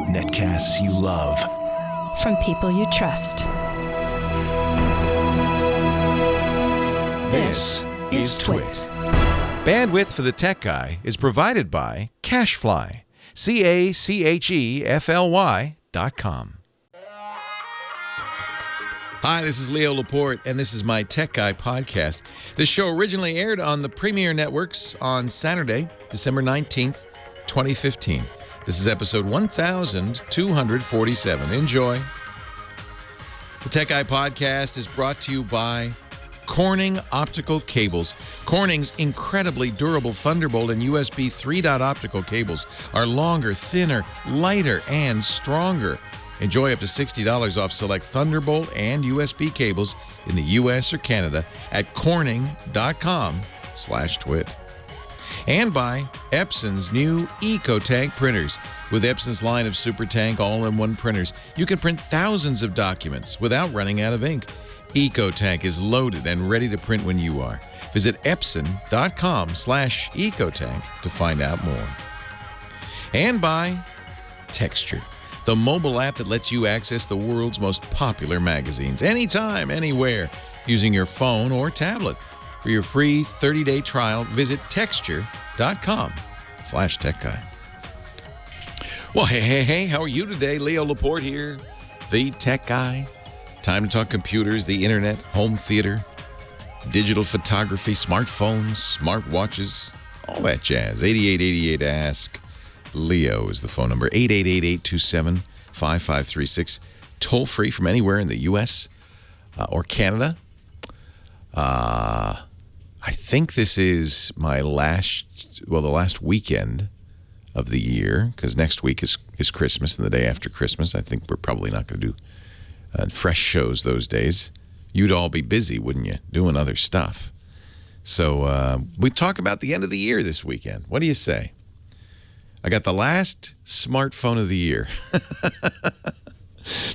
Netcasts you love. From people you trust. This is Twit. Bandwidth for the Tech Guy is provided by CacheFly. CacheFly.com. Hi, this is Leo Laporte, and this is my Tech Guy podcast. This show originally aired on the Premier Networks on Saturday, December 19th, 2015. This is episode 1247. Enjoy. The Tech Guy podcast is brought to you by Corning Optical Cables. Corning's incredibly durable Thunderbolt and USB 3.0 optical cables are longer, thinner, lighter, and stronger. Enjoy up to $60 off select Thunderbolt and USB cables in the U.S. or Canada at corning.com/twit. And by Epson's new EcoTank printers. With Epson's line of SuperTank all-in-one printers, you can print thousands of documents without running out of ink. EcoTank is loaded and ready to print when you are. Visit epson.com/ecotank to find out more. And by Texture, the mobile app that lets you access the world's most popular magazines anytime, anywhere, using your phone or tablet. For your free 30-day trial, visit texture.com/techguy. Well, hey, how are you today? Leo Laporte here, the Tech Guy. Time to talk computers, the internet, home theater, digital photography, smartphones, smartwatches, all that jazz. 8888-ASK. Leo is the phone number. 888-827-5536. Toll free from anywhere in the U.S. Or Canada. I think this is my the last weekend of the year, because next week is Christmas and the day after Christmas. I think we're probably not going to do fresh shows those days. You'd all be busy, wouldn't you, doing other stuff. So we talk about the end of the year this weekend. What do you say? I got the last smartphone of the year.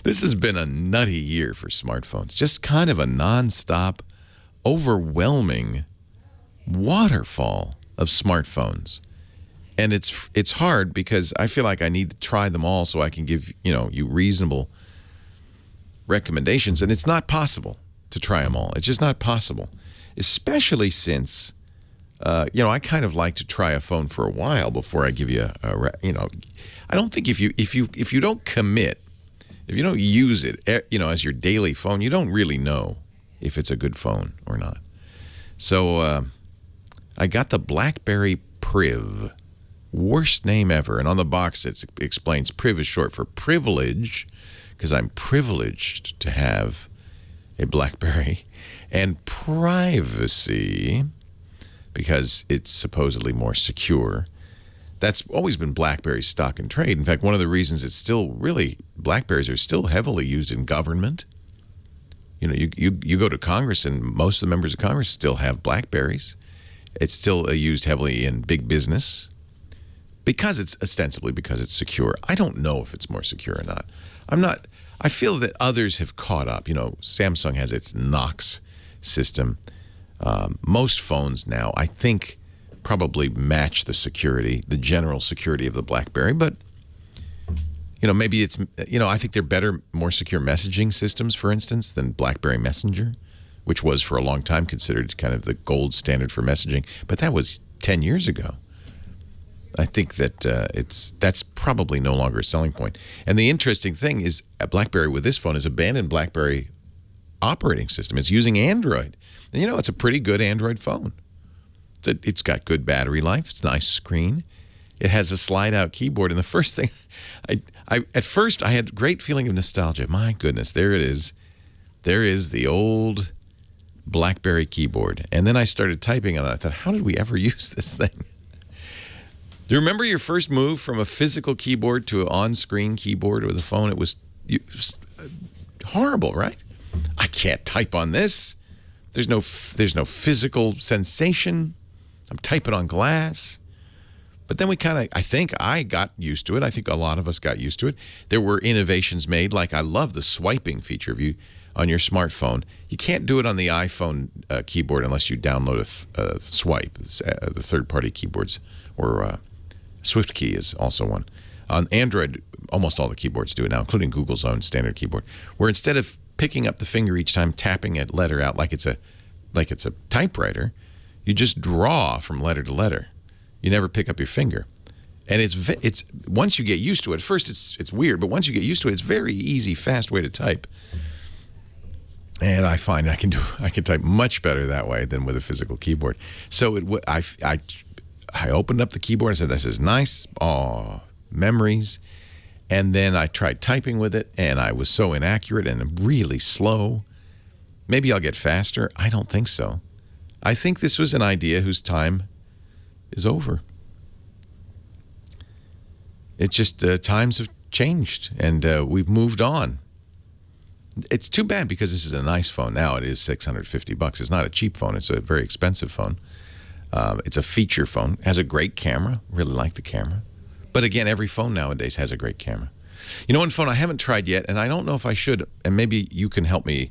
This has been a nutty year for smartphones. Just kind of a nonstop, overwhelming waterfall of smartphones. And it's hard because I feel like I need to try them all so I can give you reasonable recommendations. And it's not possible to try them all. It's just not possible, especially since I kind of like to try a phone for a while before I give you I don't think if you don't commit, if you don't use it, as your daily phone, you don't really know if it's a good phone or not. So I got the BlackBerry Priv, worst name ever, and on the box it explains Priv is short for privilege, because I'm privileged to have a BlackBerry, and privacy, because it's supposedly more secure. That's always been BlackBerry's stock and trade. In fact, one of the reasons it's still really, BlackBerries are still heavily used in government. You go to Congress and most of the members of Congress still have BlackBerries. It's still used heavily in big business because it's secure. I don't know if it's more secure or not. I feel that others have caught up. Samsung has its Knox system. Most phones now, I think, probably match the general security of the BlackBerry. But, maybe it's, I think they're better, more secure messaging systems, for instance, than BlackBerry Messenger, which was for a long time considered kind of the gold standard for messaging. But that was 10 years ago. I think that that's probably no longer a selling point. And the interesting thing is BlackBerry with this phone has abandoned BlackBerry operating system. It's using Android. And it's a pretty good Android phone. It's got good battery life. It's a nice screen. It has a slide-out keyboard. And the first thing, at first I had a great feeling of nostalgia. My goodness, there it is. There is the old BlackBerry keyboard. And then I started typing on it. I thought, how did we ever use this thing? Do you remember your first move from a physical keyboard to an on-screen keyboard with a phone? It was horrible, right? I can't type on this. There's no physical sensation. I'm typing on glass. But then I think I got used to it. I think a lot of us got used to it. There were innovations made, like I love the swiping feature on your smartphone. You can't do it on the iPhone keyboard unless you download a Swipe, the third-party keyboards, or Swift key is also one. On Android, almost all the keyboards do it now, including Google's own standard keyboard, where instead of picking up the finger each time, tapping a letter out like it's a typewriter, you just draw from letter to letter. You never pick up your finger. And it's once you get used to it, at first it's weird, but once you get used to it, it's very easy, fast way to type. And I find I can type much better that way than with a physical keyboard. So I opened up the keyboard and said, "This is nice. Oh, memories." And then I tried typing with it, and I was so inaccurate and really slow. Maybe I'll get faster. I don't think so. I think this was an idea whose time is over. It's just times have changed, and we've moved on. It's too bad because this is a nice phone. Now it is $650. It's not a cheap phone. It's a very expensive phone. It's a feature phone. It has a great camera. Really like the camera. But again, every phone nowadays has a great camera. You know, one phone I haven't tried yet, and I don't know if I should, and maybe you can help me,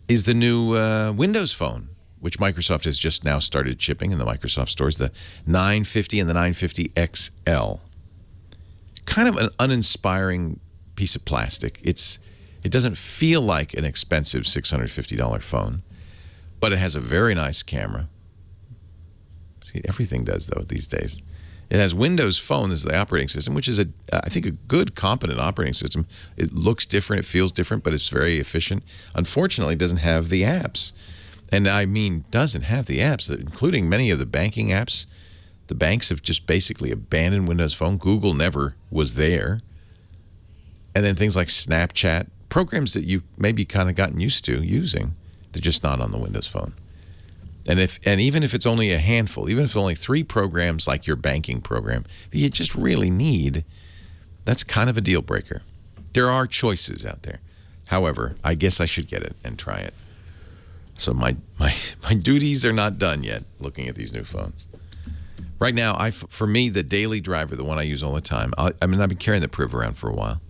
is the new Windows Phone, which Microsoft has just now started shipping in the Microsoft stores, the 950 and the 950 XL. Kind of an uninspiring piece of plastic. It doesn't feel like an expensive $650 phone, but it has a very nice camera. See, everything does, though, these days. It has Windows Phone as the operating system, which is, I think, a good, competent operating system. It looks different, it feels different, but it's very efficient. Unfortunately, it doesn't have the apps. And I mean, doesn't have the apps, including many of the banking apps. The banks have just basically abandoned Windows Phone. Google never was there. And then things like Snapchat, programs that you maybe kind of gotten used to using, they're just not on the Windows Phone. And even if it's only a handful, even if it's only 3 programs like your banking program that you just really need, that's kind of a deal breaker. There are choices out there. However, I guess I should get it and try it. So my duties are not done yet looking at these new phones. Right now, for me, the daily driver, the one I use all the time, I've been carrying the Priv around for a while.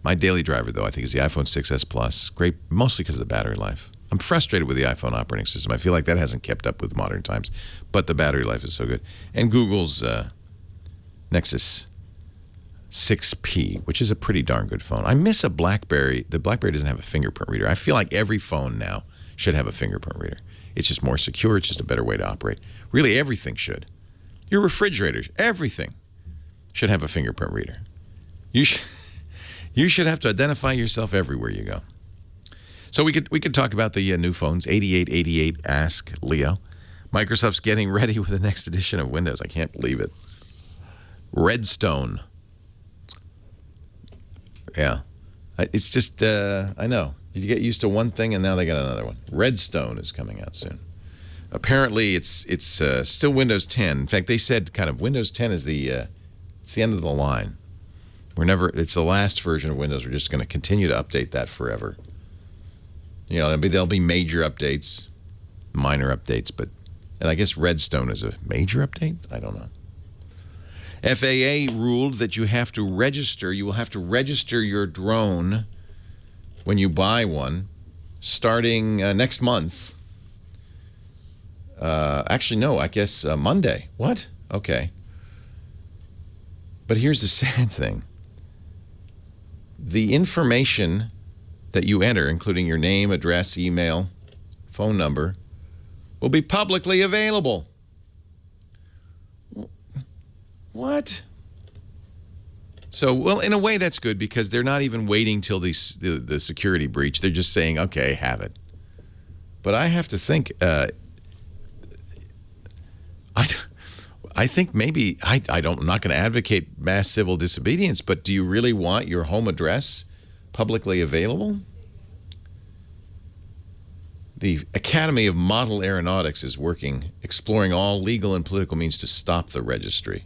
My daily driver, though, I think is the iPhone 6s Plus. Great, mostly because of the battery life. I'm frustrated with the iPhone operating system. I feel like that hasn't kept up with modern times, but the battery life is so good. And Google's Nexus 6P, which is a pretty darn good phone. I miss a BlackBerry. The BlackBerry doesn't have a fingerprint reader. I feel like every phone now should have a fingerprint reader. It's just more secure. It's just a better way to operate. Really, everything should. Your refrigerators, everything should have a fingerprint reader. You should have to identify yourself everywhere you go. So we could talk about the new phones. 8888 Ask Leo. Microsoft's getting ready with the next edition of Windows. I can't believe it. Redstone. Yeah. It's just, I know. You get used to one thing, and now they got another one. Redstone is coming out soon. Apparently, it's still Windows 10. In fact, they said kind of Windows 10 is it's the end of the line. It's the last version of Windows. We're just going to continue to update that forever. You know, there'll be major updates, minor updates, and I guess Redstone is a major update? I don't know. FAA ruled that you will have to register your drone when you buy one starting next month. Actually, no, I guess Monday. What? Okay. But here's the sad thing. The information that you enter, including your name, address, email, phone number, will be publicly available. What? So, well, in a way, that's good because they're not even waiting till the security breach. They're just saying, okay, have it. But I have to think, I think maybe, I'm not going to advocate mass civil disobedience, but do you really want your home address publicly available? The Academy of Model Aeronautics is exploring all legal and political means to stop the registry.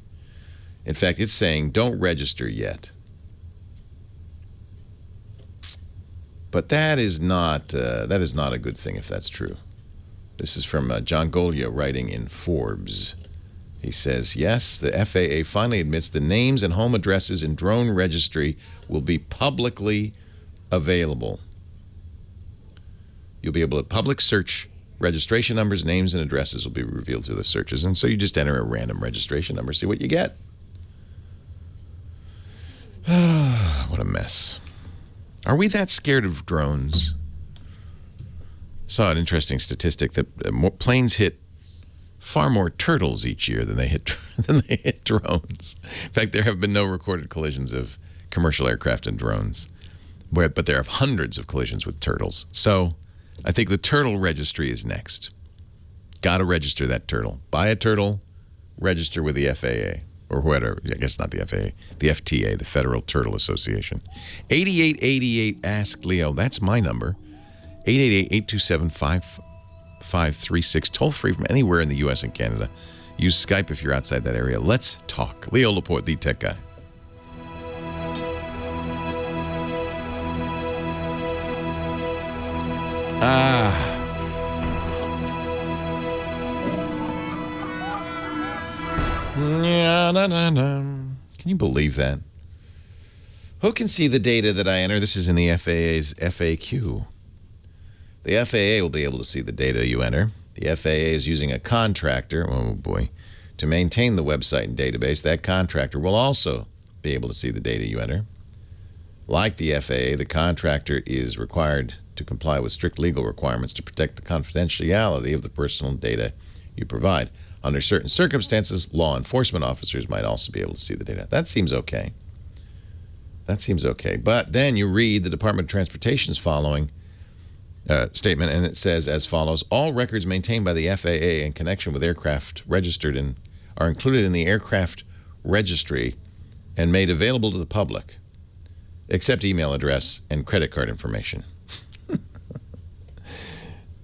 In fact, it's saying don't register yet. But that is not a good thing if that's true. This is from John Golia writing in Forbes. He says, yes, the FAA finally admits the names and home addresses in drone registry will be publicly available. You'll be able to public search Registration numbers, names, and addresses will be revealed through the searches. And so you just enter a random registration number, see what you get. What a mess. Are we that scared of drones? Saw an interesting statistic that planes hit far more turtles each year than they hit drones. In fact, there have been no recorded collisions of commercial aircraft and drones, but there are hundreds of collisions with turtles. So I think the turtle registry is next. Got to register that turtle. Buy a turtle, register with the FAA. Or whatever, I guess not the FAA, the FTA, the Federal Turtle Association. 8888 Ask Leo, that's my number. 888-827-5536, toll free from anywhere in the U.S. and Canada. Use Skype if you're outside that area. Let's talk. Leo Laporte, the tech guy. Can you believe that? Who can see the data that I enter? This is in the FAA's FAQ. The FAA will be able to see the data you enter. The FAA is using a contractor, oh boy, to maintain the website and database. That contractor will also be able to see the data you enter. Like the FAA, the contractor is required to comply with strict legal requirements to protect the confidentiality of the personal data you provide. Under certain circumstances, law enforcement officers might also be able to see the data. That seems okay. That seems okay. But then you read the Department of Transportation's following statement, and it says as follows: all records maintained by the FAA in connection with aircraft registered in are included in the aircraft registry and made available to the public, except email address and credit card information.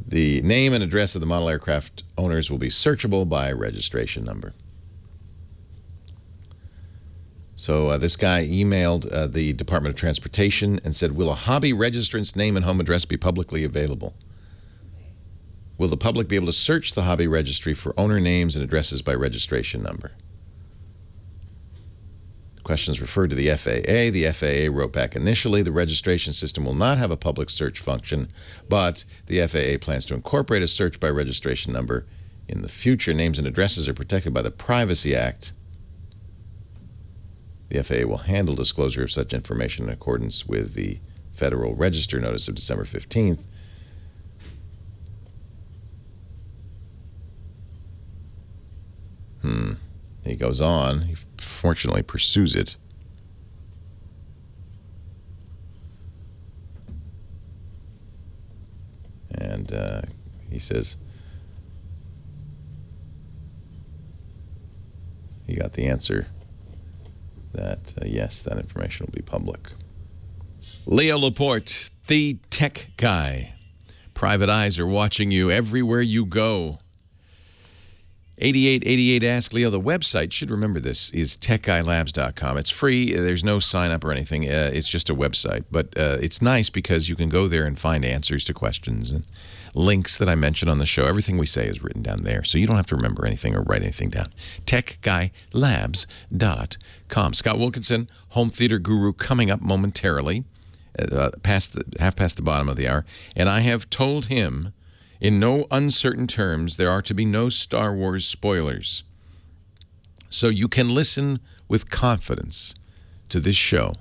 The name and address of the model aircraft owners will be searchable by registration number. So this guy emailed the Department of Transportation and said, will a hobby registrant's name and home address be publicly available? Will the public be able to search the hobby registry for owner names and addresses by registration number? Questions referred to the FAA. The FAA wrote back initially, the registration system will not have a public search function, but the FAA plans to incorporate a search by registration number in the future. Names and addresses are protected by the Privacy Act. The FAA will handle disclosure of such information in accordance with the Federal Register notice of December 15th. He goes on. He fortunately pursues it. And he says he got the answer that, yes, that information will be public. Leo Laporte, the tech guy. Private eyes are watching you everywhere you go. 8888 Ask Leo. The website, should remember this, is techguylabs.com. It's free. There's no sign up or anything. It's just a website. But it's nice because you can go there and find answers to questions and links that I mentioned on the show. Everything we say is written down there, so you don't have to remember anything or write anything down. techguylabs.com. Scott Wilkinson, home theater guru, coming up momentarily at half past the bottom of the hour. And I have told him, in no uncertain terms, there are to be no Star Wars spoilers. So you can listen with confidence to this show,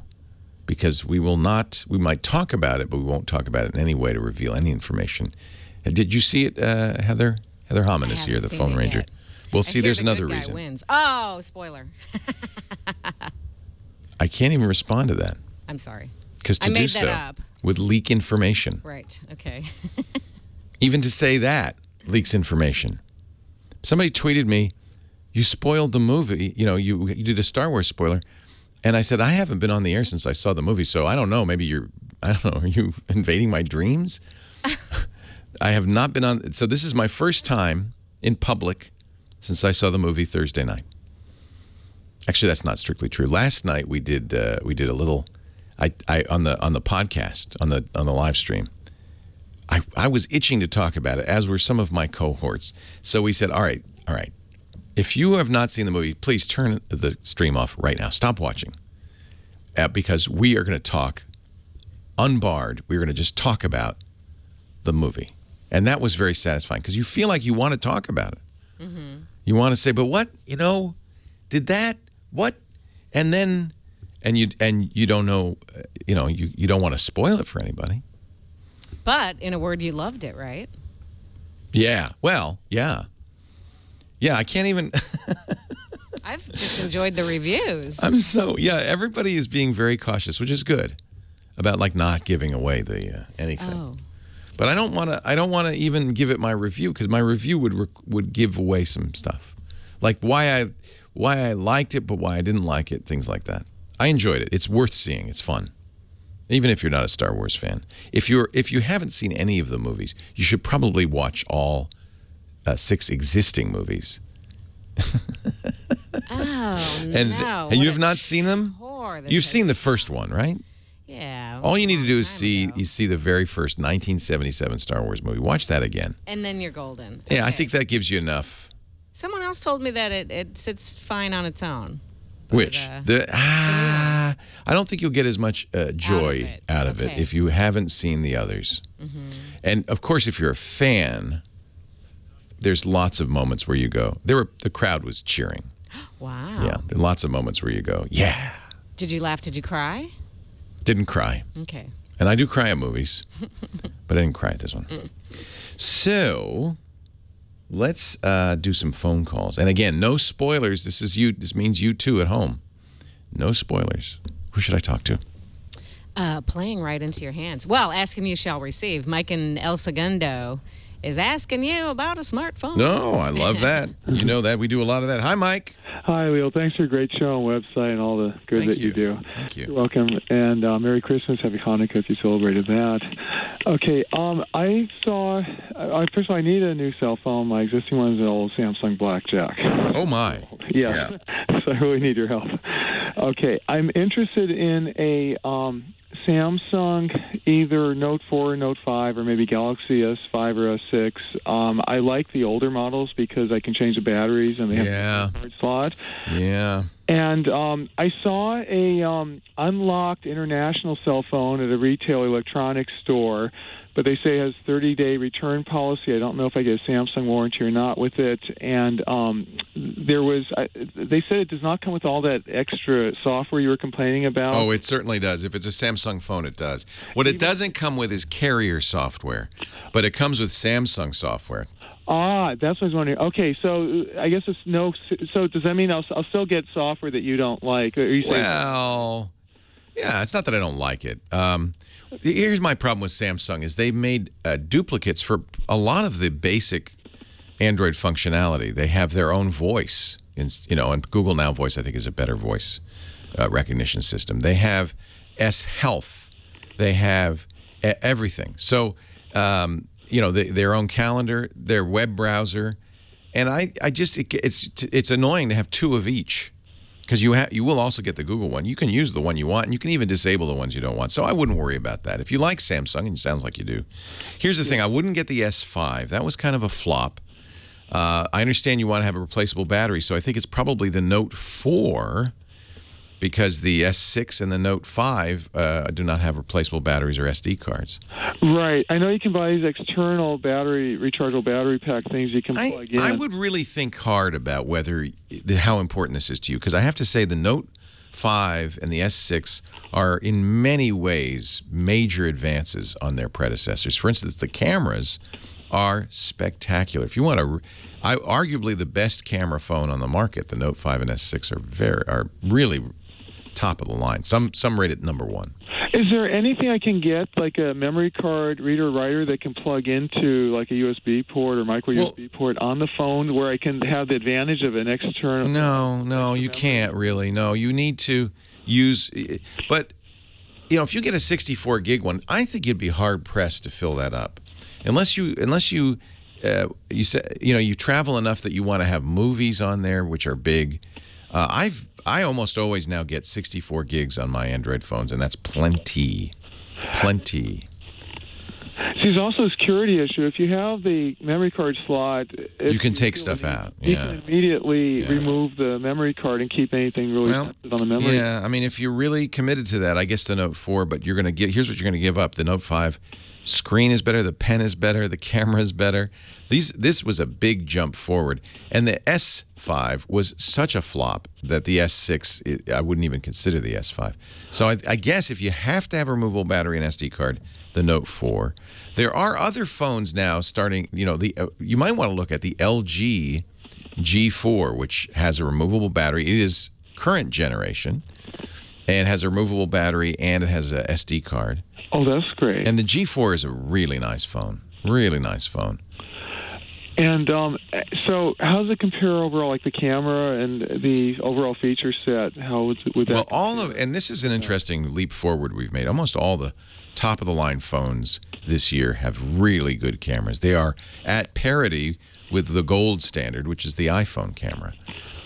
because we might talk about it, but we won't talk about it in any way to reveal any information. Did you see it, Heather? Heather Hammond is here, the phone ranger. Yet. Well, see, there's another guy reason. Wins. Oh, spoiler. I can't even respond to that. I'm sorry. Because to do so would leak information. Right, okay. Even to say that leaks information. Somebody tweeted me, you spoiled the movie. You know, you did a Star Wars spoiler. And I said, I haven't been on the air since I saw the movie, so I don't know. Maybe are you invading my dreams? I have not been on. So this is my first time in public since I saw the movie Thursday night. Actually, that's not strictly true. Last night we did a little, on the podcast, on the live stream. I was itching to talk about it, as were some of my cohorts. So we said, all right. If you have not seen the movie, please turn the stream off right now. Stop watching. Because we are going to talk unbarred. We're going to just talk about the movie. And that was very satisfying because you feel like you want to talk about it. Mm-hmm. You want to say, but what, did that, what? And then, and you don't know, you don't want to spoil it for anybody. But in a word, you loved it, right? Yeah. Well, yeah. Yeah, I can't even. I've just enjoyed the reviews. Everybody is being very cautious, which is good, about like not giving away the anything. Oh. But I don't want to even give it my review because my review would give away some stuff. Like why I liked it but why I didn't like it, things like that. I enjoyed it. It's worth seeing. It's fun. Even if you're not a Star Wars fan. If you haven't seen any of the movies, you should probably watch all 6 existing movies. And you have not seen them? You've seen the first one, right? Yeah. All you need to do is see the very first 1977 Star Wars movie. Watch that again. And then you're golden. Yeah, Okay. I think that gives you enough. Someone else told me that it sits fine on its own. But, Which? I don't think you'll get as much joy out of it if you haven't seen the others. Mm-hmm. And, of course, if you're a fan, there's lots of moments where you go. The crowd was cheering. Wow. Yeah, there are lots of moments where you go, yeah. Did you laugh? Did you cry? Didn't cry. Okay. And I do cry at movies, but I didn't cry at this one. So let's do some phone calls. And again, no spoilers. This means you too at home. No spoilers. Who should I talk to? Playing right into your hands. Well, asking you shall receive. Mike in El Segundo is asking you about a smartphone. No, I love that. You know that. We do a lot of that. Hi, Mike. Hi, Leo. Thanks for a great show and website and all the good that you do. Thank you. You're welcome. And Merry Christmas, Happy Hanukkah if you celebrated that. Okay, I saw, first of all, I need a new cell phone. My existing one is an old Samsung Blackjack. Oh, my. Yeah. So I really need your help. Okay, I'm interested in a Samsung, either Note 4 or Note 5, or maybe Galaxy S5 or S6. I like the older models because I can change the batteries and they have a card slot. Yeah. And I saw a unlocked international cell phone at a retail electronics store, but they say it has 30-day return policy. I don't know if I get a Samsung warranty or not with it. And they said it does not come with all that extra software you were complaining about. Oh, it certainly does. If it's a Samsung phone, it does. What it doesn't come with is carrier software, but it comes with Samsung software. That's what I was wondering. Okay, so I guess it's no. So does that mean I'll still get software that you don't like? Or are you saying yeah, it's not that I don't like it. Here's my problem with Samsung is they made duplicates for a lot of the basic Android functionality. They have their own voice, and Google Now Voice I think is a better voice recognition system. They have S Health. They have everything. So. Their own calendar, their web browser, and it's annoying to have 2 of each because you will also get the Google one. You can use the one you want, and you can even disable the ones you don't want. So I wouldn't worry about that. If you like Samsung, and it sounds like you do, here's the thing: I wouldn't get the S5. That was kind of a flop. I understand you want to have a replaceable battery, so I think it's probably the Note 4. Because the S6 and the Note 5 do not have replaceable batteries or SD cards. Right. I know you can buy these external rechargeable battery pack things you can plug in. I would really think hard about how important this is to you. Because I have to say the Note 5 and the S6 are in many ways major advances on their predecessors. For instance, the cameras are spectacular. If you want arguably the best camera phone on the market, the Note 5 and S6 are really top of the line. Some rate it number 1. Is there anything I can get, like a memory card reader writer that can plug into like a USB port or micro USB port on the phone where I can have the advantage of an external? No, you can't really. No, you need to use. But if you get a 64 gig one, I think you'd be hard pressed to fill that up, unless you travel enough that you want to have movies on there, which are big. I almost always now get 64 gigs on my Android phones, and that's plenty. See, there's also a security issue. If you have the memory card slot, you can take stuff out. You can immediately remove the memory card and keep anything really sensitive on the memory. Yeah, I mean, if you're really committed to that, I guess the Note 4, but here's what you're going to give up. The Note 5 screen is better, the pen is better, the camera is better. This was a big jump forward. And the S5 was such a flop that the S6, I wouldn't even consider the S5. So I guess if you have to have a removable battery and SD card, the Note 4. There are other phones now starting, you might want to look at the LG G4, which has a removable battery. It is current generation and has a removable battery, and it has a SD card. Oh, that's great. And the G4 is a really nice phone. Really nice phone. And so how does it compare overall, like the camera and the overall feature set? How would that Well, and this is an interesting leap forward we've made. Almost all the top-of-the-line phones this year have really good cameras. They are at parity with the gold standard, which is the iPhone camera.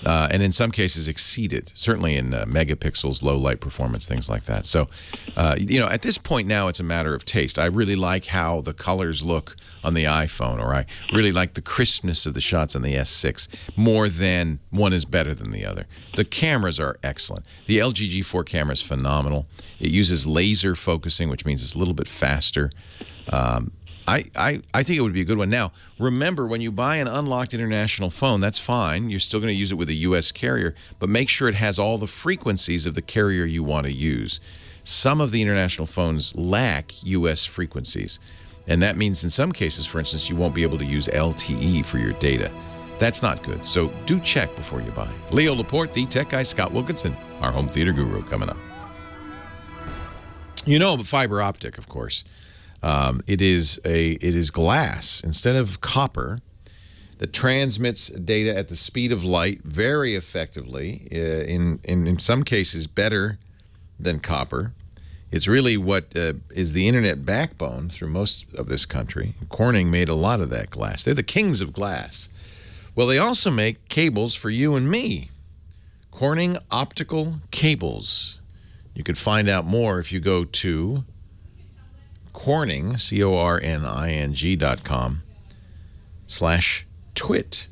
And in some cases exceeded, certainly in megapixels, low light performance, things like that. So, at this point now, it's a matter of taste. I really like how the colors look on the iPhone, or I really like the crispness of the shots on the S6 more than one is better than the other. The cameras are excellent. The LG G4 camera is phenomenal. It uses laser focusing, which means it's a little bit faster. I think it would be a good one. Now, remember, when you buy an unlocked international phone, that's fine. You're still going to use it with a U.S. carrier, but make sure it has all the frequencies of the carrier you want to use. Some of the international phones lack U.S. frequencies, and that means in some cases, for instance, you won't be able to use LTE for your data. That's not good, so do check before you buy. Leo Laporte, the tech guy, Scott Wilkinson, our home theater guru, coming up. Fiber optic, of course. It is glass instead of copper that transmits data at the speed of light very effectively. In some cases, better than copper. It's really what is the internet backbone through most of this country. Corning made a lot of that glass. They're the kings of glass. Well, they also make cables for you and me. Corning optical cables. You can find out more if you go to Corning, corning.com/twit.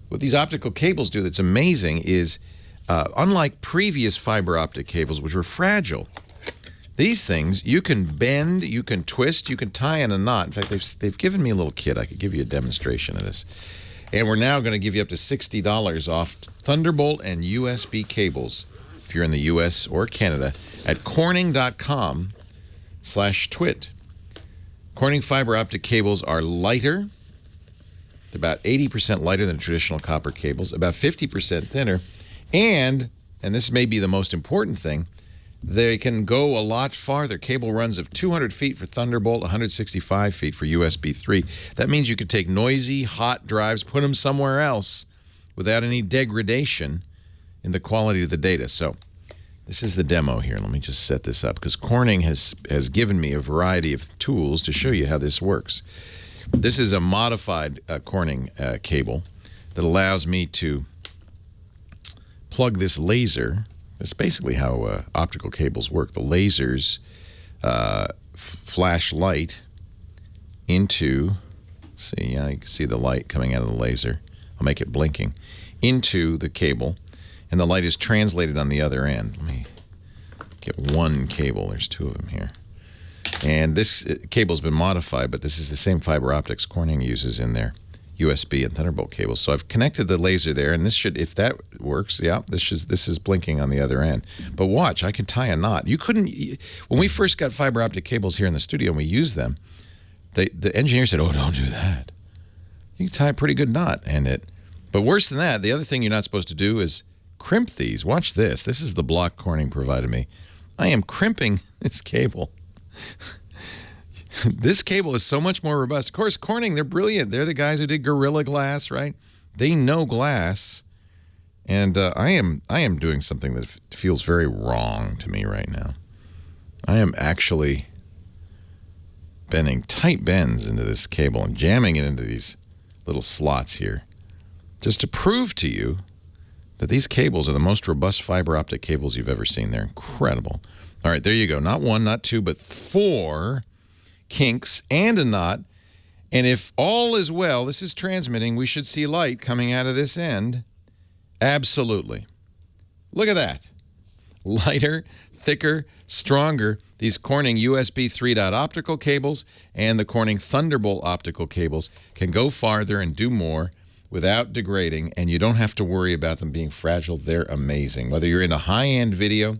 What these optical cables do that's amazing is, unlike previous fiber optic cables, which were fragile, these things you can bend, you can twist, you can tie in a knot. In fact, they've given me a little kit. I could give you a demonstration of this. And we're now going to give you up to $60 off Thunderbolt and USB cables if you're in the U.S. or Canada at corning.com/twit. Corning fiber optic cables are lighter. They're about 80% lighter than traditional copper cables, about 50% thinner, and this may be the most important thing, they can go a lot farther. Cable runs of 200 feet for Thunderbolt, 165 feet for USB 3. That means you could take noisy, hot drives, put them somewhere else without any degradation in the quality of the data. So this is the demo here. Let me just set this up because Corning has given me a variety of tools to show you how this works. This is a modified Corning cable that allows me to plug this laser. That's basically how optical cables work. The lasers flash light into, you can see the light coming out of the laser. I'll make it blinking, into the cable. And the light is translated on the other end. Let me get one cable. There's two of them here. And this cable's been modified, but this is the same fiber optics Corning uses in their USB and Thunderbolt cables. So I've connected the laser there, and this should, if that works, this is blinking on the other end. But watch, I can tie a knot. You couldn't, when we first got fiber optic cables here in the studio and we used them, the engineer said, "Oh, don't do that. You can tie a pretty good knot." But worse than that, the other thing you're not supposed to do is crimp these. Watch this. This is the block Corning provided me. I am crimping this cable. This cable is so much more robust. Of course, Corning, they're brilliant. They're the guys who did Gorilla Glass, right? They know glass. And I am doing something that feels very wrong to me right now. I am actually bending tight bends into this cable and jamming it into these little slots here just to prove to you that these cables are the most robust fiber optic cables you've ever seen. They're incredible. All right, there you go. Not one, not two, but 4 kinks and a knot. And if all is well, this is transmitting, we should see light coming out of this end. Absolutely. Look at that. lighter, thicker, stronger. These Corning USB 3.0 optical cables and the Corning Thunderbolt optical cables can go farther and do more without degrading, and you don't have to worry about them being fragile. They're amazing. Whether you're into high-end video,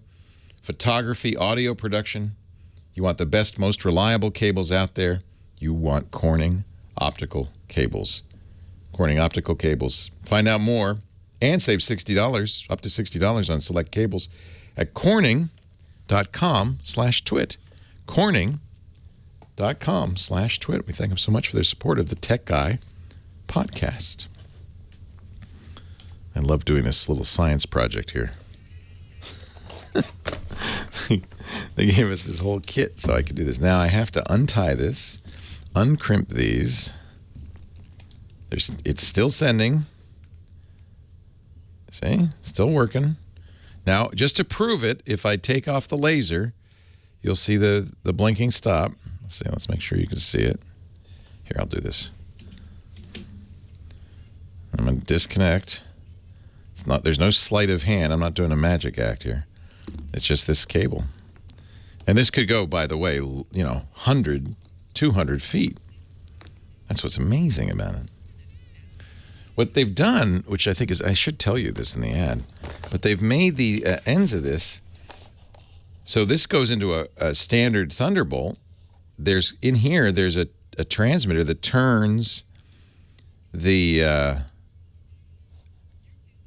photography, audio production, you want the best, most reliable cables out there, you want Corning optical cables. Corning optical cables. Find out more and save $60, up to $60 on select cables at corning.com/twit. Corning.com/twit. We thank them so much for their support of the Tech Guy podcast. I love doing this little science project here. They gave us this whole kit so I could do this. Now I have to untie this, uncrimp these. It's still sending. See? Still working. Now, just to prove it, if I take off the laser, you'll see the blinking stop. Let's see. Let's make sure you can see it. Here, I'll do this. I'm going to disconnect. There's no sleight of hand. I'm not doing a magic act here. It's just this cable. And this could go, by the way, 100, 200 feet. That's what's amazing about it. What they've done, which I think is, I should tell you this in the ad, but they've made the ends of this. So this goes into a standard Thunderbolt. There's a transmitter that turns the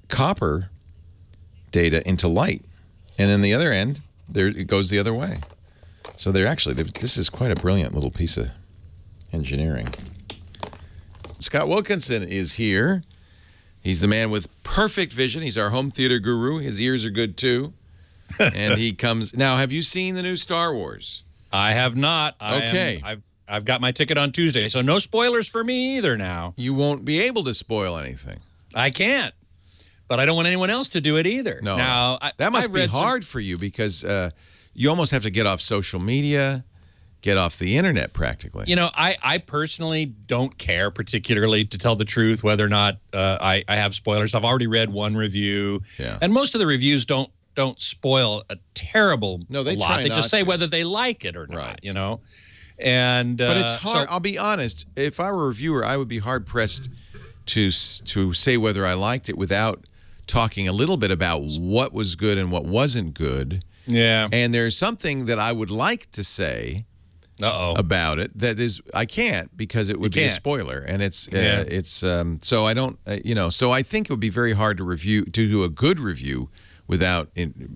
copper data into light. And then the other end, it goes the other way. So this is quite a brilliant little piece of engineering. Scott Wilkinson is here. He's the man with perfect vision. He's our home theater guru. His ears are good, too. And he comes... Now, have you seen the new Star Wars? I have not. Okay. I've got my ticket on Tuesday, so no spoilers for me either now. You won't be able to spoil anything. I can't. But I don't want anyone else to do it either. No. Now, that must be hard for you because you almost have to get off social media, get off the internet practically. I personally don't care particularly, to tell the truth, whether or not I have spoilers. I've already read one review. Yeah. And most of the reviews don't spoil a terrible No, they lot. try They not just say to. whether they like it or not, Right. And but it's hard. I'll be honest. If I were a reviewer, I would be hard-pressed to say whether I liked it without talking a little bit about what was good and what wasn't good. Yeah. And there's something that I would like to say about it that is I can't because it would be a spoiler, and so I don't so I think it would be very hard to do a good review without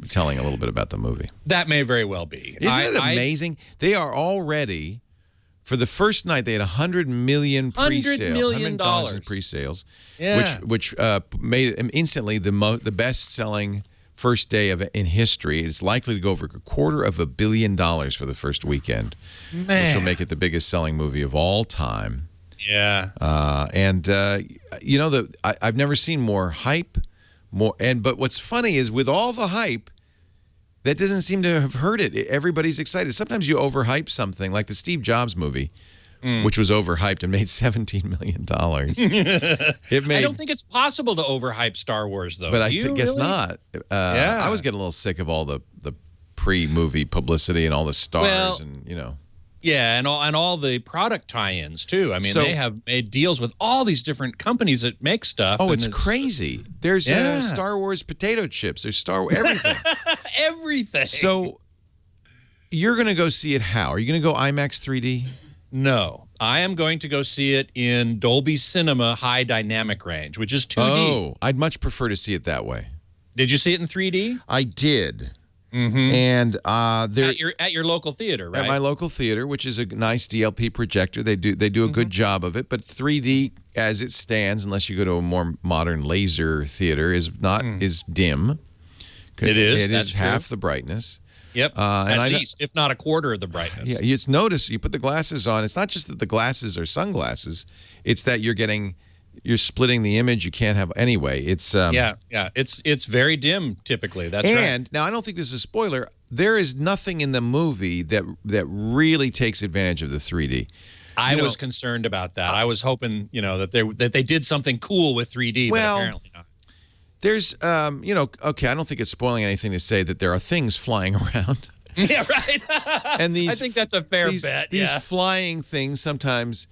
telling a little bit about the movie. That may very well be. Isn't it amazing? They are already, for the first night, they had 100 million pre-sales. $100 million in pre-sales, yeah. which made it instantly the best-selling first day in history. It's likely to go over $250 million for the first weekend, which will make it the biggest-selling movie of all time. Yeah. I've never seen more hype. But what's funny is with all the hype, that doesn't seem to have hurt it. Everybody's excited. Sometimes you overhype something, like the Steve Jobs movie, which was overhyped and made $17 million. I don't think it's possible to overhype Star Wars, though. But I guess really? not. I was getting a little sick of all the pre-movie publicity and all the stars Yeah, and all the product tie-ins too. I mean, they have made deals with all these different companies that make stuff. Oh, it's crazy. There's Star Wars potato chips. There's Star Wars everything. Everything. So you're going to go see it how? Are you going to go IMAX 3D? No. I am going to go see it in Dolby Cinema High Dynamic Range, which is 2D. Oh, I'd much prefer to see it that way. Did you see it in 3D? I did. Mm-hmm. And at your local theater, right? At my local theater, which is a nice DLP projector. They do a good job of it, but 3D as it stands, unless you go to a more modern laser theater, is dim. It is. It That's is true. half the brightness. Yep. At least, if not a quarter of the brightness. Yeah, you notice you put the glasses on. It's not just that the glasses are sunglasses; it's that you're splitting the image. You can't have anyway. It's It's very dim typically. That's right. And now I don't think this is a spoiler. There is nothing in the movie that really takes advantage of the 3D. I was concerned about that. I was hoping, that they did something cool with 3D, but apparently not. There's, okay, I don't think it's spoiling anything to say that there are things flying around. Yeah, right. And I think that's a fair bet. These flying things sometimes,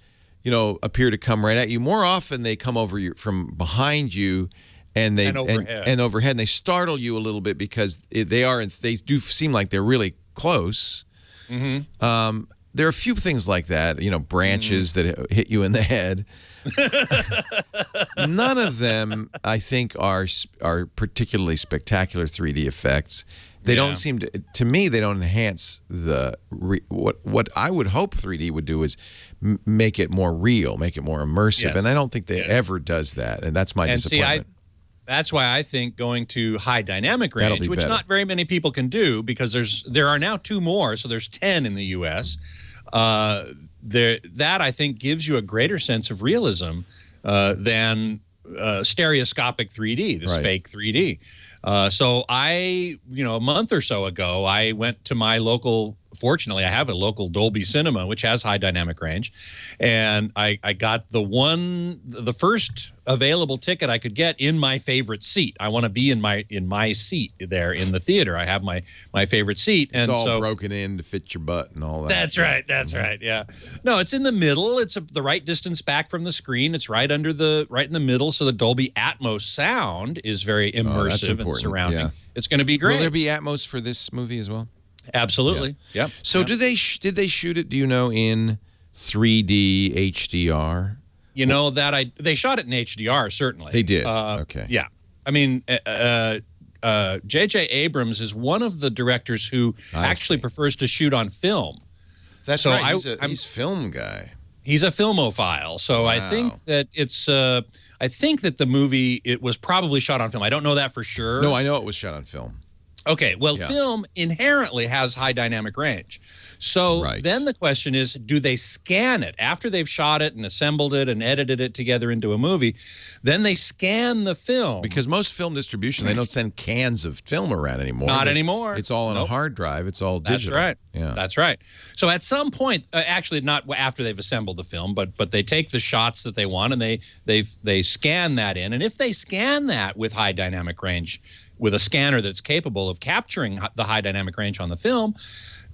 appear to come right at you. More often, they come over from behind you, and overhead. And overhead, and they startle you a little bit because they do seem like they're really close. Mm-hmm. There are a few things like that, branches that hit you in the head. None of them, I think, are particularly spectacular 3D effects. They don't seem to me, they don't enhance what I would hope 3D would do is make it more real, make it more immersive. Yes. And I don't think they ever does that. And that's my disappointment. That's why I think going to high dynamic range, which not very many people can do because there are now 2 more, so there's 10 in the U.S., that I think gives you a greater sense of realism than stereoscopic 3D, this fake 3D. So a month or so ago, I went to my local, fortunately, I have a local Dolby Cinema, which has high dynamic range. And I got the first available ticket I could get in my favorite seat. I want to be in my seat there in the theater. I have my favorite seat. It's all broken in to fit your butt and all that. That's right. That's right. Yeah. No, it's in the middle. It's the right distance back from the screen. It's right in the middle. So the Dolby Atmos sound is very immersive and surrounding. Yeah. It's going to be great. Will there be Atmos for this movie as well? Absolutely. Yeah. Yep. So did they shoot it, do you know, in 3D HDR? They shot it in HDR, certainly. They did. Okay. Yeah. I mean, J.J. Abrams is one of the directors who prefers to shoot on film. That's right. He's a film guy. He's a filmophile. So wow. I think that I think that the movie, it was probably shot on film. I don't know that for sure. No, I know it was shot on film. Okay, well, film inherently has high dynamic range. So then the question is, do they scan it? After they've shot it and assembled it and edited it together into a movie, then they scan the film. Because most film distribution, they don't send cans of film around anymore. Not anymore. It's all on a hard drive. It's all digital. That's right. Yeah. That's right. So at some point, actually not after they've assembled the film, but they take the shots that they want and they scan that in. And if they scan that with high dynamic range, with a scanner that's capable of capturing the high dynamic range on the film,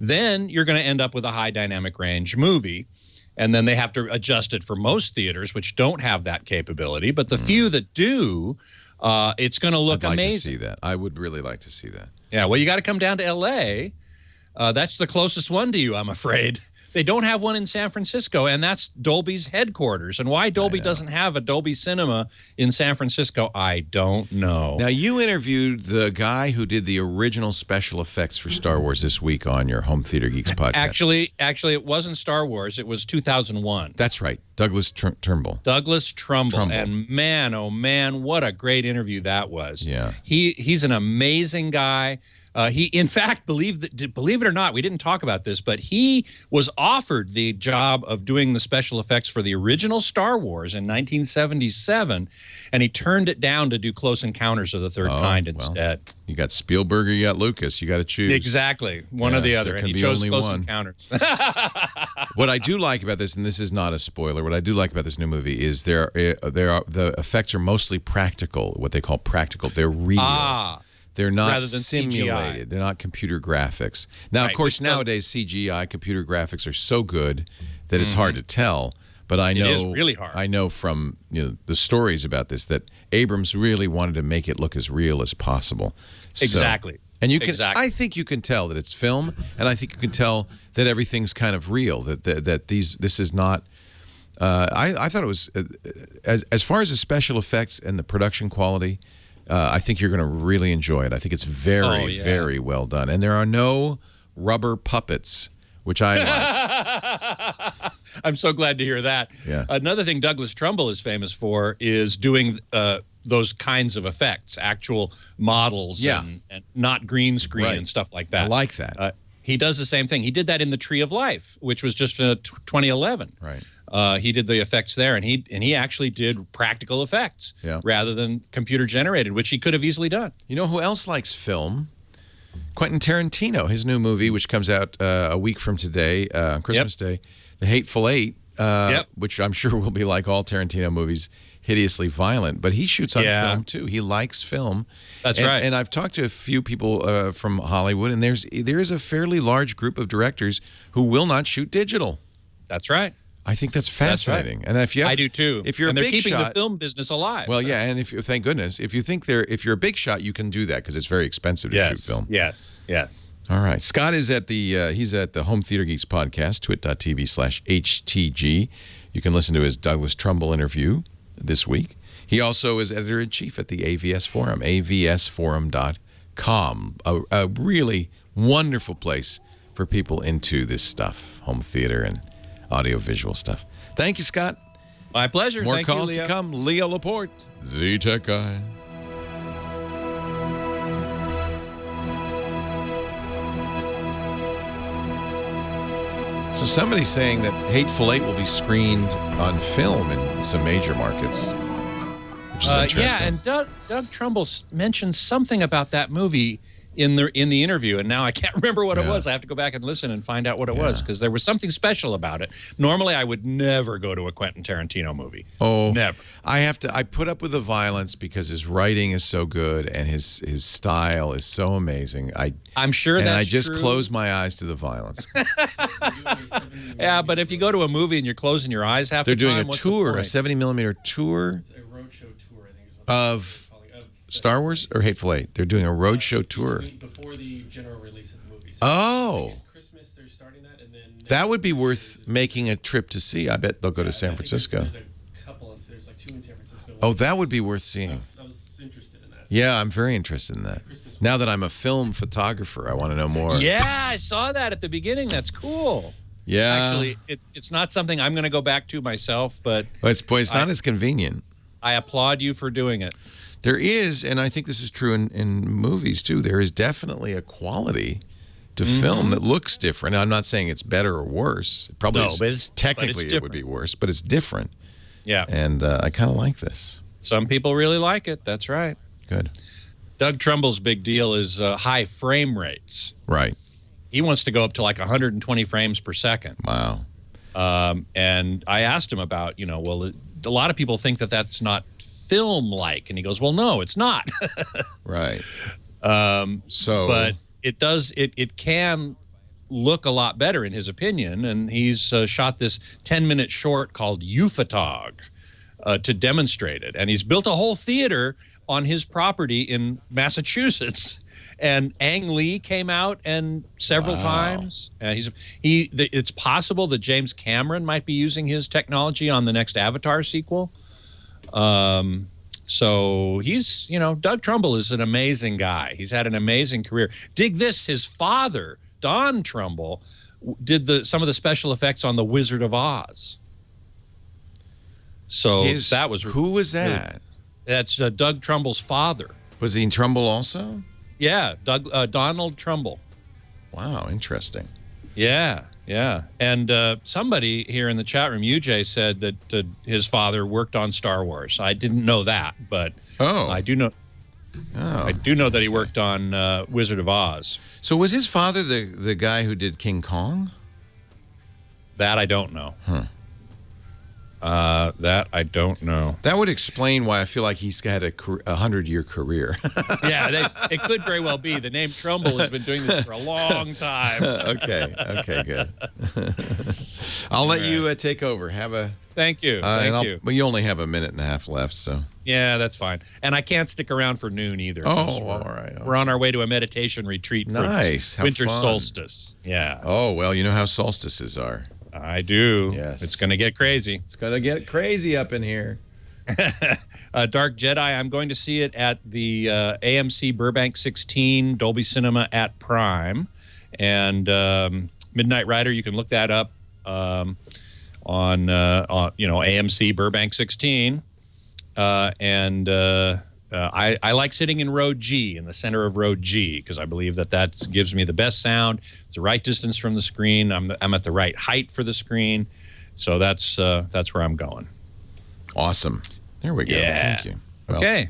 then you're going to end up with a high dynamic range movie. And then they have to adjust it for most theaters, which don't have that capability. But the few that do, it's going to look amazing. I'd like to see that. I would really like to see that. Yeah, well, you got to come down to L.A. That's the closest one to you, I'm afraid. They don't have one in San Francisco, and that's Dolby's headquarters. And why Dolby doesn't have a Dolby Cinema in San Francisco, I don't know. Now, you interviewed the guy who did the original special effects for Star Wars this week on your Home Theater Geeks podcast. Actually, it wasn't Star Wars. It was 2001. That's right. Douglas Trumbull. Douglas Trumbull. And man, oh man, what a great interview that was. Yeah. He's an amazing guy. He, in fact, believe it or not, we didn't talk about this, but he was offered the job of doing the special effects for the original Star Wars in 1977, and he turned it down to do Close Encounters of the Third Kind instead. You got Spielberg or you got Lucas. You got to choose. Exactly. One or the other. And he chose Close Encounters. What I do like about this, and this is not a spoiler, what I do like about this new movie is the effects are mostly practical, what they call practical. They're real. They're not simulated. CGI. They're not computer graphics. Now, of course, nowadays CGI, computer graphics are so good that it's hard to tell. But I know it is really hard. I know from the stories about this that Abrams really wanted to make it look as real as possible. Exactly. And you can, I think you can tell that it's film, and I think you can tell that everything's kind of real. That this is not. I thought it was as far as the special effects and the production quality. I think you're going to really enjoy it. I think it's very, very well done. And there are no rubber puppets, which I like. I'm so glad to hear that. Yeah. Another thing Douglas Trumbull is famous for is doing those kinds of effects, actual models and not green screen and stuff like that. I like that. He does the same thing. He did that in The Tree of Life, which was just 2011. Right. He did the effects there, and he actually did practical effects rather than computer generated, which he could have easily done. You know who else likes film? Quentin Tarantino. His new movie, which comes out a week from today, on Christmas Day, The Hateful Eight, which I'm sure will be like all Tarantino movies, hideously violent. But he shoots on film too. He likes film. That's right. And I've talked to a few people from Hollywood, and there is a fairly large group of directors who will not shoot digital. That's right. I think that's fascinating. That's And if you have, I do too. If you're and a they're big keeping shot, the film business alive. Well, yeah, and thank goodness, if you're a big shot, you can do that because it's very expensive to shoot film. Yes. All right. Scott is at he's at the Home Theater Geeks podcast, twit.tv/HTG. You can listen to his Douglas Trumbull interview this week. He also is editor-in-chief at the AVS Forum, avsforum.com. A really wonderful place for people into this stuff, home theater and audio-visual stuff. Thank you, Scott. My pleasure. More Thank calls you, Leo. to come. Leo Laporte, the tech guy. So somebody's saying that Hateful Eight will be screened on film in some major markets, which is interesting. Yeah, and Doug Trumbull mentioned something about that movie in the interview, and now I can't remember what it was. I have to go back and listen and find out what it was, because there was something special about it. Normally, I would never go to a Quentin Tarantino movie. Oh, never. I put up with the violence because his writing is so good and his style is so amazing. I'm sure and that's I just true. close my eyes to the violence. Yeah, but if you go to a movie and you're closing your eyes half They're the time, doing a what's the tour, a point? 70-millimeter tour. It's a roadshow tour, I think is what Of Star Wars or Hateful Eight? They're doing a roadshow tour. before the general release of the movie. So Oh. I think it's Christmas they're starting that, and then That would be worth making a trip to see. I bet they'll go to San Francisco. There's a couple. There's like 2 in San Francisco. Oh, that would be worth seeing. I was interested in that. Yeah, I'm very interested in that. Now that I'm a film photographer, I want to know more. Yeah, I saw that at the beginning. That's cool. Yeah. Actually, it's not something I'm going to go back to myself, but It's not as convenient. I applaud you for doing it. There is, and I think this is true in movies too, there is definitely a quality to film that looks different. I'm not saying it's better or worse. Probably No, but it's technically it would be worse, but it's different. Yeah. And I kind of like this. Some people really like it. That's right. Good. Doug Trumbull's big deal is high frame rates. Right. He wants to go up to like 120 frames per second. Wow. And I asked him about, well, a lot of people think that that's not film-like. And he goes, well, no, it's not. Right. But it does, it can look a lot better in his opinion. And he's shot this 10-minute short called Euphatog to demonstrate it. And he's built a whole theater on his property in Massachusetts. And Ang Lee came out and several times. And it's possible that James Cameron might be using his technology on the next Avatar sequel. So he's, Doug Trumbull is an amazing guy. He's had an amazing career. Dig this, his father, Don Trumbull, did some of the special effects on The Wizard of Oz. So that was... Who was that? That's Doug Trumbull's father. Was he in Trumbull also? Yeah, Donald Trumbull. Wow, interesting. Yeah. And somebody here in the chat room, UJ, said that his father worked on Star Wars. I didn't know that, but I do know. I do know that he worked on Wizard of Oz. So was his father the guy who did King Kong? That I don't know. That I don't know. That would explain why I feel like he's had a 100-year career. Yeah, it could very well be. The name Trumbull has been doing this for a long time. Okay, good. I'll let you take over. Thank you. Thank you. Well, you only have a minute and a half left, so. Yeah, that's fine. And I can't stick around for noon either. Oh, all right. We're on our way to a meditation retreat for winter solstice. Yeah. Oh, well, you know how solstices are. I do. Yes. It's going to get crazy. It's going to get crazy up in here. Dark Jedi, I'm going to see it at the AMC Burbank 16 Dolby Cinema at Prime. And Midnight Rider, you can look that up on AMC Burbank 16. I like sitting in row G, in the center of row G, because I believe that gives me the best sound. It's the right distance from the screen. I'm at the right height for the screen. So that's where I'm going. Awesome. There we go. Yeah. Thank you. Well, Okay.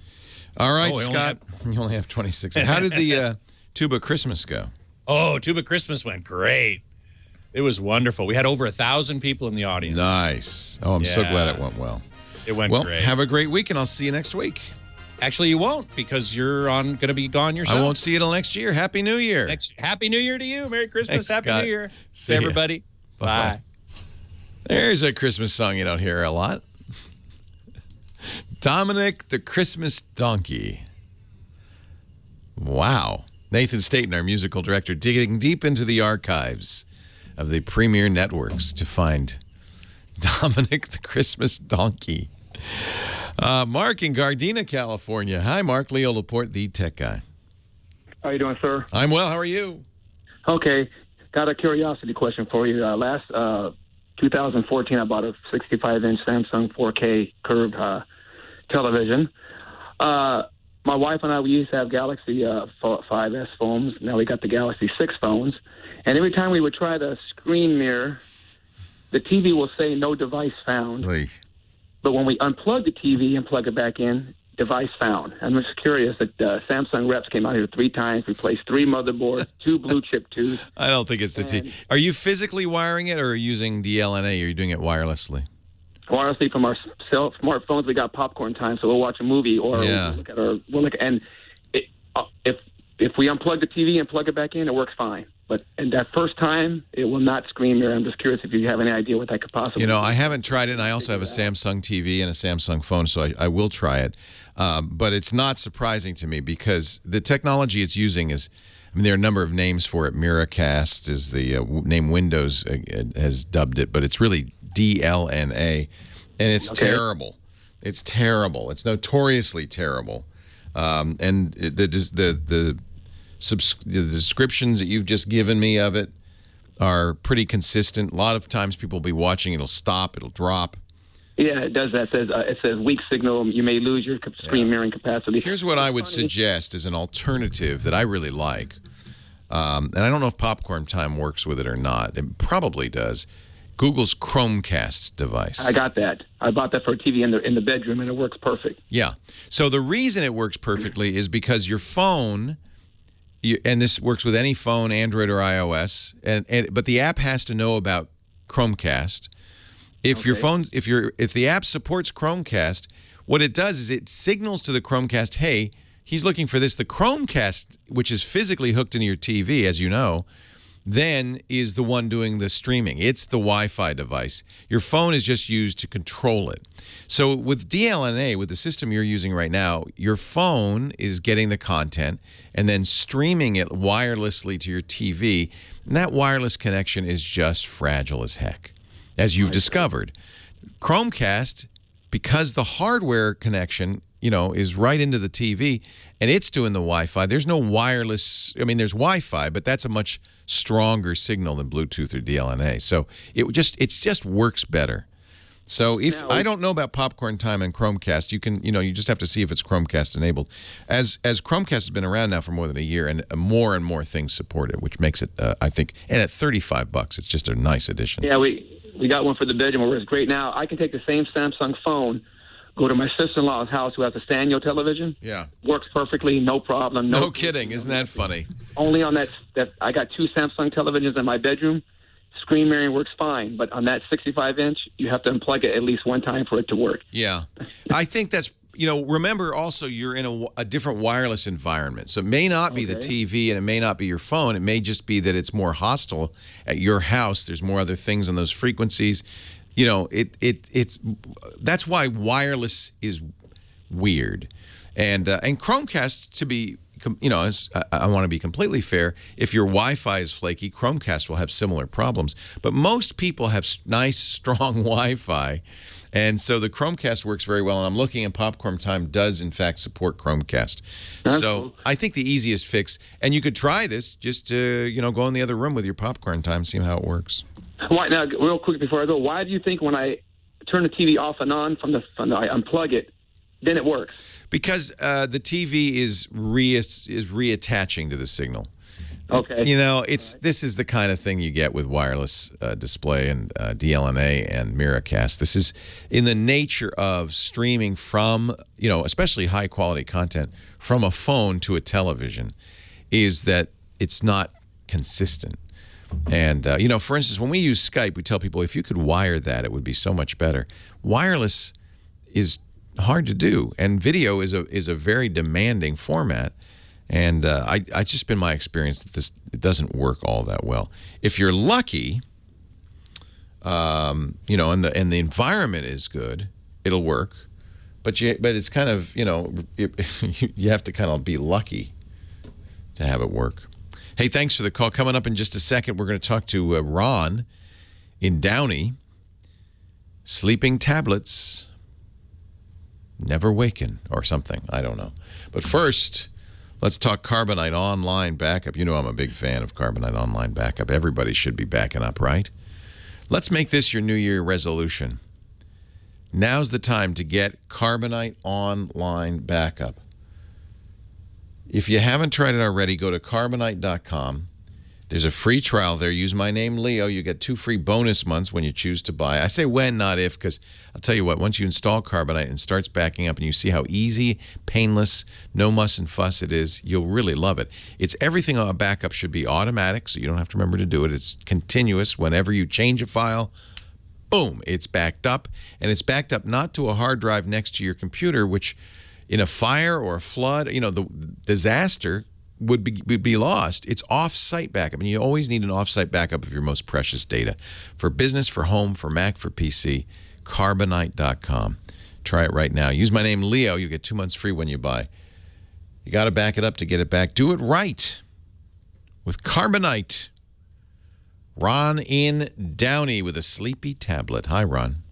All right, Scott. You only have 26 seconds. How did the Tuba Christmas go? Oh, Tuba Christmas went great. It was wonderful. We had over 1,000 people in the audience. Nice. Oh, I'm so Yeah. glad it went well. It went Well, great. have a great week, and I'll see you next week. Actually, you won't because you're going to be gone yourself. I won't see you till next year. Happy New Year. Happy New Year to you. Merry Christmas. Thanks, Happy Scott. New Year See to ya. everybody. Bye-bye. Bye. There's a Christmas song you don't hear a lot. Dominic the Christmas Donkey. Wow. Nathan Staten, our musical director, digging deep into the archives of the premier networks to find Dominic the Christmas Donkey. Mark in Gardena, California. Hi, Mark. Leo Laporte, the tech guy. How you doing, sir? I'm well. How are you? Okay. Got a curiosity question for you. Last 2014, I bought a 65-inch Samsung 4K curved television. My wife and I, we used to have Galaxy 5S phones. Now we got the Galaxy 6 phones. And every time we would try the screen mirror, the TV will say no device found. Oy. But when we unplug the TV and plug it back in, device found. I'm just curious that Samsung reps came out here 3 times, replaced 3 motherboards, 2 blue chip tubes. I don't think it's the TV. Are you physically wiring it or using DLNA? Or are you doing it wirelessly? Honestly, from our smartphones, we got popcorn time, so we'll watch a movie or Yeah. we'll look at and if we unplug the TV and plug it back in, it works fine. But in that first time, it will not screen mirror. I'm just curious if you have any idea what that could possibly You know, be. I haven't tried it, and I also have a Samsung TV and a Samsung phone, so I will try it. But it's not surprising to me because the technology it's using is, I mean, there are a number of names for it. Miracast is the name Windows has dubbed it, but it's really DLNA, and it's terrible. It's terrible. It's notoriously terrible. And the descriptions that you've just given me of it are pretty consistent. A lot of times people will be watching, it'll stop, it'll drop. Yeah, it does that. It says weak signal. You may lose your screen mirroring capacity. Here's what I would suggest as an alternative that I really like. And I don't know if Popcorn Time works with it or not. It probably does. Google's Chromecast device. I got that. I bought that for a TV in the bedroom, and it works perfect. Yeah. So the reason it works perfectly is because your phone, and this works with any phone, Android or iOS, but the app has to know about Chromecast. If your phone, if the app supports Chromecast, what it does is it signals to the Chromecast, hey, he's looking for this. The Chromecast, which is physically hooked into your TV, as you know, then is the one doing the streaming. It's the Wi-Fi device. Your phone is just used to control it. So with DLNA, with the system you're using right now, your phone is getting the content and then streaming it wirelessly to your TV. And that wireless connection is just fragile as heck, as you've discovered. Chromecast, because the hardware connection, you know, is right into the TV and it's doing the Wi-Fi. There's no wireless. I mean, there's Wi-Fi, but that's a much stronger signal than Bluetooth or DLNA. So it just works better. So if I don't know about Popcorn Time and Chromecast, you just have to see if it's Chromecast enabled. As Chromecast has been around now for more than a year, and more things support it, which makes it, I think, and at $35, it's just a nice addition. Yeah, we got one for the bedroom. It works great. Now I can take the same Samsung phone, go to my sister-in-law's house who has a Sanyo television. Yeah. Works perfectly, no problem. No kidding. Isn't that funny? Only on that I got 2 Samsung televisions in my bedroom. Screen mirroring works fine, but on that 65-inch, you have to unplug it at least one time for it to work. Yeah. I think that's, remember also you're in a different wireless environment. So it may not be the TV and it may not be your phone. It may just be that it's more hostile at your house. There's more other things on those frequencies. It's that's why wireless is weird. And Chromecast, to be, I want to be completely fair, if your Wi-Fi is flaky, Chromecast will have similar problems. But most people have nice, strong Wi-Fi. And so the Chromecast works very well. And I'm looking at Popcorn Time does, in fact, support Chromecast. So I think the easiest fix, and you could try this, just to, go in the other room with your Popcorn Time, see how it works. Why, now, real quick before I go, why do you think when I turn the TV off and on I unplug it, then it works? Because the TV is reattaching to the signal. Okay. This is the kind of thing you get with wireless display and DLNA and Miracast. This is in the nature of streaming from, especially high quality content from a phone to a television, is that it's not consistent. And, for instance, when we use Skype, we tell people if you could wire that, it would be so much better. Wireless is hard to do, and video is a very demanding format. And it's just been my experience that it doesn't work all that well. If you're lucky, and the environment is good, it'll work. But it's kind of, you have to kind of be lucky to have it work. Hey, thanks for the call. Coming up in just a second, we're going to talk to Ron in Downey. Sleeping tablets never waken or something. I don't know. But first, let's talk Carbonite Online Backup. You know I'm a big fan of Carbonite Online Backup. Everybody should be backing up, right? Let's make this your New Year resolution. Now's the time to get Carbonite Online Backup. If you haven't tried it already, go to Carbonite.com. There's a free trial there. Use my name, Leo. You get 2 free bonus months when you choose to buy. I say when, not if, because I'll tell you what, once you install Carbonite and starts backing up and you see how easy, painless, no muss and fuss it is, you'll really love it. It's everything on a backup should be automatic, so you don't have to remember to do it. It's continuous. Whenever you change a file, boom, it's backed up. And it's backed up not to a hard drive next to your computer, which in a fire or a flood, the disaster would be lost. It's off-site backup, and you always need an off-site backup of your most precious data. For business, for home, for Mac, for PC, Carbonite.com. Try it right now. Use my name, Leo. You get 2 months free when you buy. You got to back it up to get it back. Do it right with Carbonite. Ron in Downey with a sleepy tablet. Hi, Ron.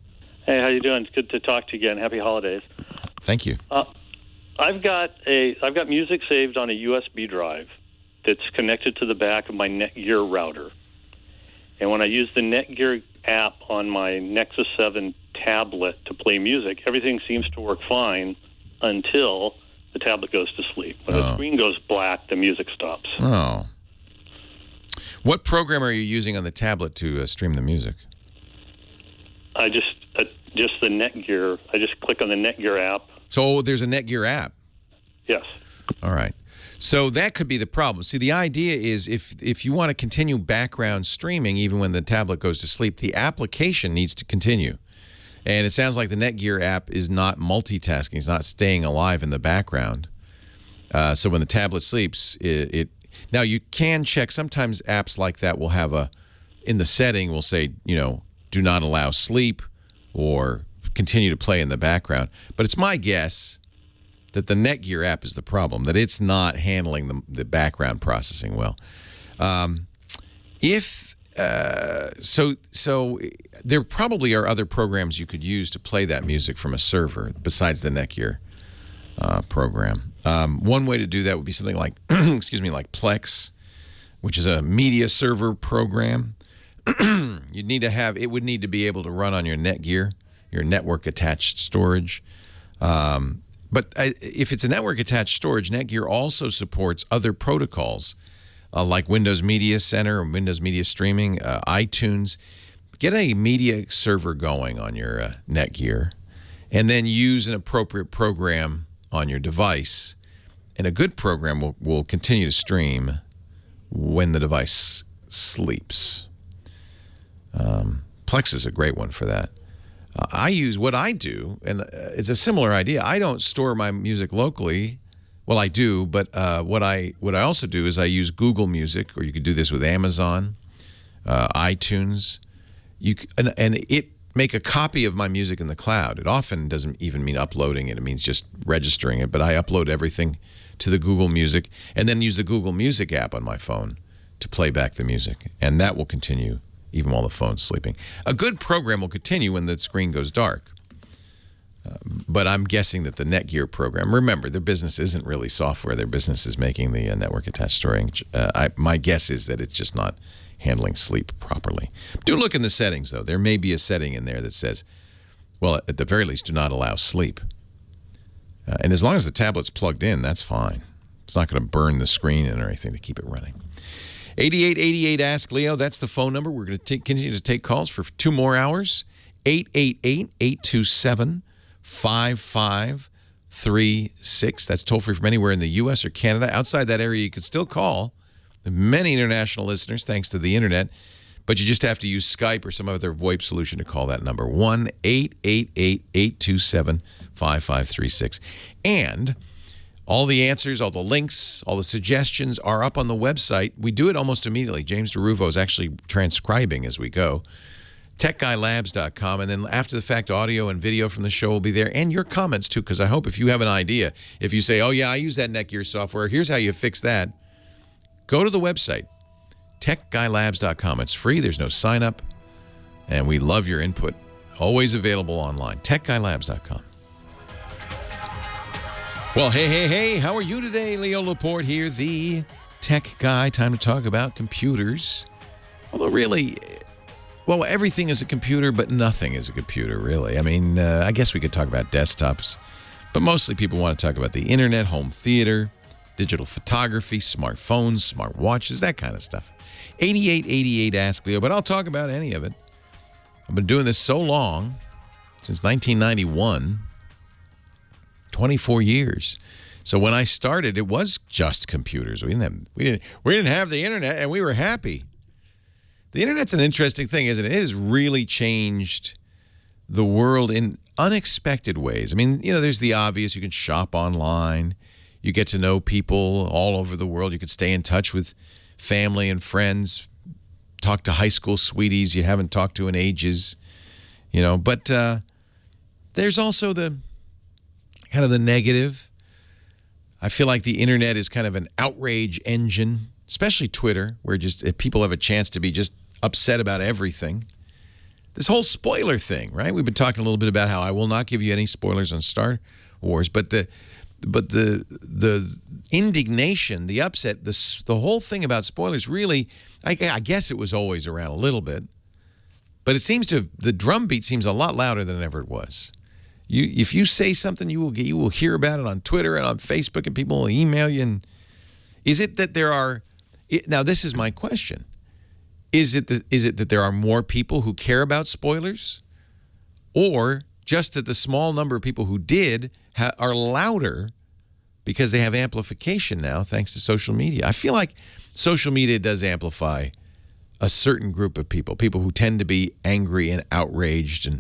Hey, how you doing? It's good to talk to you again. Happy holidays. Thank you. I've got music saved on a USB drive that's connected to the back of my Netgear router. And when I use the Netgear app on my Nexus 7 tablet to play music, everything seems to work fine until the tablet goes to sleep. When the screen goes black, the music stops. Oh. What program are you using on the tablet to stream the music? I just the Netgear. I just click on the Netgear app. So there's a Netgear app? Yes. All right. So that could be the problem. See, the idea is if you want to continue background streaming even when the tablet goes to sleep, the application needs to continue. And it sounds like the Netgear app is not multitasking. It's not staying alive in the background. So when the tablet sleeps, now you can check. Sometimes apps like that will have in the setting will say, do not allow sleep or continue to play in the background. But it's my guess that the Netgear app is the problem, that it's not handling the background processing well. So there probably are other programs you could use to play that music from a server besides the Netgear program. One way to do that would be something like, like Plex, which is a media server program. It would need to be able to run on your Netgear, your network-attached storage. But if it's a network-attached storage, Netgear also supports other protocols like Windows Media Center or Windows Media Streaming, iTunes. Get a media server going on your Netgear, and then use an appropriate program on your device. And a good program will continue to stream when the device sleeps. Plex is a great one for that. I use what I do, and it's a similar idea. I don't store my music locally. Well, I do, but what I also do is I use Google Music, or you could do this with Amazon, iTunes. And it make a copy of my music in the cloud. It often doesn't even mean uploading it. It means just registering it. But I upload everything to the Google Music and then use the Google Music app on my phone to play back the music. And that will continue even while the phone's sleeping. A good program will continue when the screen goes dark. But I'm guessing that the Netgear program, remember, their business isn't really software. Their business is making the network-attached storage. My guess is that it's just not handling sleep properly. Do look in the settings, though. There may be a setting in there that says, well, at the very least, do not allow sleep. And as long as the tablet's plugged in, that's fine. It's not going to burn the screen or anything to keep it running. 8888 Ask Leo, that's the phone number. We're going to continue to take calls for 2 more hours. 888-827-5536. That's toll-free from anywhere in the U.S. or Canada. Outside that area, you could still call Many international listeners, thanks to the internet. But you just have to use Skype or some other VoIP solution to call that number, 1-888-827-5536. And all the answers, all the links, all the suggestions are up on the website. We do it almost immediately. James DeRuvo is actually transcribing as we go. TechGuyLabs.com. And then after the fact, audio and video from the show will be there. And your comments, too, because I hope if you have an idea, if you say, oh, yeah, I use that Netgear software, here's how you fix that, go to the website. TechGuyLabs.com. It's free. There's no sign up. And we love your input. Always available online. TechGuyLabs.com. Well, hey. How are you today? Leo Laporte here, the tech guy. Time to talk about computers. Although really, well, everything is a computer, but nothing is a computer, really. I mean, I guess we could talk about desktops. But mostly people want to talk about the internet, home theater, digital photography, smartphones, smartwatches, that kind of stuff. 8888 Ask Leo, but I'll talk about any of it. I've been doing this so long, since 1991, 24 years. So when I started, it was just computers. We didn't have the internet, and we were happy. The internet's an interesting thing, isn't it? It has really changed the world in unexpected ways. I mean, there's the obvious. You can shop online. You get to know people all over the world. You can stay in touch with family and friends, talk to high school sweeties you haven't talked to in ages, But there's also the kind of the negative. I feel like the internet is kind of an outrage engine, especially Twitter, where just people have a chance to be just upset about everything. This whole spoiler thing, right? We've been talking a little bit about how I will not give you any spoilers on Star Wars, but the indignation, the upset, the whole thing about spoilers really, I guess it was always around a little bit, but the drumbeat seems a lot louder than ever it was. If you say something, you will hear about it on Twitter and on Facebook, and people will email you. And is it that now this is my question. Is it that there are more people who care about spoilers, or just that the small number of people who did are louder because they have amplification now thanks to social media? I feel like social media does amplify a certain group of people who tend to be angry and outraged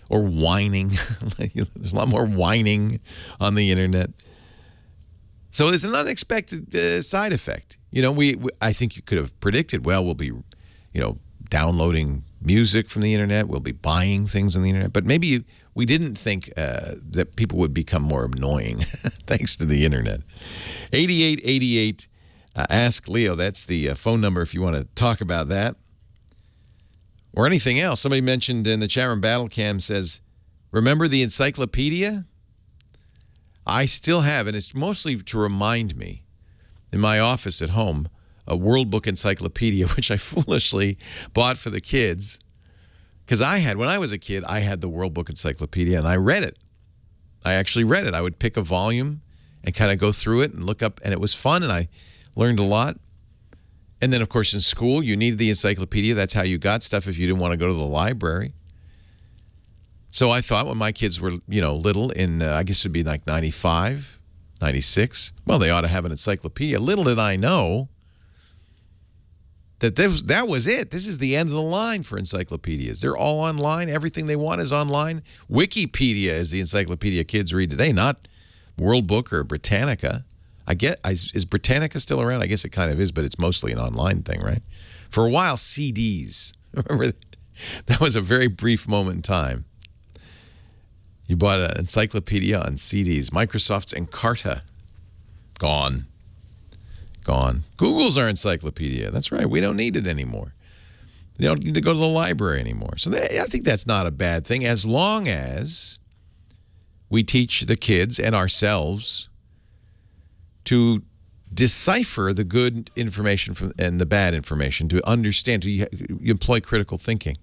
or whining. There's a lot more whining on the internet. So it's an unexpected side effect. I think you could have predicted, well, we'll be, downloading music from the internet. We'll be buying things on the internet. But maybe we didn't think that people would become more annoying thanks to the internet. 8888 Ask Leo. That's the phone number if you want to talk about that. Or anything else. Somebody mentioned in the chat room, Battlecam says, remember the encyclopedia? I still have, and it's mostly to remind me, in my office at home, a World Book Encyclopedia, which I foolishly bought for the kids. Because when I was a kid, I had the World Book Encyclopedia, and I read it. I actually read it. I would pick a volume and kind of go through it and look up, and it was fun, and I learned a lot. And then, of course, in school, you needed the encyclopedia. That's how you got stuff if you didn't want to go to the library. So I thought when my kids were, little in, I guess it would be like 95, 96, well, they ought to have an encyclopedia. Little did I know that that was it. This is the end of the line for encyclopedias. They're all online. Everything they want is online. Wikipedia is the encyclopedia kids read today, not World Book or Britannica. Is Britannica still around? I guess it kind of is, but it's mostly an online thing, right? For a while, CDs. Remember, that was a very brief moment in time. You bought an encyclopedia on CDs. Microsoft's Encarta. Gone. Google's our encyclopedia. That's right. We don't need it anymore. You don't need to go to the library anymore. So I think that's not a bad thing, as long as we teach the kids and ourselves to decipher the good information and the bad information, to understand, you employ critical thinking.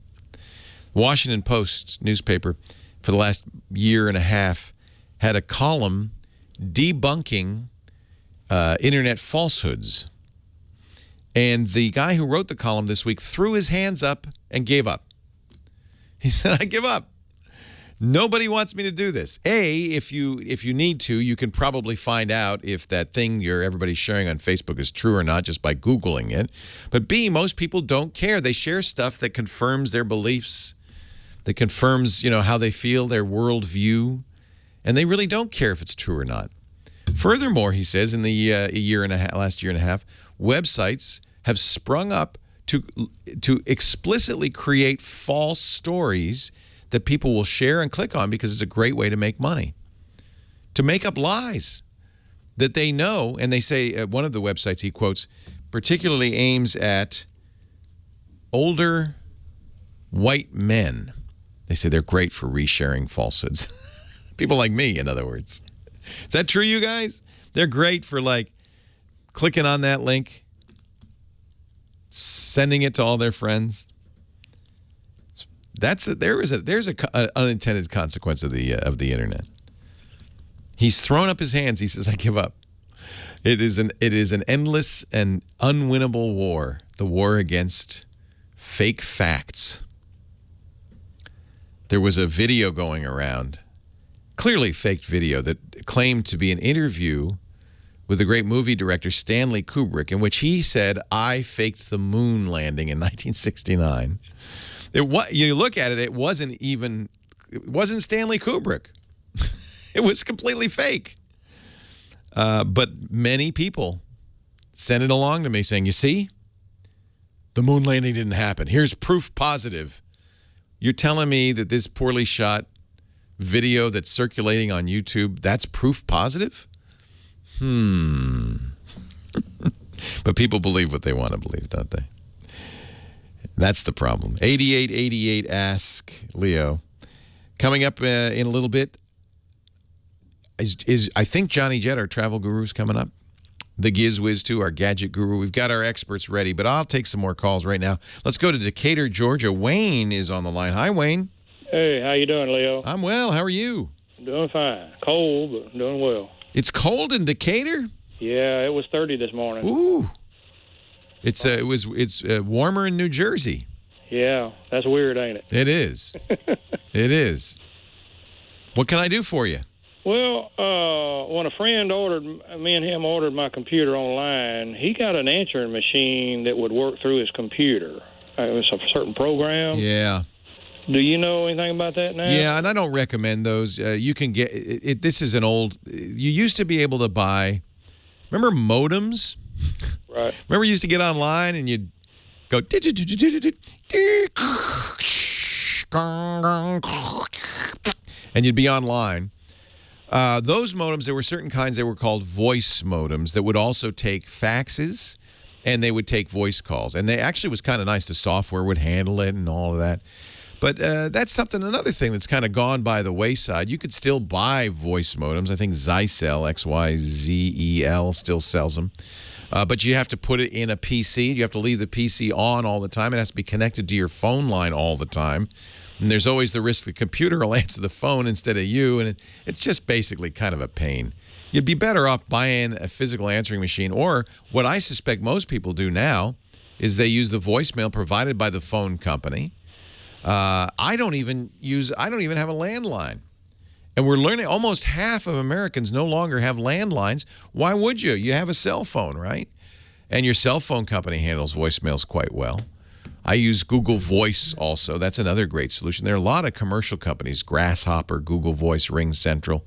Washington Post newspaper for the last year and a half had a column debunking internet falsehoods. And the guy who wrote the column this week threw his hands up and gave up. He said, I give up. Nobody wants me to do this. A, if you need to, you can probably find out if that thing everybody's sharing on Facebook is true or not just by Googling it. But B, most people don't care. They share stuff that confirms their beliefs, that confirms, how they feel, their worldview, and they really don't care if it's true or not. Furthermore, he says, in the last year and a half, websites have sprung up to explicitly create false stories that people will share and click on because it's a great way to make money, to make up lies that they know. And they say, one of the websites he quotes particularly aims at older white men. They say they're great for resharing falsehoods. People like me, in other words. Is that true, you guys? They're great for clicking on that link, sending it to all their friends. There's an unintended consequence of the internet. He's thrown up his hands. He says, "I give up." It is an endless and unwinnable war. The war against fake facts. There was a video going around, clearly faked video, that claimed to be an interview with the great movie director Stanley Kubrick, in which he said, "I faked the moon landing in 1969." You look at it, it wasn't Stanley Kubrick. It was completely fake. But many people sent it along to me saying, "You see, the moon landing didn't happen. Here's proof positive." You're telling me that this poorly shot video that's circulating on YouTube, that's proof positive? But people believe what they want to believe, don't they? That's the problem. 8888 Ask Leo. Coming up in a little bit is I think Johnny Jett, our travel guru, is coming up. The Giz Wiz, too, our gadget guru. We've got our experts ready, but I'll take some more calls right now. Let's go to Decatur, Georgia. Wayne is on the line. Hi, Wayne. Hey, how you doing, Leo? I'm well. How are you? Doing fine. Cold, but doing well. It's cold in Decatur? Yeah, it was 30 this morning. Ooh. It's warmer in New Jersey. Yeah, that's weird, ain't it? It is. It is. What can I do for you? Well, when a friend me and him ordered my computer online, he got an answering machine that would work through his computer. It was a certain program. Yeah. Do you know anything about that now? Yeah, and I don't recommend those. You can get it. This is an old. You used to be able to buy. Remember modems? Right. Remember you used to get online and you'd go and you'd be online. Those modems, there were certain kinds that were called voice modems that would also take faxes and they would take voice calls. And they actually was kind of nice. The software would handle it and all of that. But that's another thing that's kind of gone by the wayside. You could still buy voice modems. I think Zycel, XYZEL, still sells them. But you have to put it in a PC. You have to leave the PC on all the time. It has to be connected to your phone line all the time. And there's always the risk the computer will answer the phone instead of you. And it's just basically kind of a pain. You'd be better off buying a physical answering machine. Or what I suspect most people do now is they use the voicemail provided by the phone company. I don't even have a landline. And we're learning almost half of Americans no longer have landlines. Why would you? You have a cell phone, right? And your cell phone company handles voicemails quite well. I use Google Voice also. That's another great solution. There are a lot of commercial companies, Grasshopper, Google Voice, Ring Central,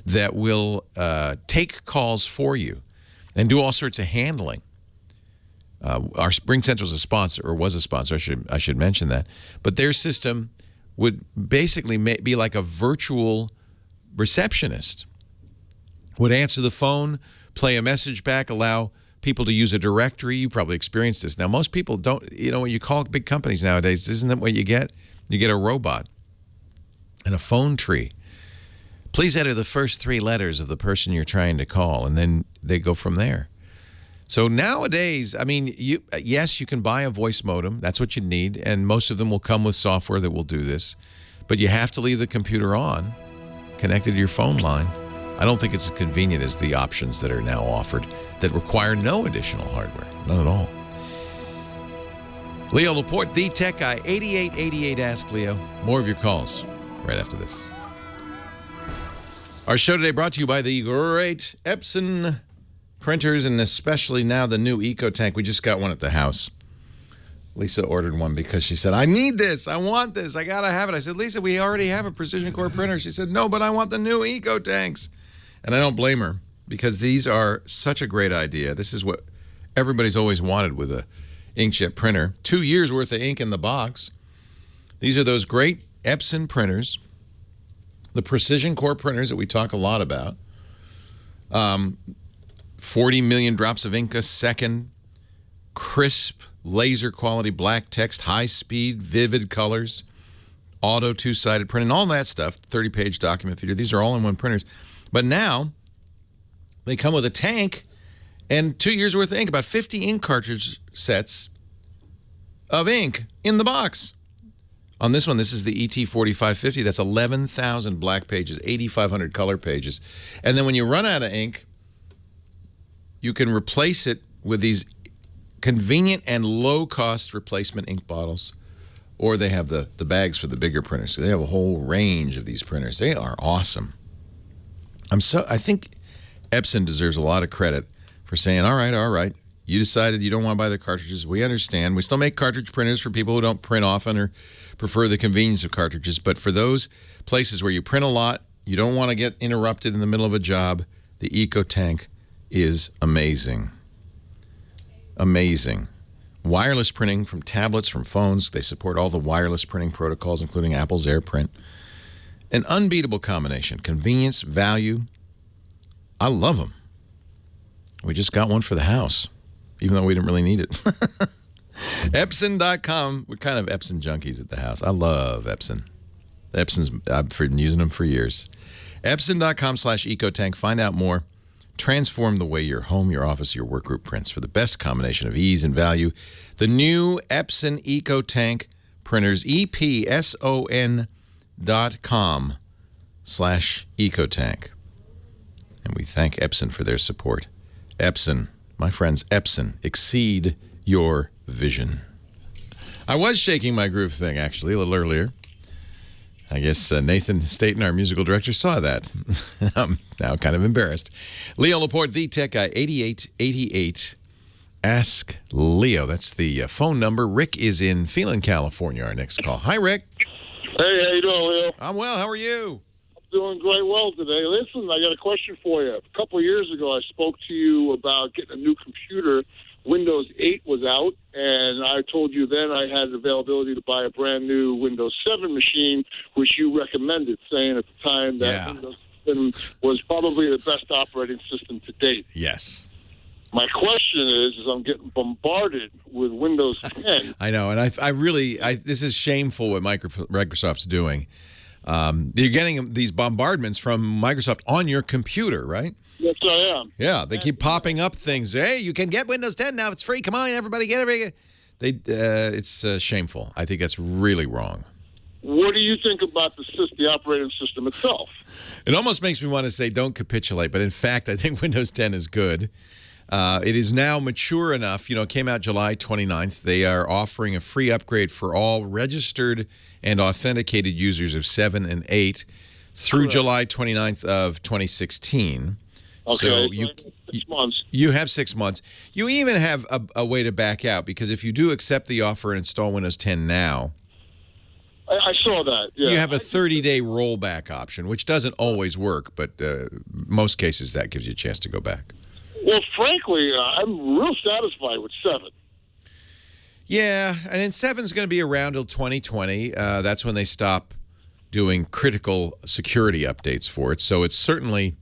that will take calls for you and do all sorts of handling. Our Ring Central is a sponsor, or was a sponsor. I should mention that. But their system would basically be like a virtual receptionist. Would answer the phone, play a message back, allow people to use a directory. You probably experienced this. Now, most people don't, when you call big companies nowadays, isn't that what you get? You get a robot and a phone tree. Please enter the first 3 letters of the person you're trying to call, and then they go from there. So nowadays, I mean, yes, you can buy a voice modem. That's what you need, and most of them will come with software that will do this. But you have to leave the computer on, connected to your phone line. I don't think it's as convenient as the options that are now offered that require no additional hardware. None at all. Leo Laporte, the Tech Guy, 8888 Ask Leo. More of your calls. right after this. Our show today brought to you by the great Epson printers, and especially now the new EcoTank. We just got one at the house. Lisa ordered one because she said, I need this. I want this. I got to have it. I said, Lisa, we already have a Precision Core printer. She said, no, but I want the new EcoTanks. And I don't blame her, because these are such a great idea. This is what everybody's always wanted with a inkjet printer. 2 years worth of ink in the box. These are those great Epson printers, the Precision Core printers that we talk a lot about. 40 million drops of ink a second, crisp, laser quality black text, high speed, vivid colors, auto two-sided printing, all that stuff, 30-page document feeder. These are all in one printers. But now they come with a tank and 2 years worth of ink, about 50 ink cartridge sets of ink in the box. On this one, this is the ET4550. That's 11,000 black pages, 8,500 color pages. And then when you run out of ink, you can replace it with these convenient and low-cost replacement ink bottles. Or they have the bags for the bigger printers. So they have a whole range of these printers. They are awesome. I think Epson deserves a lot of credit for saying, all right, you decided you don't want to buy the cartridges. We understand. We still make cartridge printers for people who don't print often or prefer the convenience of cartridges. But for those places where you print a lot, you don't want to get interrupted in the middle of a job, the EcoTank is amazing. Amazing. Wireless printing from tablets, from phones. They support all the wireless printing protocols, including Apple's AirPrint. An unbeatable combination. Convenience, value. I love them. We just got one for the house, even though we didn't really need it. Epson.com. We're kind of Epson junkies at the house. I love Epson. I've been using them for years. Epson.com/EcoTank. Find out more. Transform the way your home, your office, your work group prints for the best combination of ease and value. The new Epson EcoTank printers, epson.com/EcoTank. And we thank Epson for their support. Epson, my friends, Epson, exceed your vision. I was shaking my groove thing, actually, a little earlier. I guess Nathan Staten, our musical director, saw that. I'm now kind of embarrassed. Leo Laporte, the tech guy, 8888. Ask Leo. That's the phone number. Rick is in Phelan, California, our next call. Hi, Rick. Hey, how you doing, Leo? I'm well. How are you? Doing great well today. Listen, I got a question for you. A couple of years ago, I spoke to you about getting a new computer. Windows 8 was out, and I told you then I had availability to buy a brand new Windows 7 machine, which you recommended, saying at the time that Windows 7 was probably the best operating system to date. Yes. My question is I'm getting bombarded with Windows 10. I know, and I really this is shameful what Microsoft's doing. You're getting these bombardments from Microsoft on your computer, right? Yes, I am. Yeah, they keep popping up things. Hey, you can get Windows 10 now. It's free. Come on, everybody, get it. It's shameful. I think that's really wrong. What do you think about the operating system itself? It almost makes me want to say don't capitulate, but in fact, I think Windows 10 is good. It is now mature enough. It came out July 29th. They are offering a free upgrade for all registered and authenticated users of 7 and 8 through July 29th of 2016. Okay, so you 6 months. You have 6 months. You even have a way to back out, because if you do accept the offer and install Windows 10 now, I saw that. Yeah. You have a 30-day rollback option, which doesn't always work, but most cases that gives you a chance to go back. Well, frankly, I'm real satisfied with 7. Yeah, and then 7's going to be around till 2020. That's when they stop doing critical security updates for it. So it's certainly...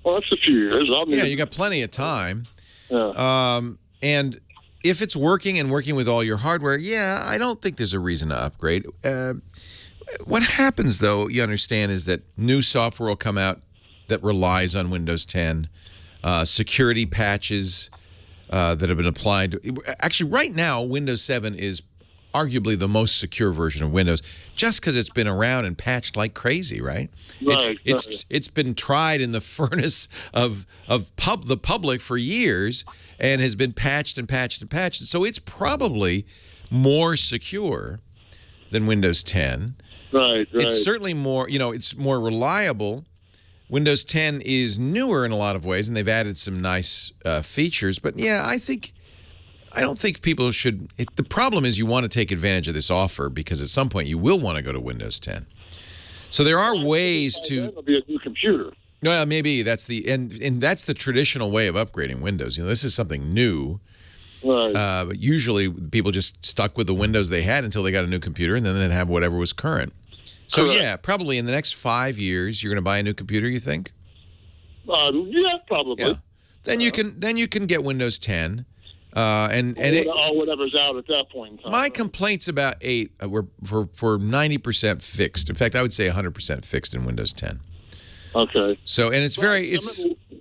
Well, that's a few years. You got plenty of time. Yeah. And if it's working and working with all your hardware, I don't think there's a reason to upgrade. What happens, though, you understand, is that new software will come out that relies on Windows 10. Security patches that have been applied. Actually, right now, Windows 7 is arguably the most secure version of Windows, just because it's been around and patched like crazy, right? Right. It's been tried in the furnace of the public for years and has been patched and patched and patched. So it's probably more secure than Windows 10. Right. It's certainly more, it's more reliable. Windows 10 is newer in a lot of ways, and they've added some nice features. But yeah, I don't think people should. The problem is you want to take advantage of this offer because at some point you will want to go to Windows 10. So there are ways to. It'll be a new computer. Well, maybe that's and that's the traditional way of upgrading Windows. This is something new. Right. But usually people just stuck with the Windows they had until they got a new computer, and then they'd have whatever was current. So Correct. yeah, probably in the next 5 years you're going to buy a new computer. You think? Yeah, probably. Yeah. Then you can get Windows 10. Or whatever's out at that point in time. My complaints about 8 were for 90% fixed. In fact, I would say 100% fixed in Windows 10. Okay. So, and it's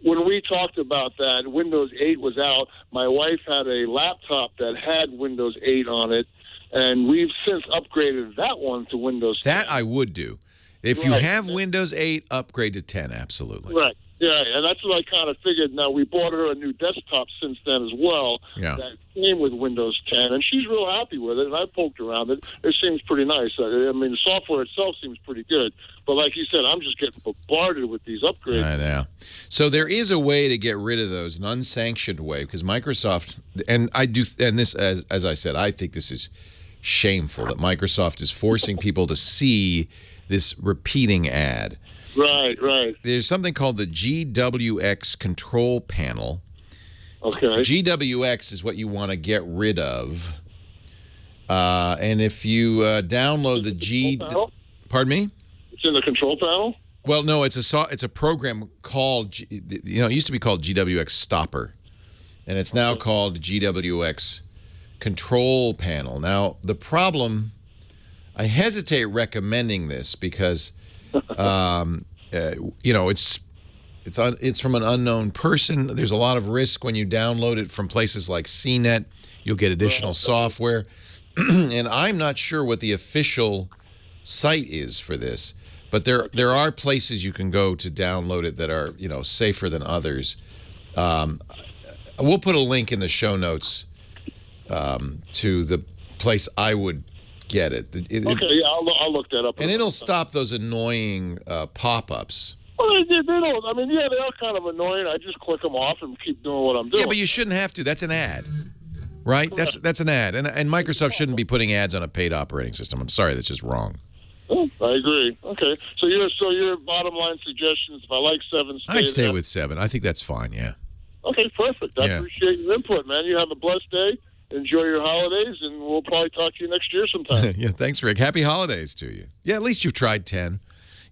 when we talked about that, Windows 8 was out. My wife had a laptop that had Windows 8 on it, and we've since upgraded that one to Windows 10. That I would do. If you have Windows 8, upgrade to 10, absolutely. Right. Yeah, and that's what I kind of figured. Now, we bought her a new desktop since then as well. Yeah. That came with Windows 10, and she's real happy with it, and I poked around it. It seems pretty nice. I mean, the software itself seems pretty good. But like you said, I'm just getting bombarded with these upgrades. I know. So there is a way to get rid of those, an unsanctioned way, because Microsoft, and this, as I said, I think this is shameful that Microsoft is forcing people to see this repeating ad. Right. There's something called the GWX control panel. Okay. GWX is what you want to get rid of. And if you download the pardon me? It's in the control panel? Well, no, it's a program called, it used to be called GWX Stopper. And it's now called GWX Control Panel. Now, the problem, I hesitate recommending this because it's from an unknown person. There's a lot of risk when you download it from places like CNET. You'll get additional software. And I'm not sure what the official site is for this, but there are places you can go to download it that are, safer than others. We'll put a link in the show notes to the place I would get it. I'll look that up. And it'll stop those annoying pop-ups. Well, they don't. I mean, yeah, they are kind of annoying. I just click them off and keep doing what I'm doing. Yeah, but you shouldn't have to. That's an ad, right? That's an ad. And Microsoft shouldn't be putting ads on a paid operating system. I'm sorry, that's just wrong. Oh, I agree. Okay, so your bottom line suggestions, if I like 7, I'd stay with 7. I think that's fine, yeah. Okay, perfect. I appreciate your input, man. You have a blessed day. Enjoy your holidays, and we'll probably talk to you next year sometime. Yeah, thanks, Rick. Happy holidays to you. Yeah, at least you've tried 10.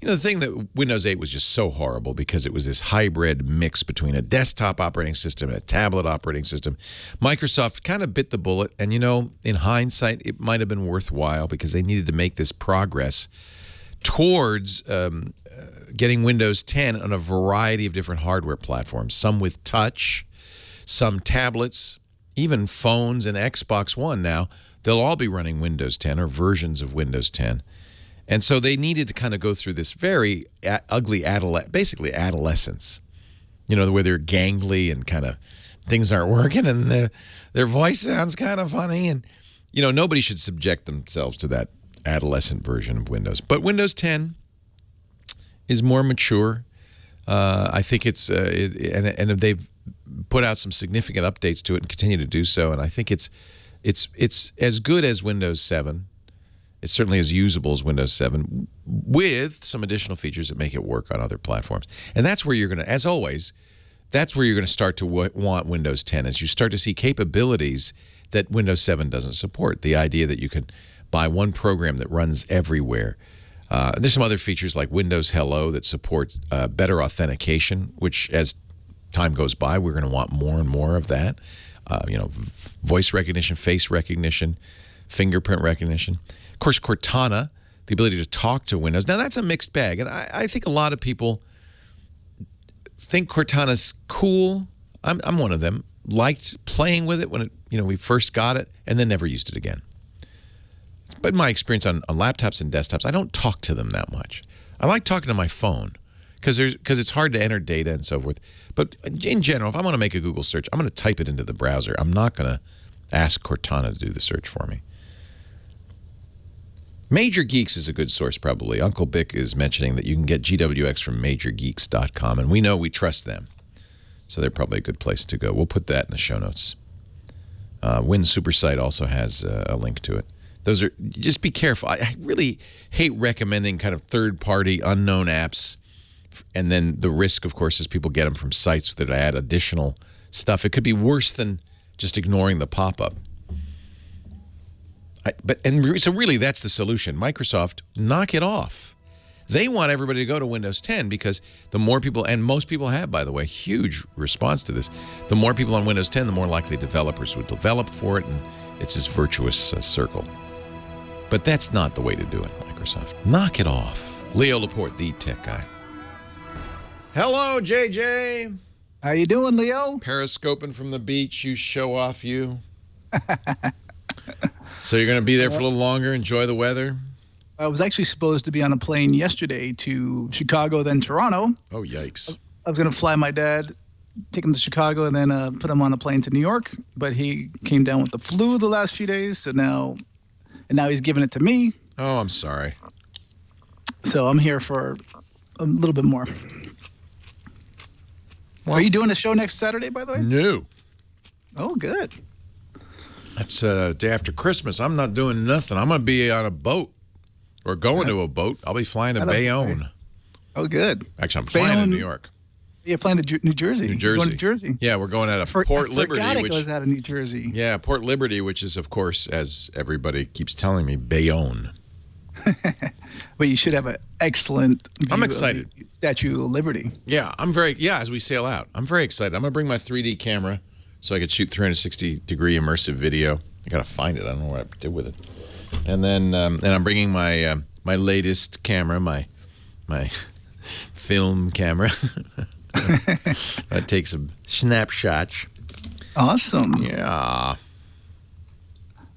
The thing that Windows 8 was just so horrible because it was this hybrid mix between a desktop operating system and a tablet operating system. Microsoft kind of bit the bullet, and, in hindsight, it might have been worthwhile because they needed to make this progress towards getting Windows 10 on a variety of different hardware platforms, some with touch, some tablets, even phones and Xbox One now. They'll all be running Windows 10 or versions of Windows 10. And so they needed to kind of go through this very ugly adolescence, where they're gangly and kind of things aren't working and their voice sounds kind of funny. And, nobody should subject themselves to that adolescent version of Windows. But Windows 10 is more mature. I think and they've put out some significant updates to it and continue to do so. And I think it's as good as Windows 7. It's certainly as usable as Windows 7 with some additional features that make it work on other platforms. And that's where you're going to, as always, that's where you're going to start to want Windows 10 as you start to see capabilities that Windows 7 doesn't support. The idea that you can buy one program that runs everywhere. There's some other features like Windows Hello that support better authentication, which as time goes by, we're going to want more and more of that. Voice recognition, face recognition, fingerprint recognition. Of course, Cortana, the ability to talk to Windows. Now, that's a mixed bag, and I think a lot of people think Cortana's cool. I'm one of them. Liked playing with it when we first got it, and then never used it again. But my experience on laptops and desktops, I don't talk to them that much. I like talking to my phone because it's hard to enter data and so forth. But in general, if I want to make a Google search, I'm going to type it into the browser. I'm not going to ask Cortana to do the search for me. Major Geeks is a good source, probably. Uncle Bick is mentioning that you can get GWX from MajorGeeks.com, and we know we trust them. So they're probably a good place to go. We'll put that in the show notes. Win Supersite also has a link to it. Those are, just be careful. I really hate recommending kind of third-party, unknown apps. And then the risk, of course, is people get them from sites that add additional stuff. It could be worse than just ignoring the pop-up. So really, that's the solution. Microsoft, knock it off. They want everybody to go to Windows 10 because the more people, and most people have, by the way, huge response to this. The more people on Windows 10, the more likely developers would develop for it, and it's this virtuous circle. But that's not the way to do it, Microsoft. Knock it off. Leo Laporte, the tech guy. Hello, JJ. How you doing, Leo? Periscoping from the beach, you show off, you. So you're going to be there for a little longer, enjoy the weather? I was actually supposed to be on a plane yesterday to Chicago, then Toronto. Oh, yikes. I was going to fly my dad, take him to Chicago, and then put him on a plane to New York. But he came down with the flu the last few days, so now he's giving it to me. Oh, I'm sorry. So I'm here for a little bit more. Well, are you doing a show next Saturday, by the way? No. Oh, good. That's day after Christmas. I'm not doing nothing. I'm going to be on a boat or going to a boat. I'll be flying to Bayonne. Oh, good. Actually, I'm flying to New York. You're flying to New Jersey. New Jersey. You're going to Jersey. Yeah, we're going out of Port Liberty. I forgot it goes out of New Jersey. Yeah, Port Liberty, which is, of course, as everybody keeps telling me, Bayonne. But you should have an excellent view. I'm excited. Of the Statue of Liberty. Yeah, as we sail out. I'm very excited. I'm going to bring my 3D camera so I could shoot 360-degree immersive video. I got to find it. I don't know what I did with it. And then I'm bringing my my latest camera, my film camera. That takes some snapshots. Awesome. Yeah.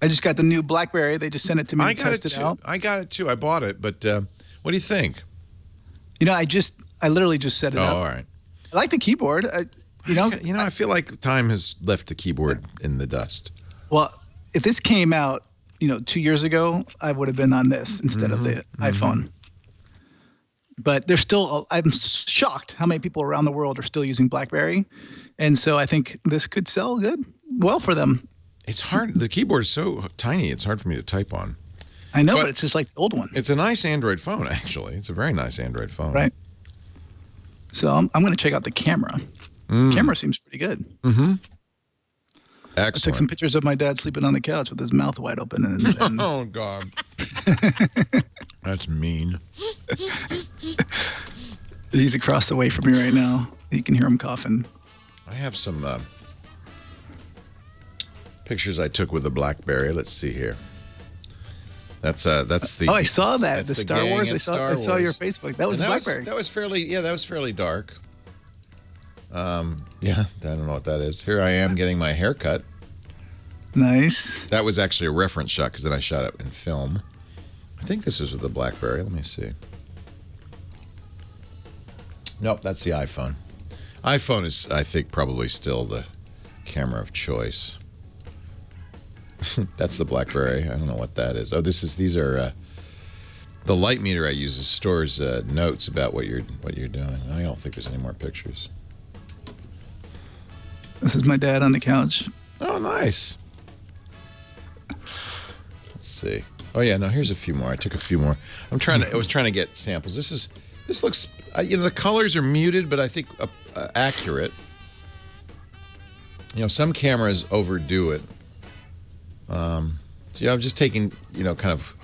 I just got the new BlackBerry. They just sent it to me to test it out. I got it too. I bought it, but what do you think? I literally just set it up. Oh, all right. I like the keyboard. I feel like time has left the keyboard in the dust. Well, if this came out, 2 years ago, I would have been on this instead of the iPhone. But there's still, I'm shocked how many people around the world are still using BlackBerry. And so I think this could sell well for them. It's hard. The keyboard is so tiny, it's hard for me to type on. I know, but it's just like the old one. It's a nice Android phone, actually. It's a very nice Android phone. Right. So I'm going to check out the camera. Camera seems pretty good. Mm-hmm. Excellent. I took some pictures of my dad sleeping on the couch with his mouth wide open. And oh, God. That's mean. He's across the way from me right now. You can hear him coughing. I have some pictures I took with the BlackBerry. Let's see here. That's the. Oh, I saw that. The Star gang Wars. at I saw your Facebook. That was BlackBerry. That was fairly dark. Yeah, I don't know what that is. Here I am getting my hair cut. Nice. That was actually a reference shot because then I shot it in film. I think this is with the BlackBerry. Let me see. Nope, that's the iPhone. iPhone is, I think, probably still the camera of choice. That's the BlackBerry. I don't know what that is. Oh, these are the light meter I use stores notes about what you're doing. I don't think there's any more pictures. This is my dad on the couch. Oh, nice. Let's see. Oh yeah, no. Here's a few more. I took a few more. I was trying to get samples. This looks. The colors are muted, but I think accurate. Some cameras overdo it. So yeah, I'm just taking. Kind of.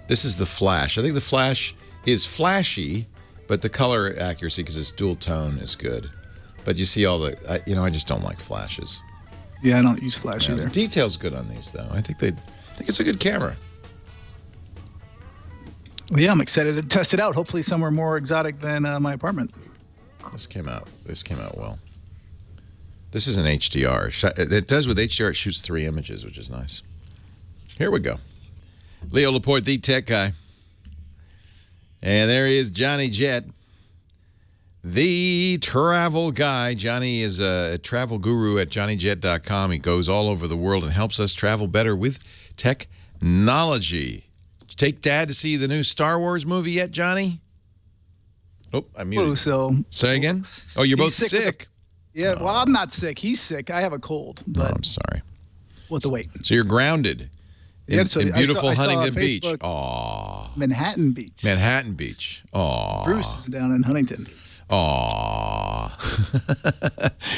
This is the flash. I think the flash is flashy, but the color accuracy, because it's dual tone, is good. But you see all the. I just don't like flashes. Yeah, I don't use flash either. The detail's good on these, though. I think it's a good camera. Well, yeah, I'm excited to test it out. Hopefully, somewhere more exotic than my apartment. This came out well. This is an HDR. It does with HDR. It shoots 3 images, which is nice. Here we go. Leo Laporte, the tech guy, and there he is, Johnny Jet, the travel guy. Johnny is a travel guru at johnnyjet.com. He goes all over the world and helps us travel better with technology. take Dad to see the new Star Wars movie yet, Johnny? Oh, I muted. Oh, so say again? Oh, you're both sick. Yeah, well, I'm not sick. He's sick. I have a cold. But I'm sorry. We'll have to wait. So you're grounded in beautiful I saw Huntington on Beach. Facebook, Aw. Manhattan Beach. Manhattan Beach. Aw. Bruce is down in Huntington. Aw.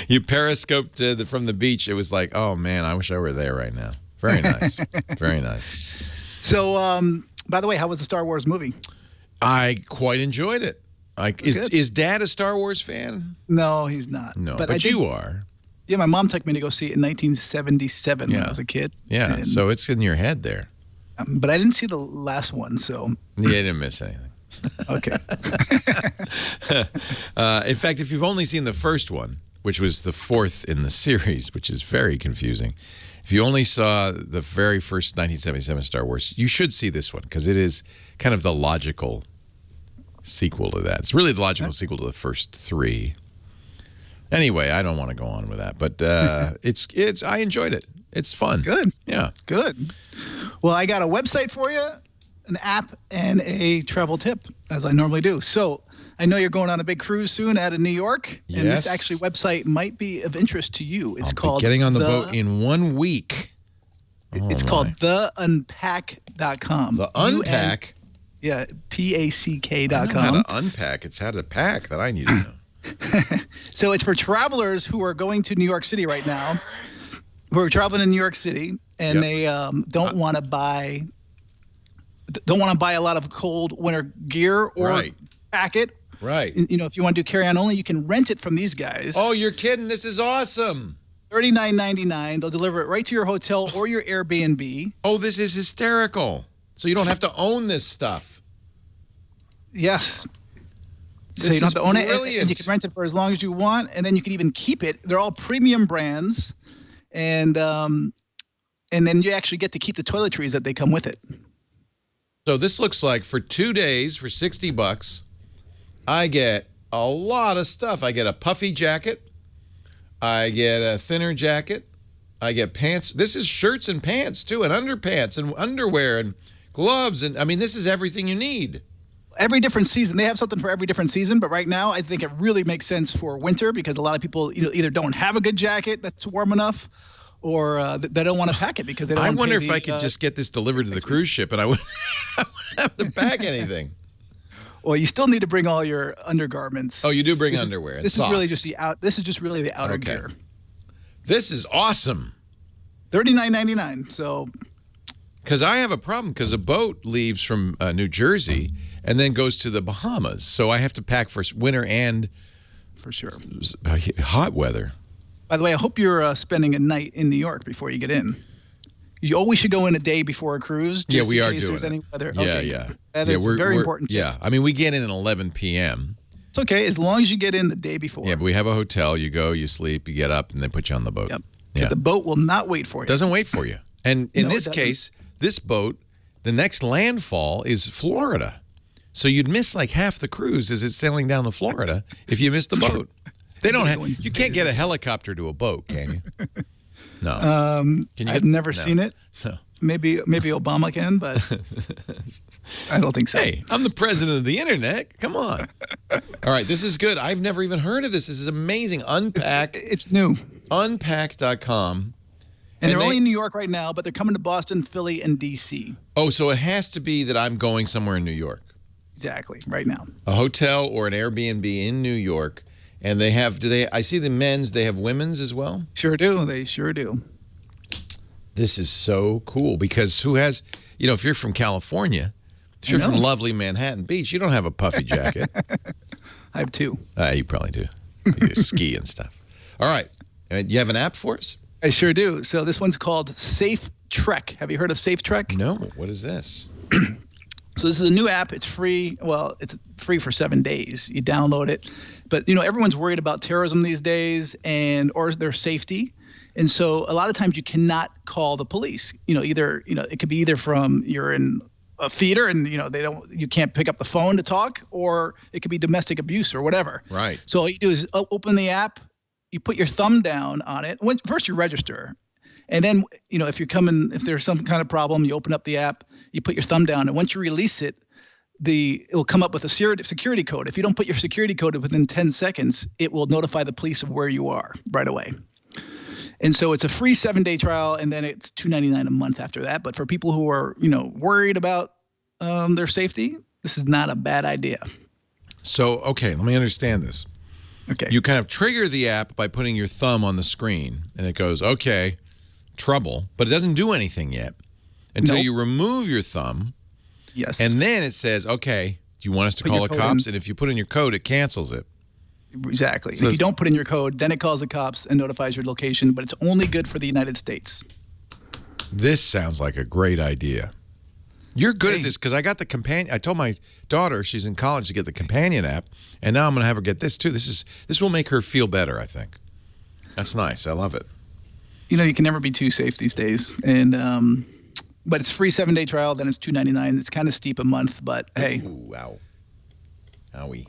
You periscoped from the beach. It was like, oh, man, I wish I were there right now. Very nice. Very nice. So, by the way, how was the Star Wars movie? I quite enjoyed it. Is Dad a Star Wars fan? No, he's not. No, but you are. Yeah, my mom took me to go see it in 1977 when I was a kid. Yeah, so it's in your head there. But I didn't see the last one, so. Yeah, you didn't miss anything. Okay. In fact, if you've only seen the first one, which was the fourth in the series, which is very confusing, if you only saw the very first 1977 Star Wars, you should see this one because it is kind of the logical sequel to that. It's really the logical sequel to the first three. Anyway, I don't want to go on with that, but I enjoyed it. It's fun. Good. Yeah. Good. Well, I got a website for you, an app, and a travel tip, as I normally do. So I know you're going on a big cruise soon out of New York, and this actually website might be of interest to you. It's called getting on the boat in 1 week. It's called theunpack.com. The Unpack? Yeah, PACK.com. I know how to unpack. It's how to pack that I need to know. So it's for travelers who are going to New York City right now, who are traveling in New York City, and they don't want to buy a lot of cold winter gear or pack it. Right. You know, if you want to do carry-on only, you can rent it from these guys. Oh, you're kidding. This is awesome. $39.99. They'll deliver it right to your hotel or your Airbnb. Oh, this is hysterical. So you don't have to own this stuff. Yes. So This you don't is have to own it, brilliant. and you can rent it for as long as you want, and then you can even keep it. They're all premium brands, and then you actually get to keep the toiletries that they come with it. So this looks like for 2 days for $60, I get a lot of stuff. I get a puffy jacket. I get a thinner jacket. I get pants. This is shirts and pants too, and underpants and underwear and gloves, and I mean this is everything you need. Every different season, they have something for every different season. But right now, I think it really makes sense for winter because a lot of people, either don't have a good jacket that's warm enough, or they don't want to pack it because they don't. I wonder if I could just get this delivered to the cruise ship, and I wouldn't have to pack anything. Well, you still need to bring all your undergarments. Oh, you do bring underwear. This socks. is really just This is just really the outer gear. This is awesome. $39.99. So. Because I have a problem because a boat leaves from New Jersey and then goes to the Bahamas. So I have to pack for winter and for sure hot weather. By the way, I hope you're spending a night in New York before you get in. You always should go in a day before a cruise. Yeah, we are doing it. Any weather. Yeah, okay. yeah. That is very important. Yeah, I mean, we get in at 11 p.m. It's okay as long as you get in the day before. Yeah, but we have a hotel. You go, you sleep, you get up, and they put you on the boat. Yep. Because the boat will not wait for you. It doesn't wait for you. And in this case, this boat, the next landfall is Florida. So you'd miss like half the cruise as it's sailing down to Florida if you miss the boat. They don't have. You can't get a helicopter to a boat, can you? No. Can you I've never seen it. No. Maybe Obama can, but I don't think so. Hey, I'm the president of the internet. Come on. All right, this is good. I've never even heard of this. This is amazing. Unpack. It's new. Unpack.com. And they're only in New York right now, but they're coming to Boston, Philly, and D.C. Oh, so it has to be that I'm going somewhere in New York. Exactly, right now. A hotel or an Airbnb in New York. And they have, I see the men's, they have women's as well? Sure do. They sure do. This is so cool because who has, if you're from California, if you're from lovely Manhattan Beach, you don't have a puffy jacket. I have two. You probably do. You ski and stuff. All right. You have an app for us? I sure do. So this one's called Safe Trek. Have you heard of Safe Trek? No. What is this? So this is a new app. It's free. Well, it's free for 7 days. You download it. But, everyone's worried about terrorism these days or their safety. And so a lot of times you cannot call the police. It could be either from you're in a theater and, you can't pick up the phone to talk, or it could be domestic abuse or whatever. Right. So all you do is open the app. You put your thumb down on it. First you register. And then, if there's some kind of problem, you open up the app, you put your thumb down, and once you release it, it will come up with a security code. If you don't put your security code within 10 seconds, it will notify the police of where you are right away. And so it's a free 7-day trial, and then it's $2.99 a month after that. But for people who are, worried about their safety, this is not a bad idea. So, okay, let me understand this. Okay. You kind of trigger the app by putting your thumb on the screen, and it goes, okay, trouble, but it doesn't do anything yet until you remove your thumb. Yes. And then it says, okay, do you want us to call the cops? And if you put in your code, it cancels it. Exactly. So if you don't put in your code, then it calls the cops and notifies your location, but it's only good for the United States. This sounds like a great idea. You're good at this because I got the companion. I told my daughter, she's in college, to get the companion app, and now I'm going to have her get this too. This will make her feel better, I think. That's nice. I love it. You can never be too safe these days. And but it's free 7-day trial, then it's $2.99. It's kind of steep a month, but hey. Ooh, ow. Owie.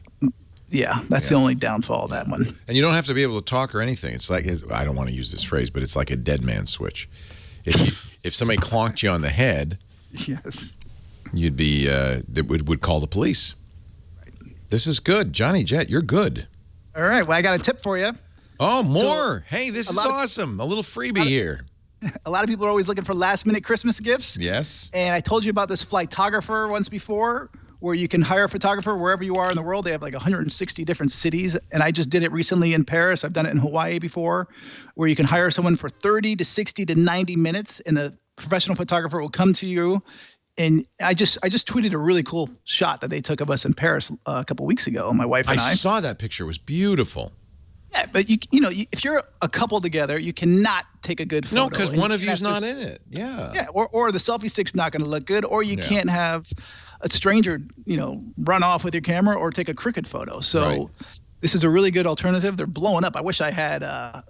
Yeah, that's the only downfall of that one. And you don't have to be able to talk or anything. It's like, I don't want to use this phrase, but it's like a dead man switch. If somebody clonked you on the head, yes, you'd be would call the police. Right. This is good, Johnny Jet. You're good. All right. Well, I got a tip for you. Oh, more! Hey, this is awesome. A little freebie here. A lot of people are always looking for last-minute Christmas gifts. Yes. And I told you about this Flytographer once before, where you can hire a photographer wherever you are in the world. They have like 160 different cities. And I just did it recently in Paris. I've done it in Hawaii before, where you can hire someone for 30 to 60 to 90 minutes, and the professional photographer will come to you. And I just tweeted a really cool shot that they took of us in Paris a couple weeks ago, my wife and I. I saw that picture. It was beautiful. Yeah, but if you're a couple together, you cannot take a good photo. No, because one of you's not in it. Yeah. Yeah, or the selfie stick's not going to look good, or you can't have a stranger, run off with your camera or take a crooked photo. So this is a really good alternative. They're blowing up. I wish I had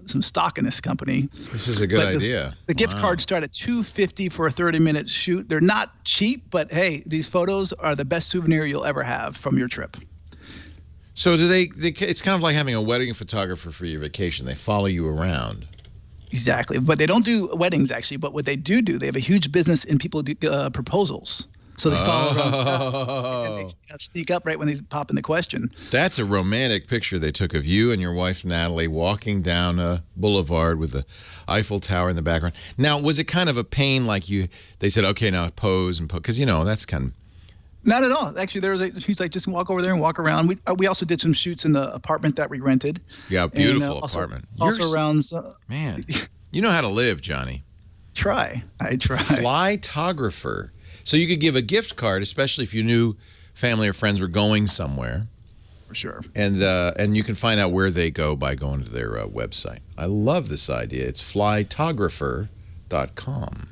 some stock in this company. This is a good idea. The gift cards start at $250 for a 30-minute shoot. They're not cheap, but hey, these photos are the best souvenir you'll ever have from your trip. So do they it's kind of like having a wedding photographer for your vacation. They follow you around. Exactly. But they don't do weddings, actually. But what they do, they have a huge business in people do proposals. So they follow around and they sneak up right when they pop in the question. That's a romantic picture they took of you and your wife, Natalie, walking down a boulevard with the Eiffel Tower in the background. Now, was it kind of a pain they said, okay, now pose and pose? Because, that's kind of... Not at all. Actually, he's like, just walk over there and walk around. We also did some shoots in the apartment that we rented. Yeah, beautiful apartment. Also around... Man, you know how to live, Johnny. I try. Flytographer. So you could give a gift card, especially if you knew family or friends were going somewhere. For sure. And you can find out where they go by going to their website. I love this idea. It's flytographer.com.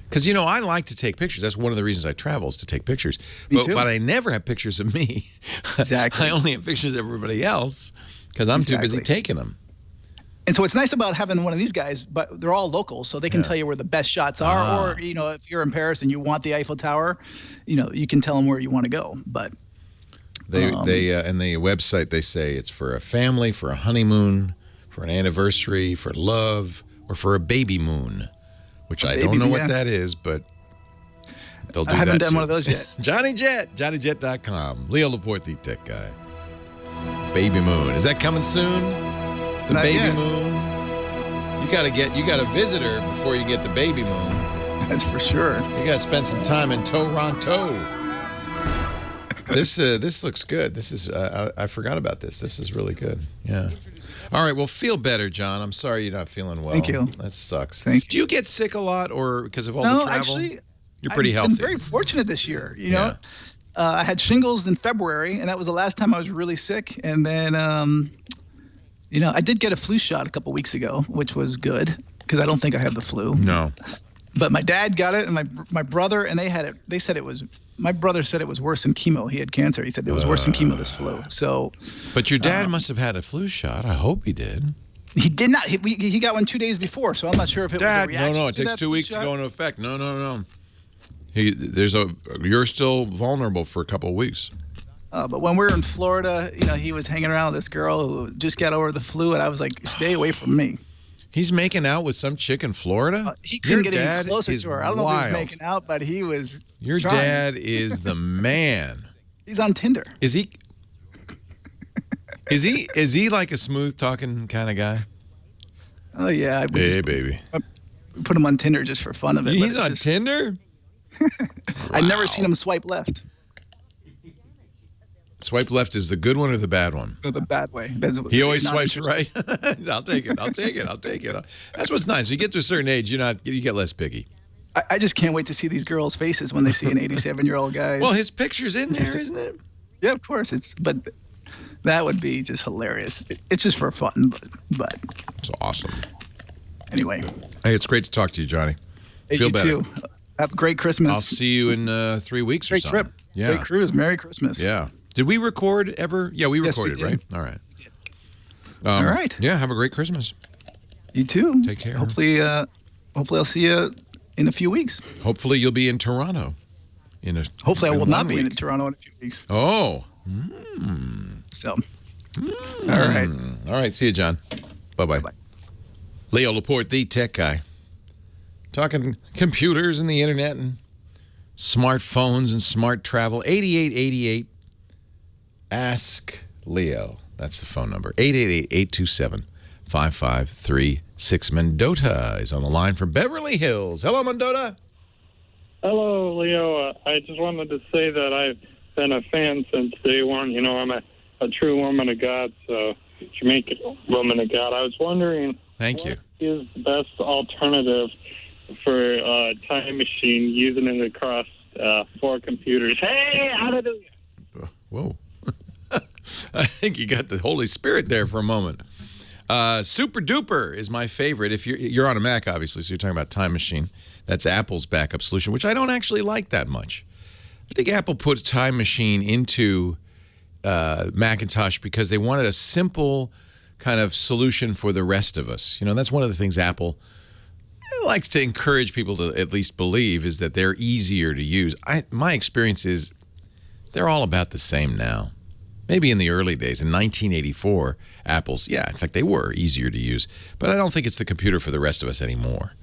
Because, I like to take pictures. That's one of the reasons I travel is to take pictures. But I never have pictures of me. Exactly. I only have pictures of everybody else because I'm too busy taking them. And so what's nice about having one of these guys, but they're all local, so they can tell you where the best shots are. Or, if you're in Paris and you want the Eiffel Tower, you can tell them where you want to go. But they in the website, they say it's for a family, for a honeymoon, for an anniversary, for love, or for a baby moon. Which I don't know what that is, but they'll do that. I haven't done too. one of those yet. Johnny Jet, JohnnyJet.com. Leo Laporte, the tech guy. Baby moon. Is that coming soon? The Not baby yet. moon? You got a visitor before you get the baby moon. That's for sure. You got to spend some time in Toronto. This looks good. This is I forgot about this. This is really good. Yeah. All right. Well, feel better, John. I'm sorry you're not feeling well. Thank you. That sucks. Thank you. Do you get sick a lot, or because of all the travel? Actually, you're pretty healthy. I've been very fortunate this year. I had shingles in February, and that was the last time I was really sick. And then, I did get a flu shot a couple weeks ago, which was good because I don't think I have the flu. No. But my dad got it, and my brother, and they had it. They said it was. My brother said it was worse than chemo. He had cancer. He said it was worse than chemo, this flu. So. But your dad must have had a flu shot. I hope he did. He did not. He got one 2 days before, so I'm not sure if it was a reaction. No. It takes 2 weeks to go into effect. No. You're still vulnerable for a couple of weeks. But when we were in Florida, he was hanging around with this girl who just got over the flu, and I was like, stay away from me. He's making out with some chick in Florida? He couldn't Your get any dad closer is to her. I don't know if he was wild. making out, but he was Your trying. dad is the man. He's on Tinder. Is he? Is he like a smooth talking kind of guy? Oh yeah. Hey, baby. Put him on Tinder just for fun of it. He's on Tinder? I've never seen him swipe left. Swipe left is the good one or the bad one? Or the bad way. He always not swipes right. interested. I'll take it. That's what's nice. You get to a certain age, you get less picky. I just can't wait to see these girls' faces when they see an 87-year-old guy. Well, his picture's in there, isn't it? Yeah, of course. But that would be just hilarious. It's just for fun, but it's awesome. Anyway. Hey, it's great to talk to you, Johnny. Hey, Feel you better. too. Have a great Christmas. I'll see you in 3 weeks or Great something. trip. Yeah. Great cruise. Merry Christmas. Yeah. Did we record ever? Yeah, we Yes, we recorded, did. right? All right. All right. Yeah, have a great Christmas. You too. Take care. Hopefully I'll see you in a few weeks. Hopefully you'll be in Toronto. Hopefully I will not be in week. Toronto in a few weeks. Oh. So. All right. All right. See you, John. Bye-bye. Leo Laporte, the tech guy. Talking computers and the internet and smartphones and smart travel. 8888 Ask Leo. That's the phone number. 888-827-5536. Mendota is on the line from Beverly Hills. Hello, Mendota. Hello, Leo. I just wanted to say that I've been a fan since day one. You know, I'm a true woman of God, so Jamaican woman of God. I was wondering, Thank you. what is the best alternative for a time machine using it across 4 computers? Hey, hallelujah. Whoa. I think you got the Holy Spirit there for a moment. Super Duper is my favorite. If you're on a Mac, obviously, so you're talking about Time Machine. That's Apple's backup solution, which I don't actually like that much. I think Apple put Time Machine into Macintosh because they wanted a simple kind of solution for the rest of us. You know, that's one of the things Apple likes to encourage people to at least believe is that they're easier to use. My experience is they're all about the same now. Maybe in the early days, in 1984, Apple's, in fact, they were easier to use. But I don't think it's the computer for the rest of us anymore.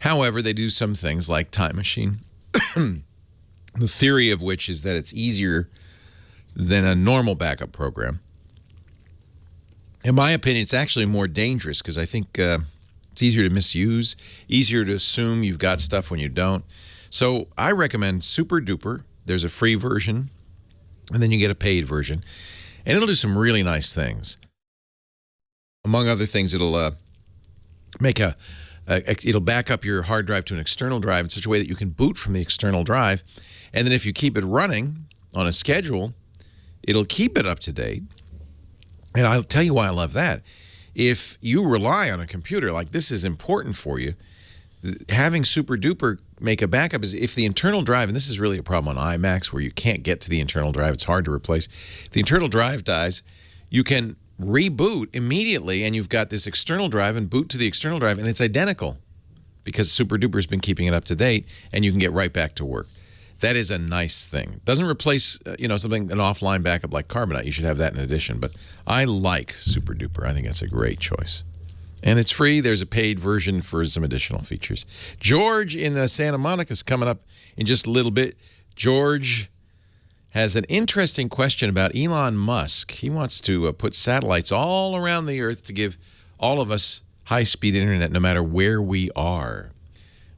However, they do some things like Time Machine, the theory of which is that it's easier than a normal backup program. In my opinion, it's actually more dangerous because I think it's easier to misuse, easier to assume you've got stuff when you don't. So I recommend Super Duper. There's a free version, and then you get a paid version. And it'll do some really nice things. Among other things, it'll it'll back up your hard drive to an external drive in such a way that you can boot from the external drive. And then if you keep it running on a schedule, it'll keep it up to date. And I'll tell you why I love that. If you rely on a computer, like this is important for you, having Super Duper make a backup is if the internal drive, and this is really a problem on iMacs where you can't get to the internal drive, it's hard to replace. If the internal drive dies, you can reboot immediately and you've got this external drive and boot to the external drive and it's identical because Super Duper's been keeping it up to date and you can get right back to work. That is a nice thing. Doesn't replace, something, an offline backup like Carbonite. You should have that in addition. But I like Super Duper. I think that's a great choice. And it's free. There's a paid version for some additional features. George in Santa Monica is coming up in just a little bit. George has an interesting question about Elon Musk. He wants to put satellites all around the earth to give all of us high-speed internet no matter where we are.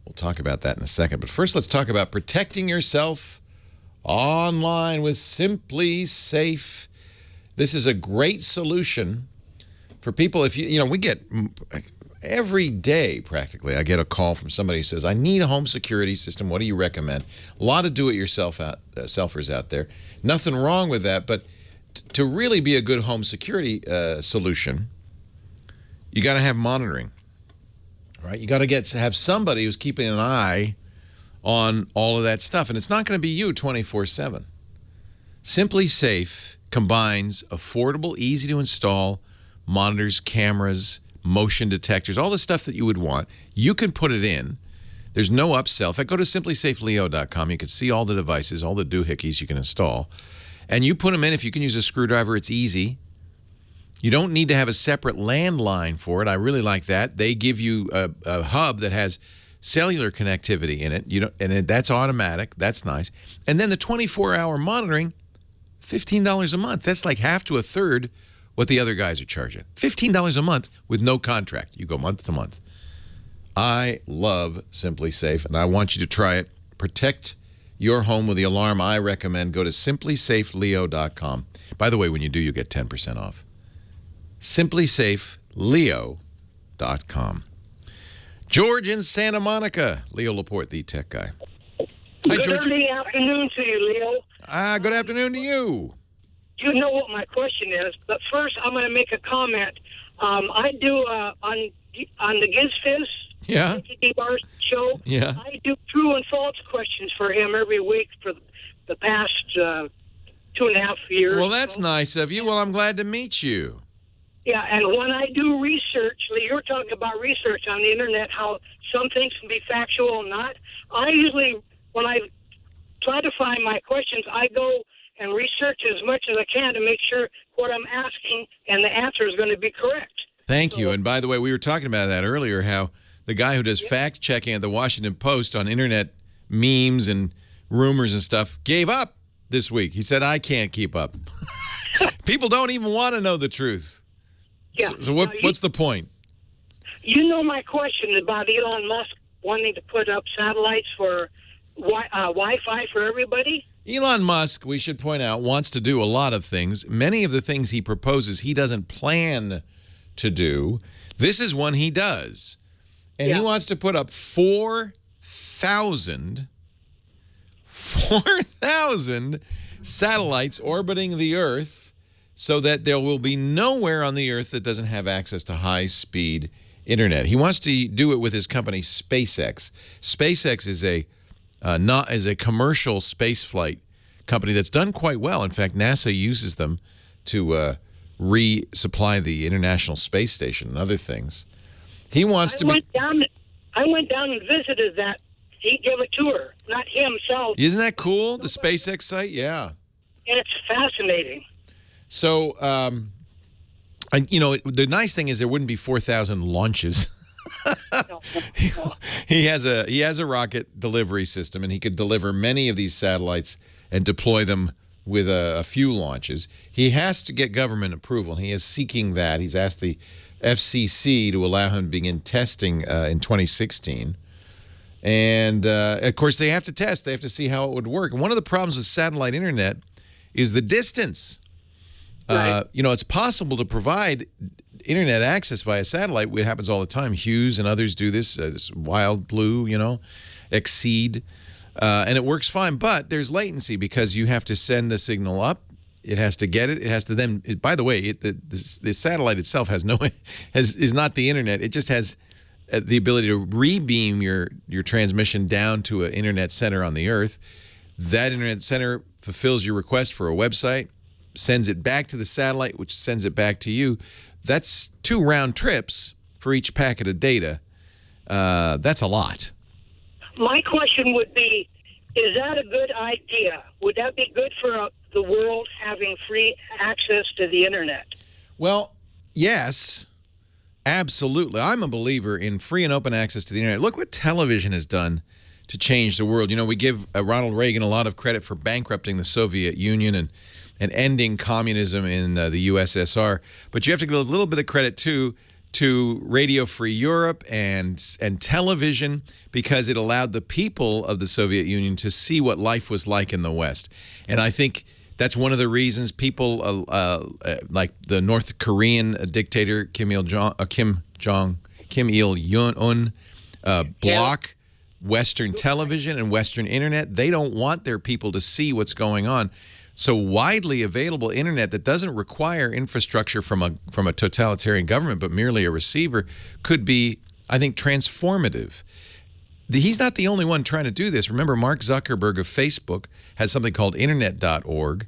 We'll talk about that in a second. But first, let's talk about protecting yourself online with Simply Safe. This is a great solution for people. If we get every day practically, I get a call from somebody who says, I need a home security system. What do you recommend? A lot of do-it-yourselfers out there. Nothing wrong with that. But to really be a good home security solution, you got to have monitoring. Right? You got to have somebody who's keeping an eye on all of that stuff. And it's not going to be you 24/7. Simply Safe combines affordable, easy to install monitors, cameras, motion detectors, all the stuff that you would want. You can put it in. There's no upsell. In fact, go to simplysafeLeo.com. You can see all the devices, all the doohickeys you can install. And you put them in. If you can use a screwdriver, it's easy. You don't need to have a separate landline for it. I really like that. They give you a hub that has cellular connectivity in it. That's automatic. That's nice. And then the 24-hour monitoring, $15 a month. That's like half to a third what the other guys are charging. $15 a month with no contract. You go month to month. I love Simply Safe, and I want you to try it. Protect your home with the alarm I recommend. Go to simplysafeLeo.com. By the way, when you do, you get 10% off. simplysafeLeo.com. George in Santa Monica. Leo Laporte, the tech guy. Hi, George. Good early afternoon to you, Leo. Good afternoon to you. You know what my question is, but first I'm going to make a comment. I do on the GizFizz bar show. Yeah. I do true and false questions for him every week for the past 2.5 years. Well, that's nice of you. Well, I'm glad to meet you. Yeah, and when I do research, you're talking about research on the internet, how some things can be factual and not. I usually, when I try to find my questions, I go and research as much as I can to make sure what I'm asking and the answer is going to be correct. Thank you. And by the way, we were talking about that earlier, how the guy who does fact-checking at the Washington Post on internet memes and rumors and stuff gave up this week. He said, I can't keep up. People don't even want to know the truth. Yeah. So what's the point? You know my question about Elon Musk wanting to put up satellites for Wi-Fi for everybody? Elon Musk, we should point out, wants to do a lot of things. Many of the things he proposes, he doesn't plan to do. This is one he does. And he wants to put up 4,000 satellites orbiting the Earth so that there will be nowhere on the Earth that doesn't have access to high-speed internet. He wants to do it with his company SpaceX. SpaceX is a commercial spaceflight company that's done quite well. In fact, NASA uses them to resupply the International Space Station and other things. He wants I went down and visited that. He gave a tour, not himself. Isn't that cool? The SpaceX site, yeah. And it's fascinating. So, the nice thing is there wouldn't be 4,000 launches. He has a rocket delivery system, and he could deliver many of these satellites and deploy them with a few launches. He has to get government approval, and he is seeking that. He's asked the FCC to allow him to begin testing in 2016. And, of course, they have to test. They have to see how it would work. And one of the problems with satellite internet is the distance. Right. It's possible to provide internet access via satellite. It happens all the time. Hughes and others do this. This Wild Blue, Exceed. And it works fine. But there's latency because you have to send the signal up. It has to get it. It has to then. By the way, the satellite itself is not the internet. It just has the ability to re-beam your transmission down to an internet center on the Earth. That internet center fulfills your request for a website, sends it back to the satellite, which sends it back to you. That's 2 round trips for each packet of data. That's a lot. My question would be, is that a good idea? Would that be good for the world having free access to the internet? Well, yes, absolutely. I'm a believer in free and open access to the internet. Look what television has done to change the world. We give Ronald Reagan a lot of credit for bankrupting the Soviet Union and ending communism in the USSR. But you have to give a little bit of credit, too, to Radio Free Europe and television, because it allowed the people of the Soviet Union to see what life was like in the West. And I think that's one of the reasons people like the North Korean dictator Kim Il-jong block Western television and Western internet. They don't want their people to see what's going on. So widely available internet that doesn't require infrastructure from a totalitarian government, but merely a receiver, could be, I think, transformative. He's not the only one trying to do this. Remember, Mark Zuckerberg of Facebook has something called Internet.org.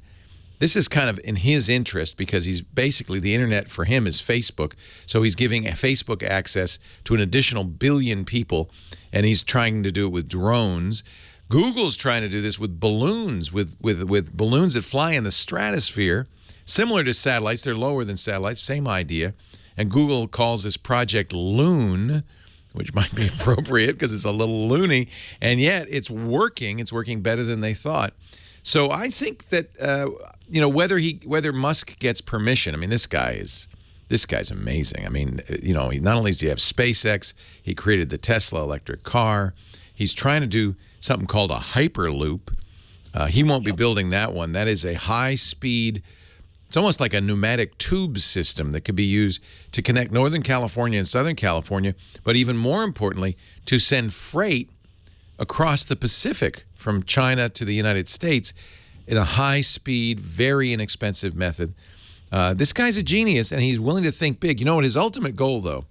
This is kind of in his interest because he's basically, the internet for him is Facebook. So he's giving Facebook access to an additional 1 billion people, and he's trying to do it with drones. Google's trying to do this with balloons, with balloons that fly in the stratosphere, similar to satellites. They're lower than satellites, same idea. And Google calls this Project Loon, which might be appropriate because it's a little loony, and yet it's working. It's working better than they thought. So I think that whether Musk gets permission. I mean, this guy's amazing. I mean, not only does he have SpaceX, he created the Tesla electric car. He's trying to do something called a Hyperloop. He won't be building that one. That is a high-speed. It's almost like a pneumatic tube system that could be used to connect Northern California and Southern California, but even more importantly, to send freight across the Pacific from China to the United States in a high-speed, very inexpensive method. This guy's a genius, and he's willing to think big. You know what? His ultimate goal, though,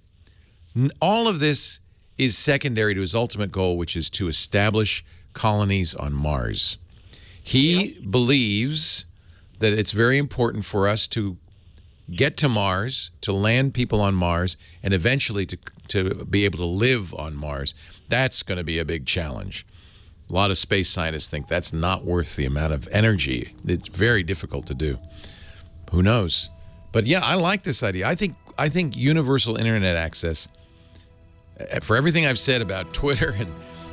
all of this is secondary to his ultimate goal, which is to establish colonies on Mars. He believes that it's very important for us to get to Mars, to land people on Mars, and eventually to be able to live on Mars. That's going to be a big challenge. A lot of space scientists think that's not worth the amount of energy. It's very difficult to do. Who knows? But yeah, I like this idea. I think universal internet access, for everything I've said about Twitter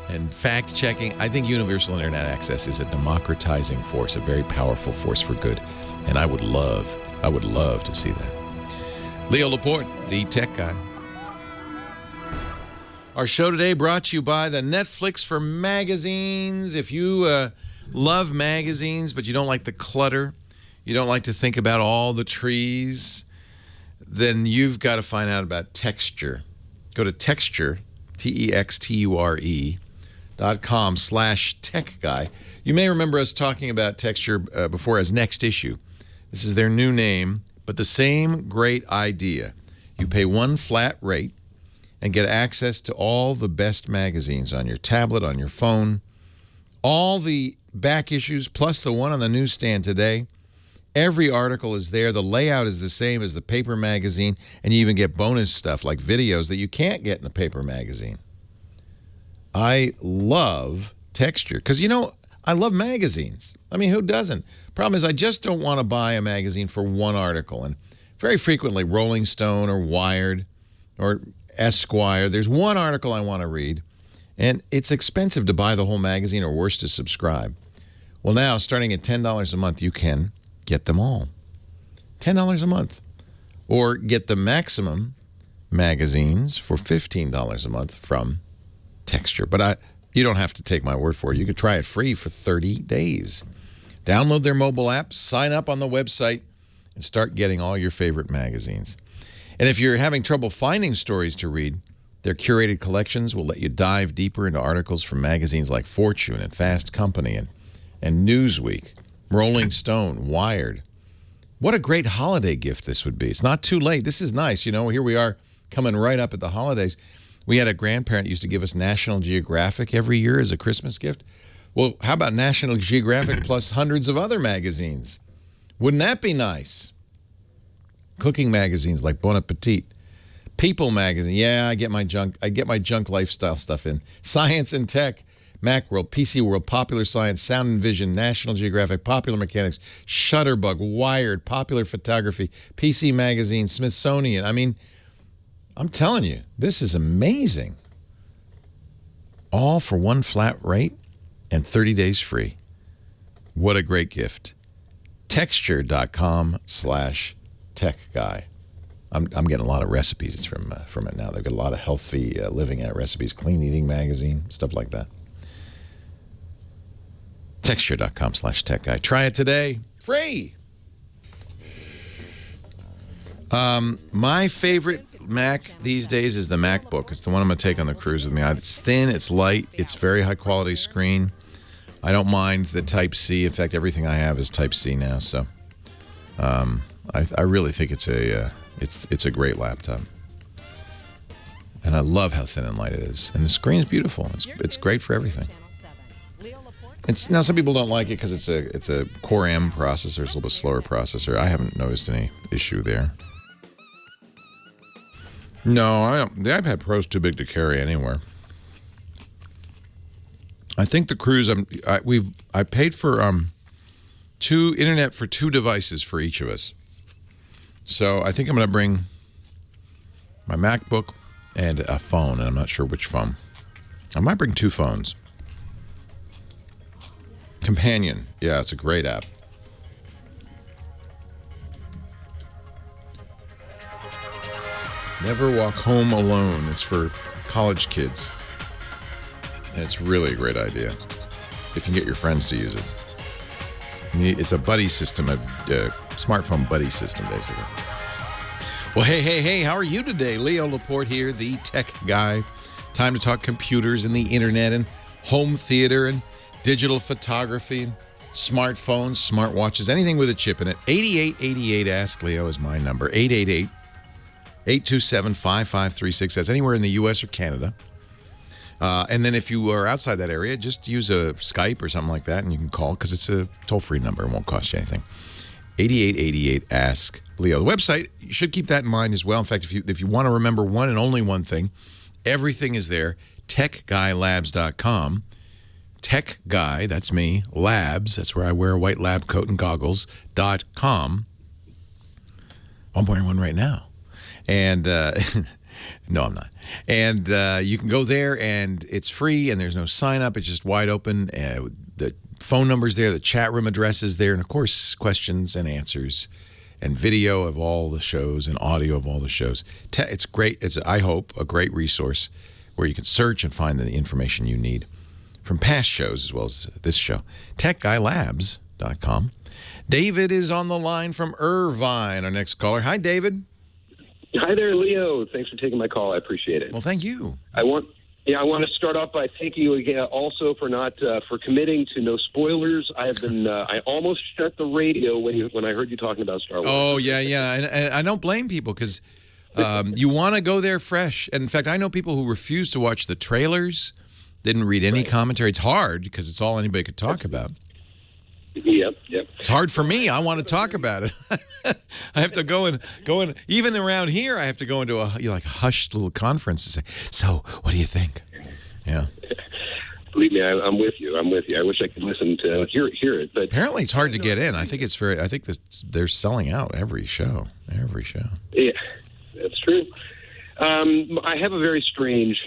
and fact checking, I think universal internet access is a democratizing force, a very powerful force for good. And I would love to see that. Leo Laporte, the tech guy. Our show today brought to you by the Netflix for magazines. If you love magazines, but you don't like the clutter, you don't like to think about all the trees, then you've got to find out about Texture. Go to Texture, texture.com/techguy. You may remember us talking about Texture before as Next Issue. This is their new name, but the same great idea. You pay one flat rate and get access to all the best magazines on your tablet, on your phone, all the back issues, plus the one on the newsstand today. Every article is there. The layout is the same as the paper magazine, and you even get bonus stuff like videos that you can't get in a paper magazine. I love Texture because, I love magazines. I mean, who doesn't? Problem is, I just don't want to buy a magazine for one article. And very frequently, Rolling Stone or Wired or Esquire, there's one article I want to read, and it's expensive to buy the whole magazine or worse to subscribe. Well, now, starting at $10 a month, you can get them all. $10 a month. Or get the maximum magazines for $15 a month from Texture. But you don't have to take my word for it. You can try it free for 30 days. Download their mobile app, sign up on the website, and start getting all your favorite magazines. And if you're having trouble finding stories to read, their curated collections will let you dive deeper into articles from magazines like Fortune and Fast Company and Newsweek, Rolling Stone, Wired. What a great holiday gift this would be. It's not too late. This is nice. Here we are coming right up at the holidays. We had a grandparent used to give us National Geographic every year as a Christmas gift. Well, how about National Geographic plus hundreds of other magazines? Wouldn't that be nice? Cooking magazines like Bon Appetit. People magazine. Yeah, I get my junk lifestyle stuff in. Science and Tech. Macworld, PC World, Popular Science, Sound and Vision, National Geographic, Popular Mechanics, Shutterbug, Wired, Popular Photography, PC Magazine, Smithsonian. I mean, I'm telling you, this is amazing. All for one flat rate and 30 days free. What a great gift. Texture.com/techguy. I'm getting a lot of recipes from it now. They've got a lot of healthy living recipes, clean eating magazine, stuff like that. Texture.com/techguy. Try it today. Free. My favorite Mac these days is the MacBook. It's the one I'm going to take on the cruise with me. It's thin, it's light, it's very high quality screen. I don't mind the Type-C. In fact, everything I have is Type-C now. So I really think it's a great laptop. And I love how thin and light it is. And the screen is beautiful. It's great for everything. Now some people don't like it because it's a Core M processor. It's a little bit slower processor. I haven't noticed any issue there. No, I don't. The iPad Pro is too big to carry anywhere. I think the cruise. I paid for two internet for 2 devices for each of us. So I think I'm going to bring my MacBook and a phone, and I'm not sure which phone. I might bring 2 phones. Companion. Yeah, it's a great app. Never Walk Home Alone. It's for college kids. And it's really a great idea if you can get your friends to use it. It's a buddy system, a smartphone buddy system, basically. Well, hey, how are you today? Leo Laporte here, the tech guy. Time to talk computers and the internet and home theater and digital photography and smartphones, smartwatches, anything with a chip in it. 8888 Ask Leo is my number. 888-827-5536. That's anywhere in the U.S. or Canada. And then if you are outside that area, just use a Skype or something like that, and you can call because it's a toll-free number. It won't cost you anything. 8888 Ask Leo. The website, you should keep that in mind as well. In fact, if you want to remember one and only one thing, everything is there. TechGuyLabs.com. Tech Guy, that's me. Labs, that's where I wear a white lab coat and goggles.com. I'm wearing one right now. And no, I'm not. And you can go there, and it's free, and there's no sign up. It's just wide open. The phone number's there, the chat room address is there, and of course, questions and answers, and video of all the shows, and audio of all the shows. It's great. It's, I hope, a great resource where you can search and find the information you need from past shows as well as this show. TechGuyLabs.com. David is on the line from Irvine, our next caller. Hi, David. Hi there, Leo. Thanks for taking my call. I appreciate it. Well, thank you. I want to start off by thanking you again also for not for committing to no spoilers. I have been I almost shut the radio when I heard you talking about Star Wars. Oh yeah, and I don't blame people because you want to go there fresh. And in fact, I know people who refuse to watch the trailers, didn't read any commentary. It's hard because it's all anybody could talk about. Yep. It's hard for me. I want to talk about it. I have to go and even around here. I have to go into a hushed little conference and say, "So, what do you think?" Yeah. Believe me, I'm with you. I wish I could listen to hear it, but apparently it's hard to get in. I think they're selling out every show. Yeah, that's true. I have a very strange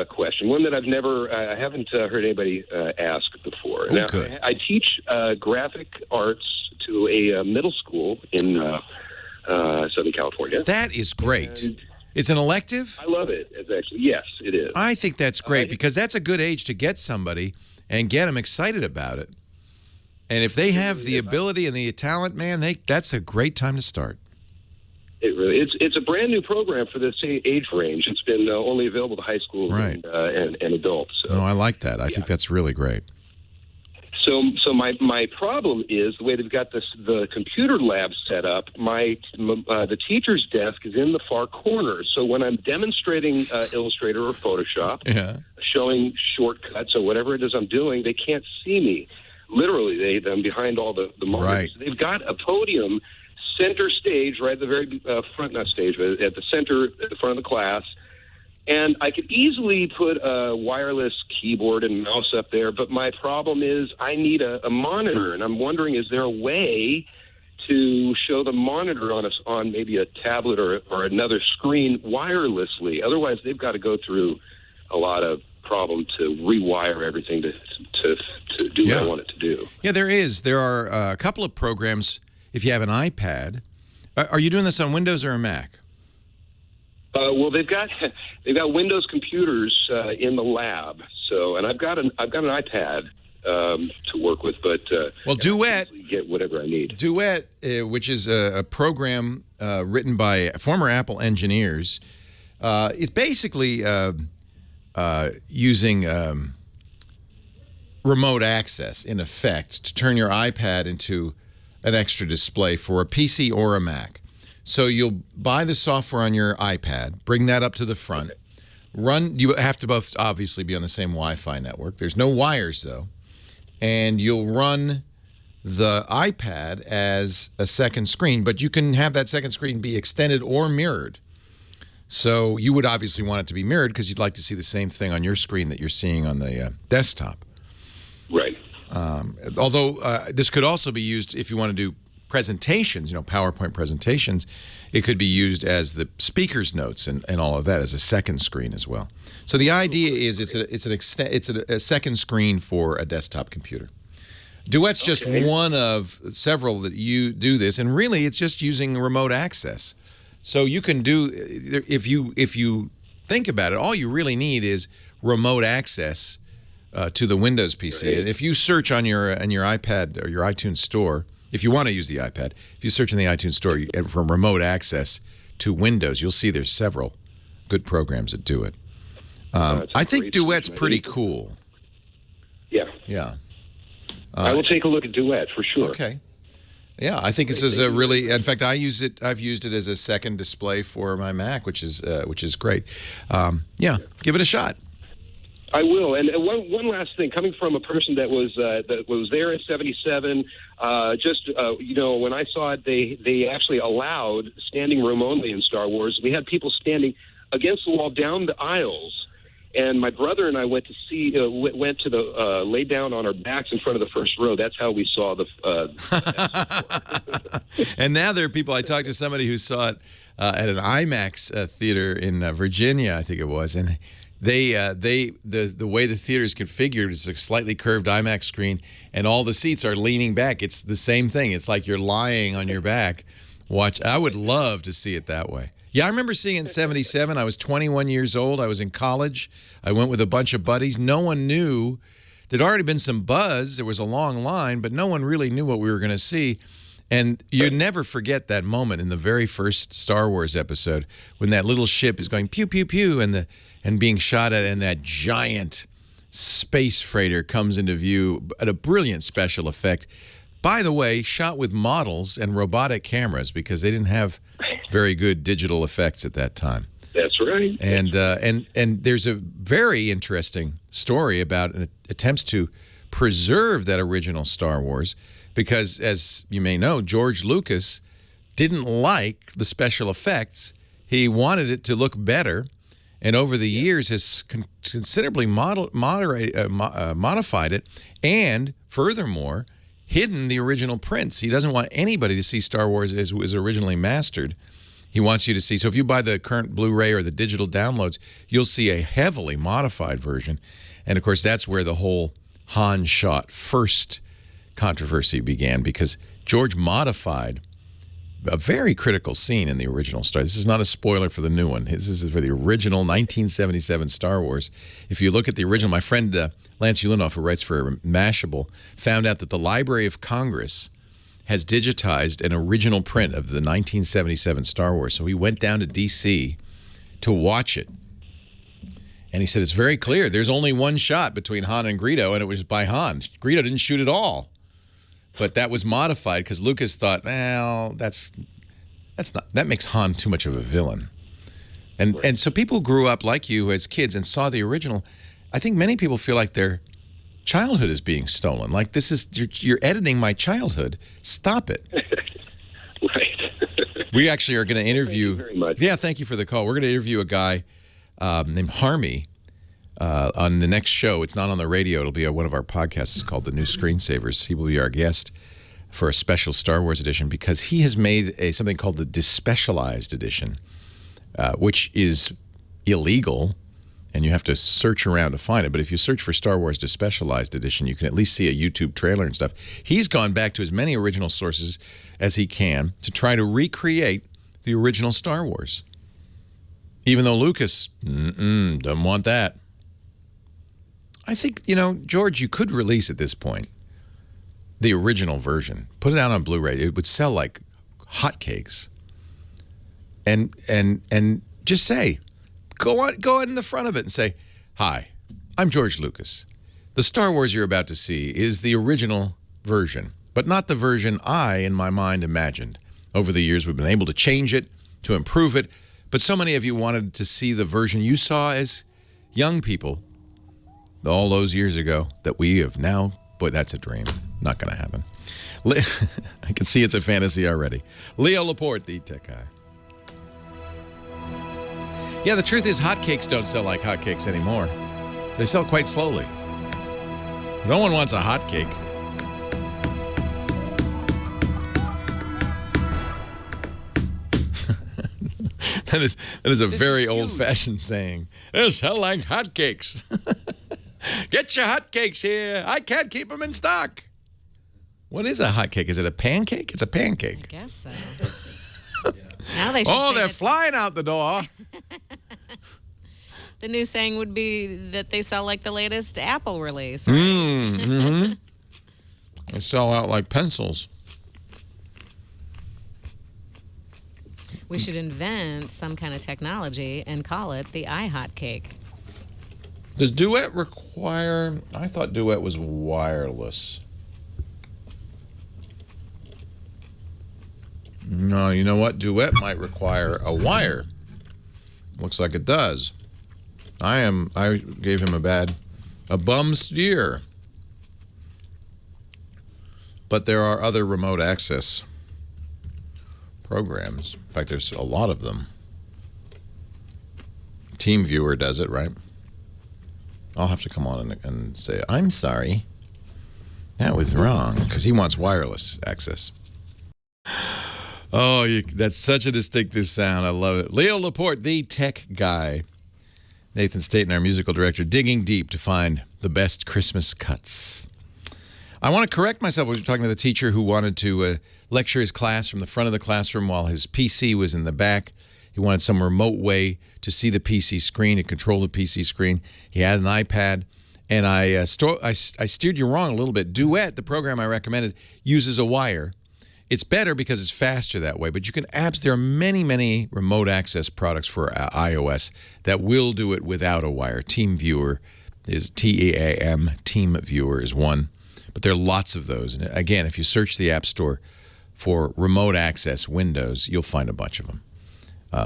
question, one that I haven't heard anybody ask before. Now, good. I teach graphic arts to a middle school in Southern California. That is great. It's an elective? I love it. It's actually, yes, it is. I think that's great because that's a good age to get somebody and get them excited about it. And if they have the ability and the talent, man, that's a great time to start. It really it's a brand new program for this age range. It's been only available to high school and adults. So. No, I like that. I think that's really great. So my problem is the way they've got the computer lab set up. The teacher's desk is in the far corner. So when I'm demonstrating Illustrator or Photoshop, showing shortcuts or whatever it is I'm doing, they can't see me. Literally, I'm behind all the monitors. Right. They've got a podium. Center stage, right at the very front, not stage, but at the center, at the front of the class. And I could easily put a wireless keyboard and mouse up there, but my problem is I need a monitor. And I'm wondering, is there a way to show the monitor on maybe a tablet or another screen wirelessly? Otherwise, they've got to go through a lot of problem to rewire everything to do what I want it to do. Yeah, there are a couple of programs. If you have an iPad, are you doing this on Windows or a Mac? Well, they've got Windows computers in the lab. So, and I've got an iPad to work with, but Duet, I get whatever I need. Duet, which is a program written by former Apple engineers, is basically using remote access in effect to turn your iPad into an extra display for a PC or a Mac. So you'll buy the software on your iPad, bring that up to the front, you have to both obviously be on the same Wi-Fi network. There's no wires though. And you'll run the iPad as a second screen, but you can have that second screen be extended or mirrored. So you would obviously want it to be mirrored because you'd like to see the same thing on your screen that you're seeing on the desktop. Although this could also be used if you want to do presentations, PowerPoint presentations. It could be used as the speaker's notes and all of that as a second screen as well. So the idea is it's a second screen for a desktop computer. Duet's just one of several that you do this, and really it's just using remote access. So you can do, if you think about it, all you really need is remote access to the Windows PC. Right. If you search on your iPad or your iTunes store, if you want to use the iPad, if you search in the iTunes store for remote access to Windows, you'll see there's several good programs that do it. I think Duet's pretty cool. Yeah. Yeah. I will take a look at Duet for sure. Okay. Yeah, I think this is a really. In fact, I've used it as a second display for my Mac, which is great. Yeah, give it a shot. I will. And one last thing, coming from a person that was there in '77, when I saw it, they actually allowed standing room only in Star Wars. We had people standing against the wall down the aisles. And my brother and I went to lay down on our backs in front of the first row. That's how we saw the. And now there are people. I talked to somebody who saw it at an IMAX theater in Virginia, I think it was, and the way the theater is configured is a slightly curved IMAX screen, and all the seats are leaning back. It's the same thing. It's like you're lying on your back. I would love to see it that way. Yeah, I remember seeing it in '77. I was 21 years old. I was in college. I went with a bunch of buddies. No one knew. There'd already been some buzz. There was a long line, but no one really knew what we were going to see. And you never forget that moment in the very first Star Wars episode when that little ship is going pew, pew, pew, and being shot at, and that giant space freighter comes into view at a brilliant special effect. By the way, shot with models and robotic cameras because they didn't have very good digital effects at that time. That's right. And there's a very interesting story about attempts to preserve that original Star Wars because, as you may know, George Lucas didn't like the special effects. He wanted it to look better, and over the years has considerably modified it, and furthermore, hidden the original prints. He doesn't want anybody to see Star Wars as it was originally mastered. He wants you to see. So if you buy the current Blu-ray or the digital downloads, you'll see a heavily modified version. And, of course, that's where the whole Han shot first controversy began because George modified a very critical scene in the original Star. This is not a spoiler for the new one. This is for the original 1977 Star Wars. If you look at the original, my friend Lance Ulinoff, who writes for Mashable, found out that the Library of Congress has digitized an original print of the 1977 Star Wars. So he went down to D.C. to watch it. And he said, it's very clear. There's only one shot between Han and Greedo, and it was by Han. Greedo didn't shoot at all. But that was modified because Lucas thought, well, that makes Han too much of a villain. And so people grew up like you as kids and saw the original. I think many people feel like their childhood is being stolen. Like you're editing my childhood. Stop it. Right. We actually are going to interview. Thank you very much. Yeah, thank you for the call. We're going to interview a guy named Harmy on the next show. It's not on the radio. It'll be one of our podcasts. It's called The New Screensavers. He will be our guest for a special Star Wars edition because he has made something called the Despecialized edition, which is illegal, and you have to search around to find it. But if you search for Star Wars Despecialized edition, you can at least see a YouTube trailer and stuff. He's gone back to as many original sources as he can to try to recreate the original Star Wars. Even though Lucas doesn't want that. I think, George, you could release at this point the original version. Put it out on Blu-ray. It would sell like hotcakes. And just say, go on in the front of it and say, hi, I'm George Lucas. The Star Wars you're about to see is the original version, but not the version I, in my mind, imagined. Over the years, we've been able to change it, to improve it, but so many of you wanted to see the version you saw as young people all those years ago that we have now. Boy, that's a dream. Not going to happen. I can see it's a fantasy already. Leo Laporte, the tech guy. Yeah, the truth is hotcakes don't sell like hotcakes anymore. They sell quite slowly. No one wants a hot cake. That is a very old-fashioned saying. It's hell like hotcakes. Get your hotcakes here. I can't keep them in stock. What is a hotcake? Is it a pancake? It's a pancake. I guess so. Now they should say they're that flying out the door. the new saying would be that they sell like the latest Apple release. Mm-hmm. They sell out like pencils. We should invent some kind of technology and call it the iHot cake. Does Duet require... I thought Duet was wireless. No, you know what? Duet might require a wire. Looks like it does. I gave him a bum steer. But there are other remote access programs. In fact, there's a lot of them. TeamViewer does it, right? I'll have to come on and say, I'm sorry. That was wrong, because he wants wireless access. Oh, that's such a distinctive sound. I love it. Leo Laporte, the tech guy. Nathan Staten, our musical director, digging deep to find the best Christmas cuts. I want to correct myself. I was talking to the teacher who wanted to lecture his class from the front of the classroom while his PC was in the back. He wanted some remote way to see the PC screen, to control the PC screen. He had an iPad, and I steered you wrong a little bit. Duet, the program I recommended, uses a wire. It's better because it's faster that way, but you can there are many, many remote access products for iOS that will do it without a wire. TeamViewer is TEAM, TeamViewer is one, but there are lots of those. And again, if you search the App Store for remote access Windows, you'll find a bunch of them.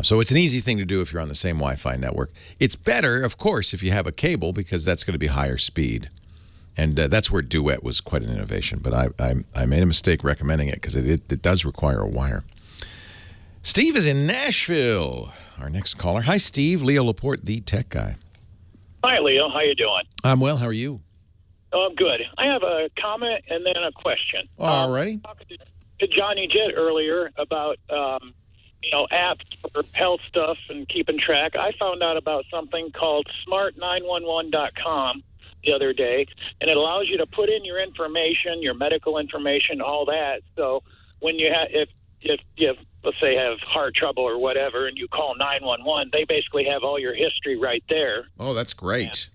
So it's an easy thing to do if you're on the same Wi-Fi network. It's better, of course, if you have a cable, because that's going to be higher speed. And that's where Duet was quite an innovation. But I made a mistake recommending it because it does require a wire. Steve is in Nashville, our next caller. Hi, Steve. Leo Laporte, the tech guy. Hi, Leo. How you doing? I'm well. How are you? Oh, I'm good. I have a comment and then a question. All righty. Talking to Johnny Jett earlier about apps for health stuff and keeping track. I found out about something called smart911.com the other day, and it allows you to put in your information, your medical information, all that. So when you if you let's say have heart trouble or whatever, and you call 911, they basically have all your history right there. Oh, that's great.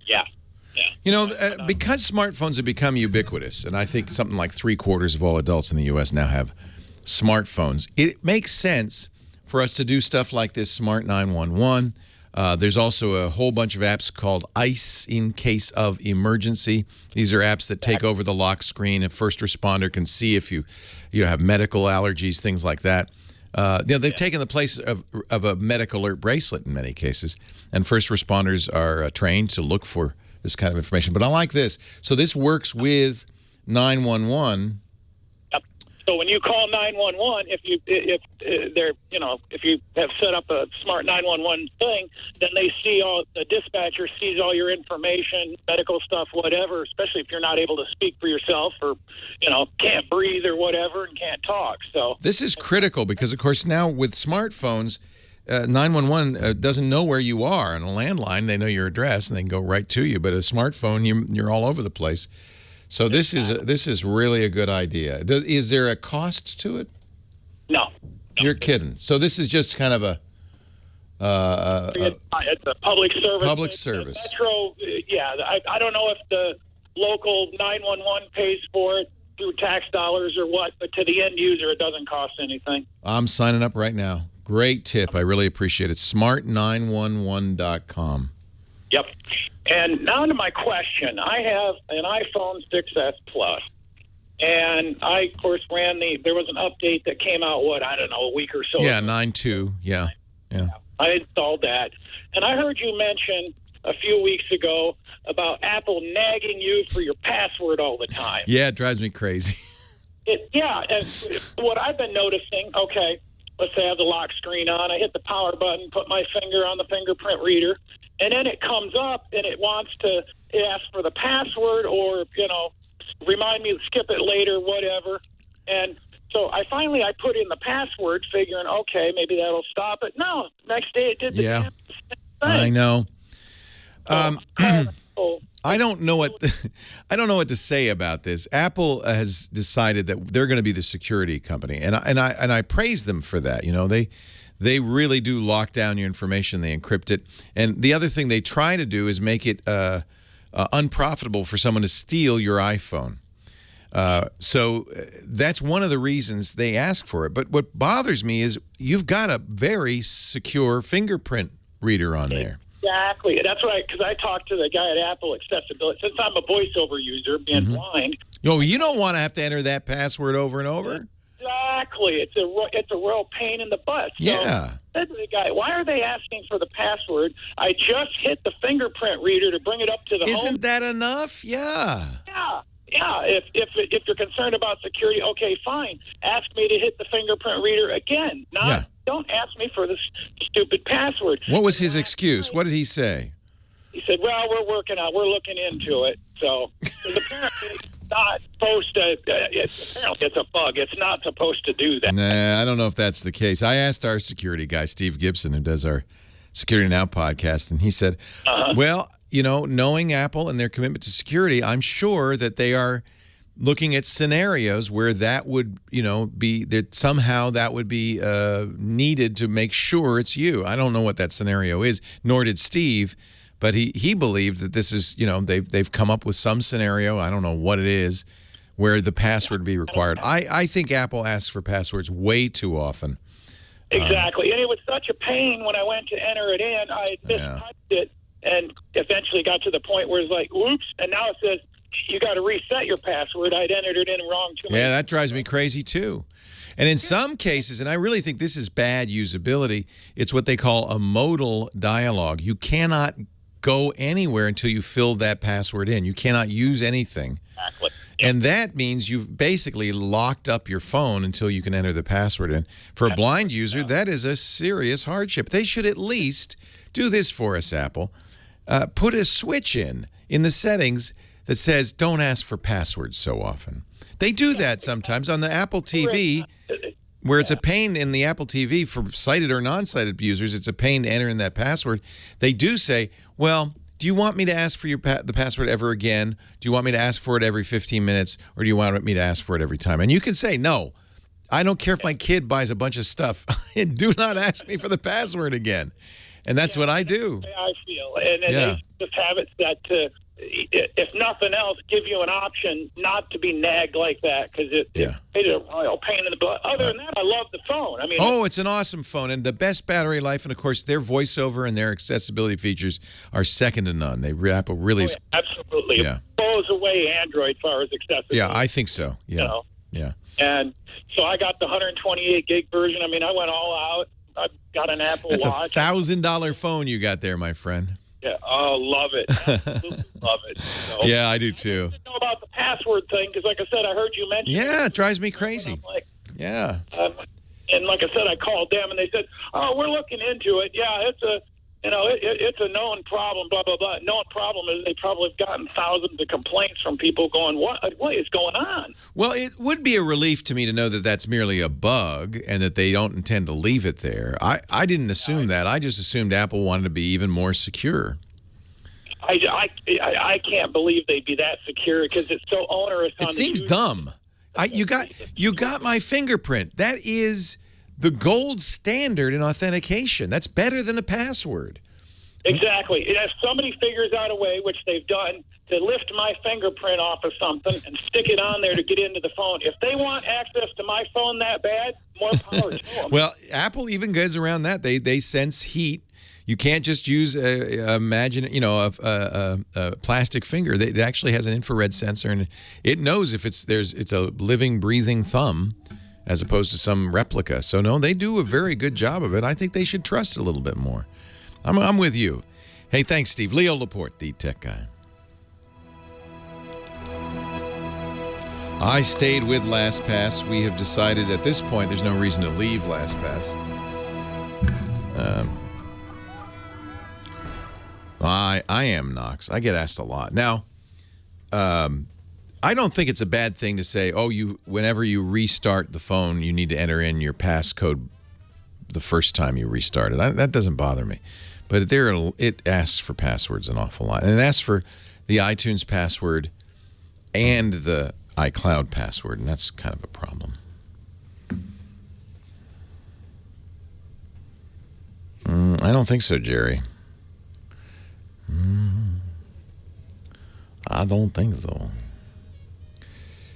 Yeah. You know, because smartphones have become ubiquitous, and I think something like 3/4 of all adults in the U.S. now have smartphones, it makes sense for us to do stuff like this Smart 911. There's also a whole bunch of apps called ICE, in case of emergency. These are apps that take over the lock screen. A first responder can see if you have medical allergies, things like that. They've taken the place of a medical alert bracelet in many cases, and first responders are trained to look for this kind of information. But I like this. So this works with 911. So when you call 911, if you have set up a smart 911 thing, then they see the dispatcher sees all your information, medical stuff, whatever. Especially if you're not able to speak for yourself, or can't breathe or whatever, and can't talk. So this is critical because, of course, now with smartphones, 911 doesn't know where you are. On a landline, they know your address and they can go right to you. But a smartphone, you're all over the place. So this is really a good idea. Is there a cost to it? No. You're kidding. So this is just kind of it's a public service. Public service. Metro, I don't know if the local 911 pays for it through tax dollars or what, but to the end user, it doesn't cost anything. I'm signing up right now. Great tip. I really appreciate it. Smart911.com. Yep. And now to my question. I have an iPhone 6S Plus, and I, of course, there was an update that came out, a week or so ago. 9.2, yeah. I installed that, and I heard you mention a few weeks ago about Apple nagging you for your password all the time. Yeah, it drives me crazy. And what I've been noticing, let's say I have the lock screen on, I hit the power button, put my finger on the fingerprint reader, and then it comes up and it asks for the password or, remind me to skip it later, whatever. And so I put in the password figuring, okay, maybe that'll stop it. No, next day it did the same thing. I know. I don't know what to say about this. Apple has decided that they're going to be the security company, and I praise them for that. They really do lock down your information. They encrypt it, and the other thing they try to do is make it unprofitable for someone to steal your iPhone. So that's one of the reasons they ask for it. But what bothers me is you've got a very secure fingerprint reader on there. Exactly. That's right, because I talked to the guy at Apple Accessibility. Since I'm a voiceover user, being blind. You don't want to have to enter that password over and over? Exactly. It's a real pain in the butt. So Yeah. I said to the guy, why are they asking for the password? I just hit the fingerprint reader to bring it up to the home. Isn't that enough? Yeah. Yeah. If you're concerned about security, okay, fine. Ask me to hit the fingerprint reader again. Don't ask me for this stupid password. What was his excuse? What did he say? He said, well, we're looking into it. So apparently it's not supposed to, apparently it's a bug. It's not supposed to do that. Nah, I don't know if that's the case. I asked our security guy, Steve Gibson, who does our Security Now podcast, and he said, well, knowing Apple and their commitment to security, I'm sure that they are looking at scenarios where that would, be that somehow that would be needed to make sure it's you. I don't know what that scenario is, nor did Steve, but he believed that this is, they've come up with some scenario, I don't know what it is, where the password would be required. I think Apple asks for passwords way too often. Exactly. And it was such a pain when I went to enter it in. I mistyped it and eventually got to the point where it's like, oops, and now it says, you got to reset your password. I'd entered it in wrong too much. Yeah, that drives me crazy too. And in some cases, and I really think this is bad usability, it's what they call a modal dialogue. You cannot go anywhere until you fill that password in. You cannot use anything. Exactly. And that means you've basically locked up your phone until you can enter the password in. For a blind user, that is a serious hardship. They should at least do this for us, Apple. Put a switch in the settings that says don't ask for passwords so often. They do that sometimes on the Apple TV, where it's a pain in the Apple TV for sighted or non-sighted users. It's a pain to enter in that password. They do say, well, do you want me to ask for the password ever again? Do you want me to ask for it every 15 minutes? Or do you want me to ask for it every time? And you can say, no, I don't care if my kid buys a bunch of stuff. Do not ask me for the password again. And that's what I do. I feel. And they just have it set to, if nothing else, give you an option not to be nagged like that, because it's a real pain in the butt. Other than that, I love the phone. I mean, it's an awesome phone, and the best battery life, and of course their voiceover and their accessibility features are second to none. Apple really absolutely blows away Android as far as accessibility. Yeah, I think so. Yeah, And so I got the 128 gig version. I mean, I went all out. I got an Apple Watch. That's $1,000 phone you got there, my friend. Yeah, love it. Absolutely love it. So, yeah, I do too. I didn't know about the password thing because, like I said, I heard you mention. Yeah, it drives me crazy. Yeah. And like I said, I called them and they said, "Oh, we're looking into it. Yeah, it's a, it's a known problem. Blah blah blah. Known problem is they probably have gotten thousands of complaints from people going, what is going on?" Well, it would be a relief to me to know that that's merely a bug and that they don't intend to leave it there. I didn't assume that. I just assumed Apple wanted to be even more secure. I can't believe they'd be that secure because it's so onerous. It seems dumb. You got my fingerprint. That is the gold standard in authentication. That's better than a password. Exactly. And if somebody figures out a way, which they've done, to lift my fingerprint off of something and stick it on there to get into the phone, if they want access to my phone that bad, more power to them. Well, Apple even goes around that. They sense heat. You can't just use a plastic finger. It actually has an infrared sensor, and it knows if it's a living, breathing thumb, as opposed to some replica. So no, they do a very good job of it. I think they should trust it a little bit more. I'm with you. Hey, thanks, Steve. Leo Laporte, the tech guy. I stayed with LastPass. We have decided at this point there's no reason to leave LastPass. I am, Knox. I get asked a lot. Now, I don't think it's a bad thing to say, whenever you restart the phone, you need to enter in your passcode the first time you restart it. That doesn't bother me. But it asks for passwords an awful lot. And it asks for the iTunes password and the iCloud password, and that's kind of a problem. I don't think so, Jerry. I don't think so.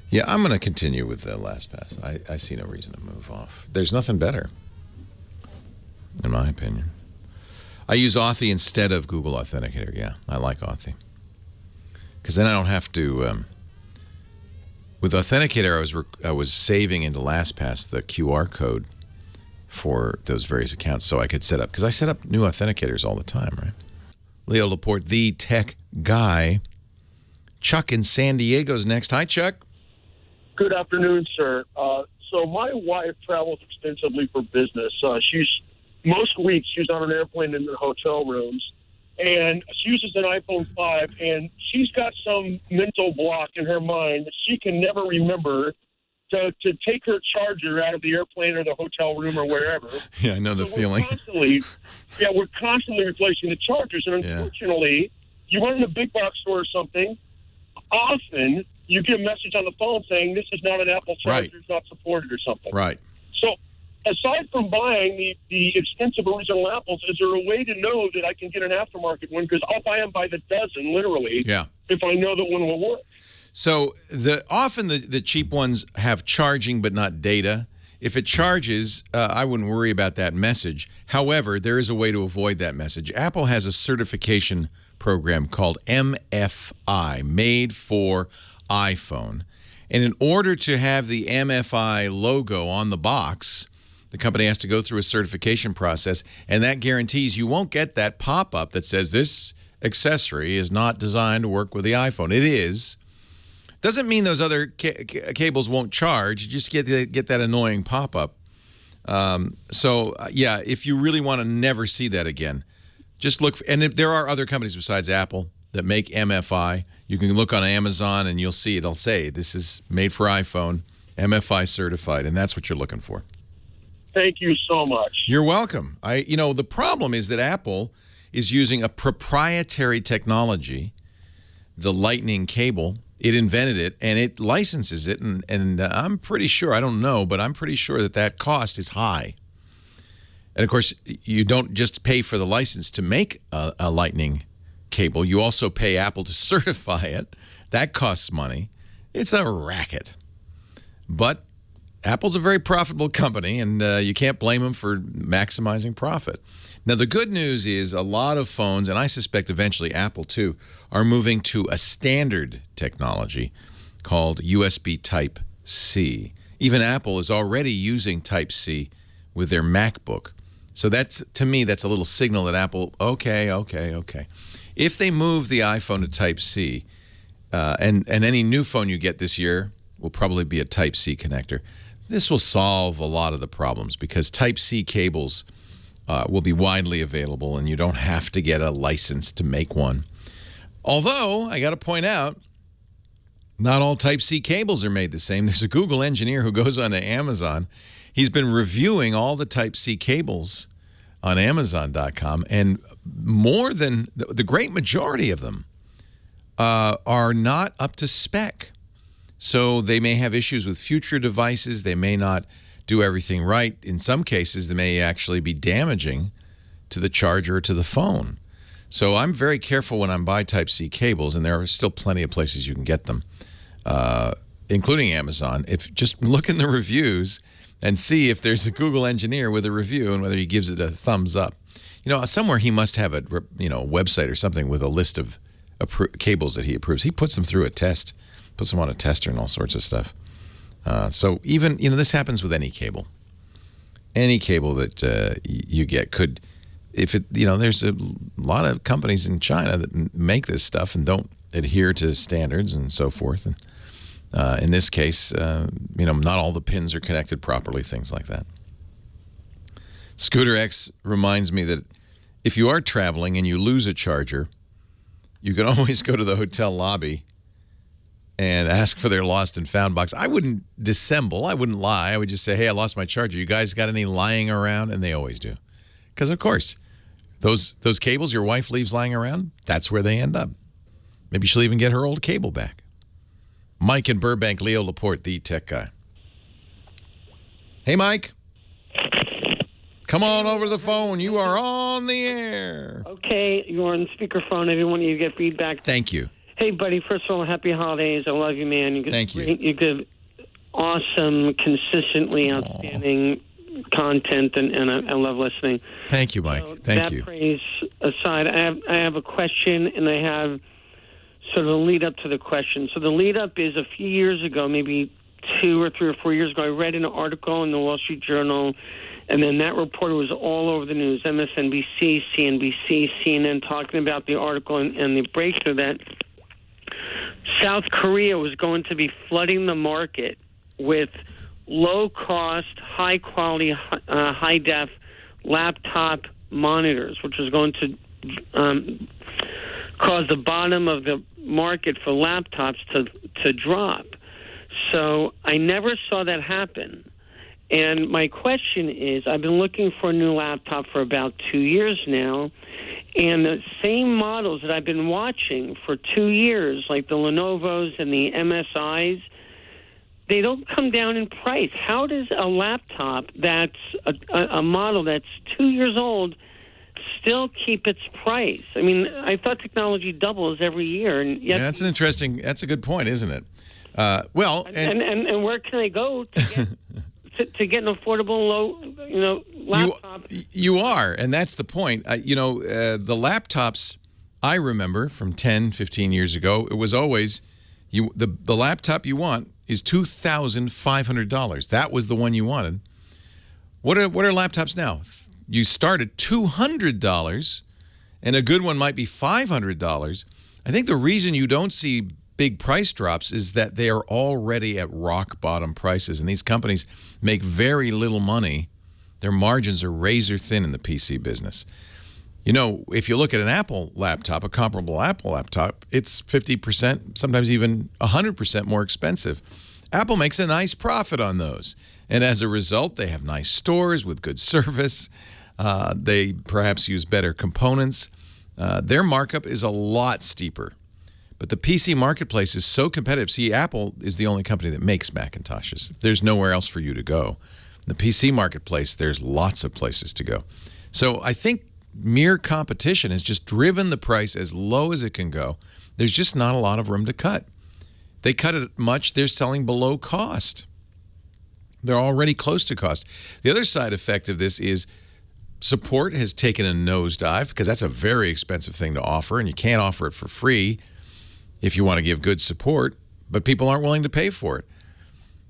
Yeah, I'm going to continue with the LastPass. I see no reason to move off. There's nothing better, in my opinion. I use Authy instead of Google Authenticator. Yeah, I like Authy. Because then I don't have to... with Authenticator, I was saving into LastPass the QR code for those various accounts so I could set up. Because I set up new authenticators all the time, right? Leo Laporte, the tech guy. Chuck in San Diego's next. Hi, Chuck. Good afternoon, sir. So my wife travels extensively for business. Most weeks she's on an airplane in the hotel rooms, and she uses an iPhone 5, and she's got some mental block in her mind that she can never remember to take her charger out of the airplane or the hotel room or wherever. Yeah, I know the feeling. We're constantly replacing the chargers, and unfortunately, you run in a big box store or something, often you get a message on the phone saying this is not an Apple charger, it's not supported or something. Right. So aside from buying the expensive original Apples, is there a way to know that I can get an aftermarket one? Because I'll buy them by the dozen, literally, if I know that one will work. So often the cheap ones have charging but not data. If it charges, I wouldn't worry about that message. However, there is a way to avoid that message. Apple has a certification program called MFI, made for iPhone. And in order to have the MFI logo on the box, the company has to go through a certification process, and that guarantees you won't get that pop-up that says this accessory is not designed to work with the iPhone. It is. Doesn't mean those other cables won't charge. You just get that annoying pop-up. Yeah, if you really want to never see that again, just look. And there are other companies besides Apple that make MFI. You can look on Amazon and you'll see it'll say this is made for iPhone, MFI certified, and that's what you're looking for. Thank you so much. You're welcome. The problem is that Apple is using a proprietary technology, the Lightning cable. It invented it, and it licenses it, and I'm pretty sure, I don't know, but I'm pretty sure that cost is high. And, of course, you don't just pay for the license to make a Lightning cable. You also pay Apple to certify it. That costs money. It's a racket. But Apple's a very profitable company, and you can't blame them for maximizing profit. Now, the good news is a lot of phones, and I suspect eventually Apple too, are moving to a standard technology called USB Type-C. Even Apple is already using Type-C with their MacBook. So to me, that's a little signal that Apple, okay. If they move the iPhone to Type-C, and any new phone you get this year will probably be a Type-C connector, this will solve a lot of the problems because Type-C cables will be widely available, and you don't have to get a license to make one. Although, I got to point out, not all Type-C cables are made the same. There's a Google engineer who goes onto Amazon. He's been reviewing all the Type-C cables on Amazon.com, and more than the great majority of them are not up to spec. So they may have issues with future devices. They may not do everything right. In some cases, they may actually be damaging to the charger or to the phone. So I'm very careful when I buy Type-C cables, and there are still plenty of places you can get them, including Amazon. Just look in the reviews and see if there's a Google engineer with a review and whether he gives it a thumbs up. Somewhere he must have a website or something with a list of cables that he approves. He puts them through a test, puts them on a tester and all sorts of stuff. So even, this happens with any cable. Any cable that you get could, there's a lot of companies in China that make this stuff and don't adhere to standards and so forth. And in this case, not all the pins are connected properly, things like that. Scooter X reminds me that if you are traveling and you lose a charger, You can always go to the hotel lobby and ask for their lost and found box. I wouldn't dissemble. I wouldn't lie. I would just say, hey, I lost my charger. You guys got any lying around? And they always do. Because, of course, those cables your wife leaves lying around, that's where they end up. Maybe she'll even get her old cable back. Mike in Burbank, Leo Laporte, the tech guy. Hey, Mike. Come on over to the phone. You are on the air. Okay, you're on speakerphone. Everyone, you get feedback. Thank you. Hey, buddy. First of all, happy holidays. I love you, man. Thank you. You give awesome, consistently outstanding content, and I love listening. Thank you, Mike. Thank you. That praise aside, I have a question, and I have sort of a lead up to the question. So the lead up is a few years ago, maybe 2 or 3 or 4 years ago, I read an article in the Wall Street Journal, and then that reporter was all over the news, MSNBC, CNBC, CNN, talking about the article and the breakthrough that South Korea was going to be flooding the market with low-cost, high-quality, high-def laptop monitors, which was going to cause the bottom of the market for laptops to drop. So I never saw that happen. And my question is, I've been looking for a new laptop for about 2 years now, and the same models that I've been watching for 2 years, like the Lenovo's and the MSI's, they don't come down in price. How does a laptop that's a model that's 2 years old still keep its price? I mean, I thought technology doubles every year. And yet that's a good point, isn't it? And where can I go to get an affordable laptop? You are, and that's the point. The laptops I remember from 10, 15 years ago, it was always the laptop you want is $2,500. That was the one you wanted. What are laptops now? You start at $200, and a good one might be $500. I think the reason you don't see big price drops is that they are already at rock bottom prices, and these companies make very little money. Their margins are razor thin in the PC business. If you look at an Apple laptop, a comparable Apple laptop, it's 50%, sometimes even 100% more expensive. Apple makes a nice profit on those, and as a result, they have nice stores with good service. They perhaps use better components. Their markup is a lot steeper. But the PC marketplace is so competitive. See, Apple is the only company that makes Macintoshes. There's nowhere else for you to go. The PC marketplace, there's lots of places to go. So I think mere competition has just driven the price as low as it can go. There's just not a lot of room to cut. They cut it much, they're selling below cost. They're already close to cost. The other side effect of this is support has taken a nosedive, because that's a very expensive thing to offer, and you can't offer it for free if you want to give good support, but people aren't willing to pay for it.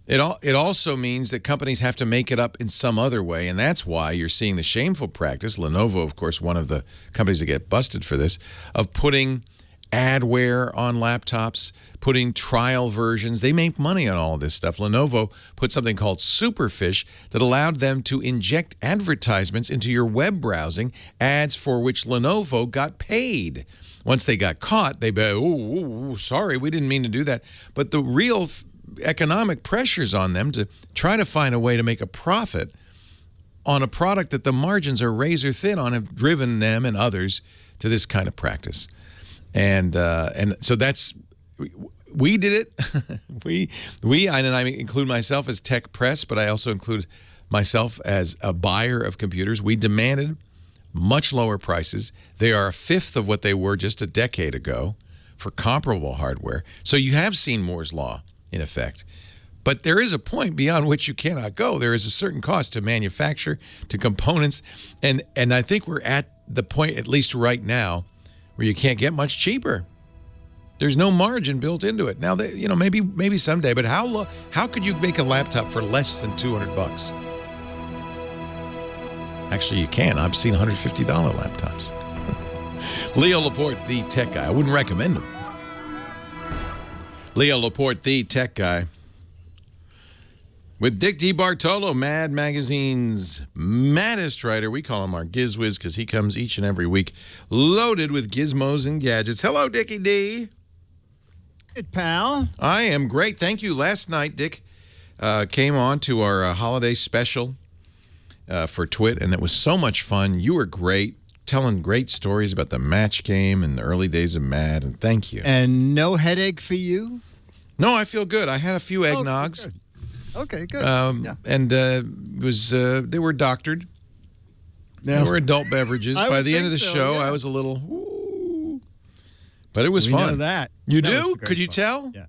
It also means that companies have to make it up in some other way, and that's why you're seeing the shameful practice, Lenovo, of course, one of the companies that get busted for this, of putting adware on laptops, putting trial versions. They make money on all this stuff. Lenovo put something called Superfish that allowed them to inject advertisements into your web browsing, ads for which Lenovo got paid. Once they got caught, they be, sorry, we didn't mean to do that. But the real economic pressures on them to try to find a way to make a profit on a product that the margins are razor thin on have driven them and others to this kind of practice. And so that's, we did it. and I include myself as tech press, but I also include myself as a buyer of computers. We demanded much lower prices. They are a fifth of what they were just a decade ago for comparable hardware. So you have seen Moore's Law in effect. But there is a point beyond which you cannot go. There is a certain cost to manufacture, to components, and I think we're at the point, at least right now, where you can't get much cheaper. There's no margin built into it. Now, maybe someday, but how could you make a laptop for less than $200? Actually, you can. I've seen $150 laptops. Leo Laporte, the tech guy. I wouldn't recommend him. Leo Laporte, the tech guy. With Dick DeBartolo, Mad Magazine's maddest writer. We call him our Gizwiz because he comes each and every week loaded with gizmos and gadgets. Hello, Dickie D. Good, pal. I am great. Thank you. Last night, Dick came on to our holiday special for Twit, and it was so much fun. You were great, telling great stories about the match game and the early days of Mad, and thank you. And no headache for you? No, I feel good. I had a few eggnogs. Good. Okay, good. And they were doctored. They were adult beverages. By the end of the show, I was a little, ooh. But it was fun. We know that. You do? Could you tell? Yeah.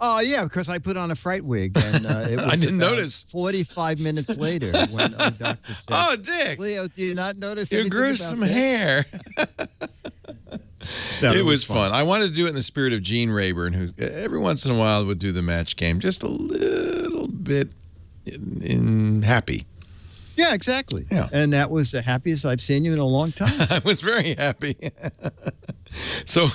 Oh, yeah, because I put on a fright wig. And it was I didn't notice. 45 minutes later when our doctor said, "Oh, Dick. Leo, do you not notice you grew some hair?" It was fun. I wanted to do it in the spirit of Gene Rayburn, who every once in a while would do the match game just a little bit in happy. Yeah, exactly. Yeah. And that was the happiest I've seen you in a long time. I was very happy. So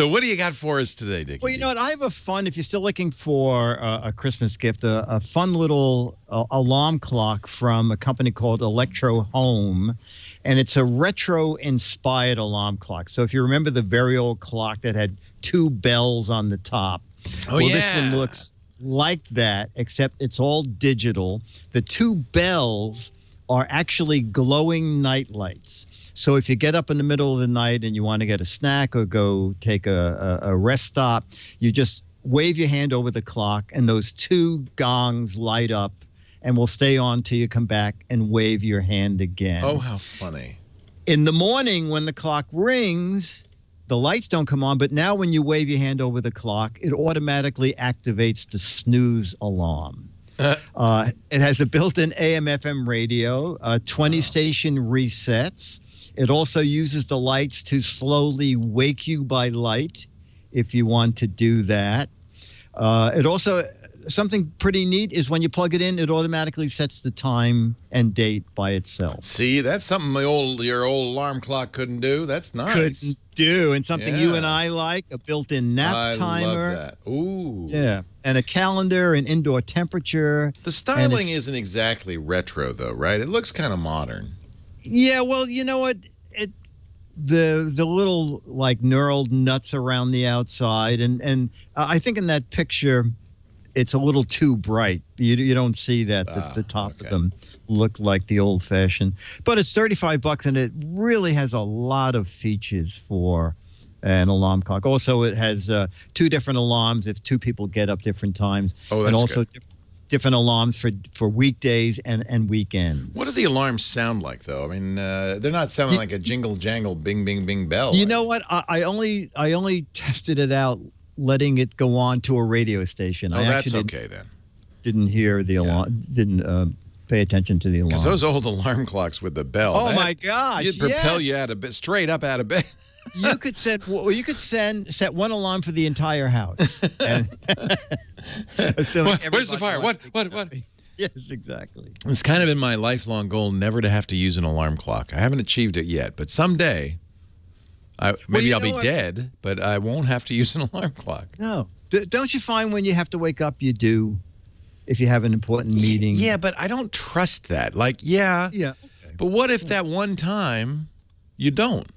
what do you got for us today, Dickie? Well, you know what? I have a fun, if you're still looking for a Christmas gift, a fun little alarm clock from a company called Electro Home. And it's a retro-inspired alarm clock. So if you remember the very old clock that had 2 bells on the top. Oh, well, yeah. This one looks like that, except it's all digital. The 2 bells are actually glowing night lights. So if you get up in the middle of the night and you want to get a snack or go take a rest stop, you just wave your hand over the clock and those 2 gongs light up and will stay on till you come back and wave your hand again. Oh, how funny. In the morning when the clock rings, the lights don't come on, but now when you wave your hand over the clock, it automatically activates the snooze alarm. It has a built-in AM/FM radio, 20-station resets. It also uses the lights to slowly wake you by light if you want to do that. It also, something pretty neat is when you plug it in, it automatically sets the time and date by itself. See, that's something your old alarm clock couldn't do. That's nice. Couldn't do, and something you and I like, a built-in nap timer. I love that. Ooh. Yeah, and a calendar, and indoor temperature. The styling isn't exactly retro, though, right? It looks kind of modern. Yeah, well, you know what? The little like knurled nuts around the outside, and I think in that picture, it's a little too bright. You don't see that the top of them look like the old fashioned. But it's $35, and it really has a lot of features for an alarm clock. Also, it has 2 different alarms if 2 people get up different times. Oh, that's and also good. Different alarms for weekdays and weekends. What do the alarms sound like, though? I mean, they're not sounding like a jingle jangle, bing bing bing bell. You know what? I only tested it out, letting it go on to a radio station. Oh, that's okay then. Didn't hear the alarm. Didn't pay attention to the alarm. Because those old alarm clocks with the bell. Oh my gosh! You'd propel you out of bed, straight up out of bed. You could set one alarm for the entire house. And where's the fire? What? Yes, exactly. It's kind of been my lifelong goal never to have to use an alarm clock. I haven't achieved it yet, but someday, maybe I'll be dead, but I won't have to use an alarm clock. No. Don't you find when you have to wake up, you do, if you have an important meeting? Yeah, but I don't trust that. Like, yeah. Okay. But what if that one time you don't?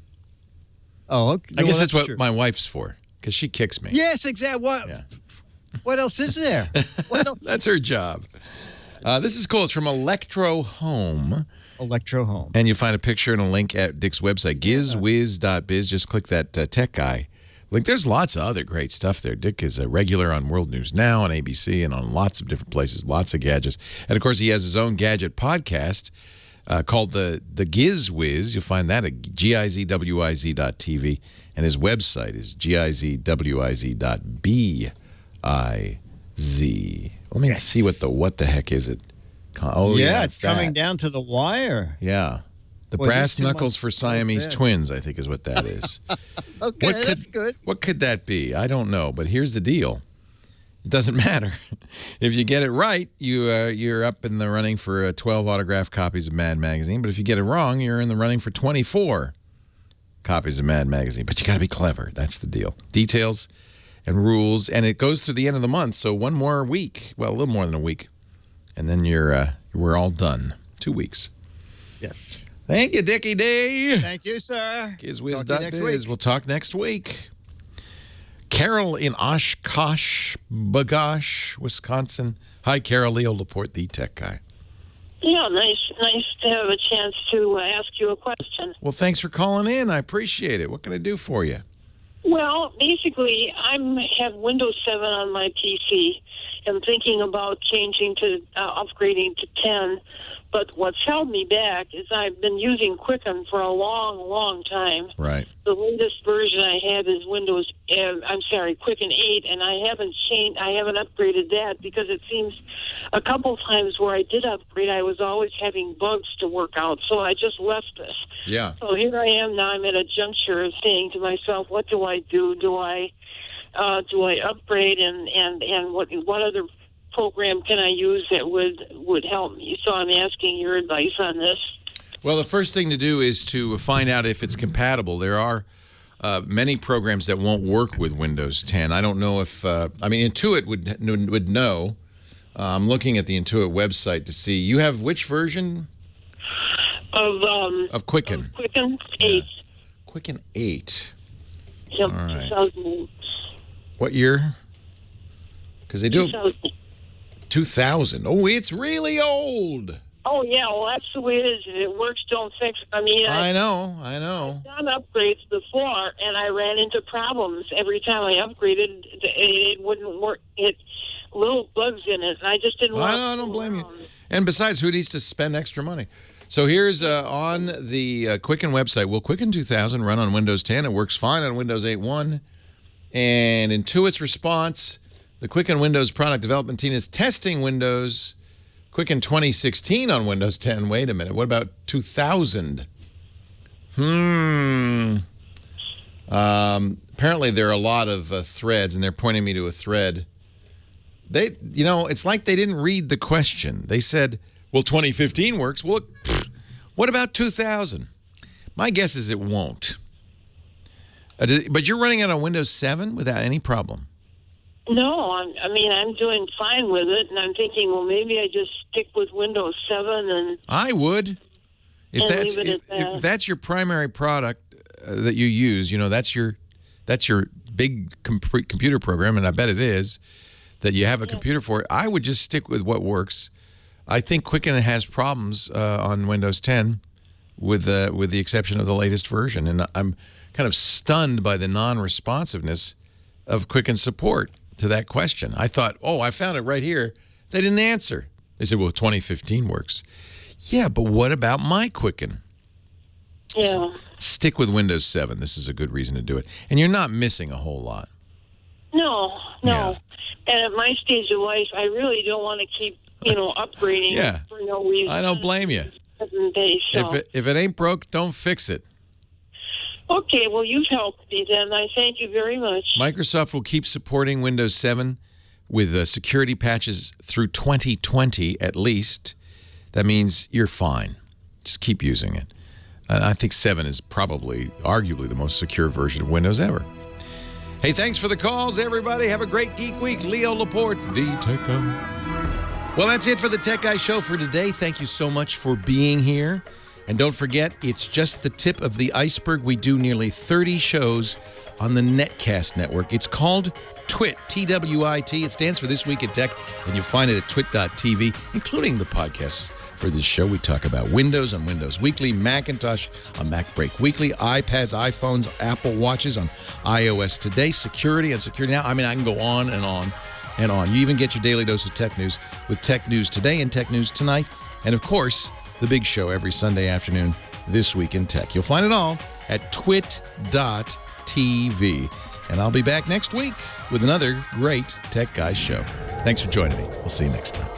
Oh, okay. I guess that's what my wife's for, because she kicks me. Yes, exactly. What else is there? What else? That's her job. This is cool. It's from Electro Home. Electro Home. And you find a picture and a link at Dick's website, gizwiz.biz. Just click that tech guy link. There's lots of other great stuff there. Dick is a regular on World News Now, on ABC, and on lots of different places, lots of gadgets. And, of course, he has his own gadget podcast called the GizWiz. You'll find that at gizwiz.tv. And his website is gizwiz.biz. Let me see what the heck is it? Oh, yeah, it's coming down to the wire. Yeah. The brass knuckles for Siamese twins, I think is what that is. Okay, that's good. What could that be? I don't know, but here's the deal. It doesn't matter. If you get it right, you're up in the running for 12 autographed copies of Mad Magazine. But if you get it wrong, you're in the running for 24 copies of Mad Magazine. But you got to be clever. That's the deal. Details and rules, and it goes through the end of the month. So one more week, well, a little more than a week, and then we're all done. 2 weeks. Yes. Thank you, Dickie D. Thank you, sir. GizWiz.biz. We'll talk next week. Carol in Oshkosh, Bagosh, Wisconsin. Hi, Carol. Leo Laporte, the tech guy. Yeah, nice to have a chance to ask you a question. Well, thanks for calling in. I appreciate it. What can I do for you? Well, basically, I have Windows 7 on my PC. I'm thinking about changing to upgrading to 10. But what's held me back is I've been using Quicken for a long time. Right. The latest version I have is Quicken 8, and I haven't upgraded that because it seems a couple times where I did upgrade, I was always having bugs to work out, so I just left this. Yeah. So here I am now. I'm at a juncture of saying to myself, what do I do? Do I upgrade, and what other program can I use that would help me? So I'm asking your advice on this. Well, the first thing to do is to find out if it's compatible. There are many programs that won't work with Windows 10. I don't know if Intuit would know. I'm looking at the Intuit website to see. You have which version of Quicken? Quicken 8. Quicken 8. Yep. All right. 2000. What year? Because they do 2000. 2000. Oh, it's really old. Oh, yeah, well, that's the way it is. If it works, don't fix it. I know. I've done upgrades before, and I ran into problems. Every time I upgraded, it wouldn't work. It little bugs in it, and I just didn't want to. I don't blame you. And besides, who needs to spend extra money? So here's on the Quicken website. Will Quicken 2000 run on Windows 10? It works fine on Windows 8.1. And Intuit's response, the Quicken Windows product development team is testing Windows Quicken 2016 on Windows 10. Wait a minute. What about 2000? Apparently there are a lot of threads, and they're pointing me to a thread. It's like they didn't read the question. They said, well, 2015 works. Well, what about 2000? My guess is it won't. But you're running it on Windows 7 without any problem. No, I'm doing fine with it, and I'm thinking, well, maybe I just stick with Windows 7 and. I would, if that's your primary product that you use. That's your big computer program, and I bet it is that you have a computer for it. I would just stick with what works. I think Quicken has problems on Windows 10, with the exception of the latest version, and I'm kind of stunned by the non-responsiveness of Quicken support to that question. I thought, I found it right here. They didn't answer. They said, well, 2015 works. Yeah, but what about my Quicken? Yeah. Stick with Windows 7. This is a good reason to do it. And you're not missing a whole lot. No. Yeah. And at my stage of life, I really don't want to keep, upgrading for no reason. I don't blame you. If it ain't broke, don't fix it. Okay, well, you've helped me then. I thank you very much. Microsoft will keep supporting Windows 7 with security patches through 2020 at least. That means you're fine. Just keep using it. I think 7 is arguably the most secure version of Windows ever. Hey, thanks for the calls, everybody. Have a great Geek Week. Leo Laporte, the Tech Guy. Well, that's it for the Tech Guy Show for today. Thank you so much for being here. And don't forget, it's just the tip of the iceberg. We do nearly 30 shows on the Netcast network. It's called TWIT, T-W-I-T. It stands for This Week in Tech, and you'll find it at twit.tv, including the podcasts for this show. We talk about Windows on Windows Weekly, Macintosh on Mac Break Weekly, iPads, iPhones, Apple Watches on iOS Today, security on Security Now. I can go on and on and on. You even get your daily dose of tech news with Tech News Today and Tech News Tonight. And, of course, the big show every Sunday afternoon, This Week in Tech. You'll find it all at twit.tv. And I'll be back next week with another great Tech Guys show. Thanks for joining me. We'll see you next time.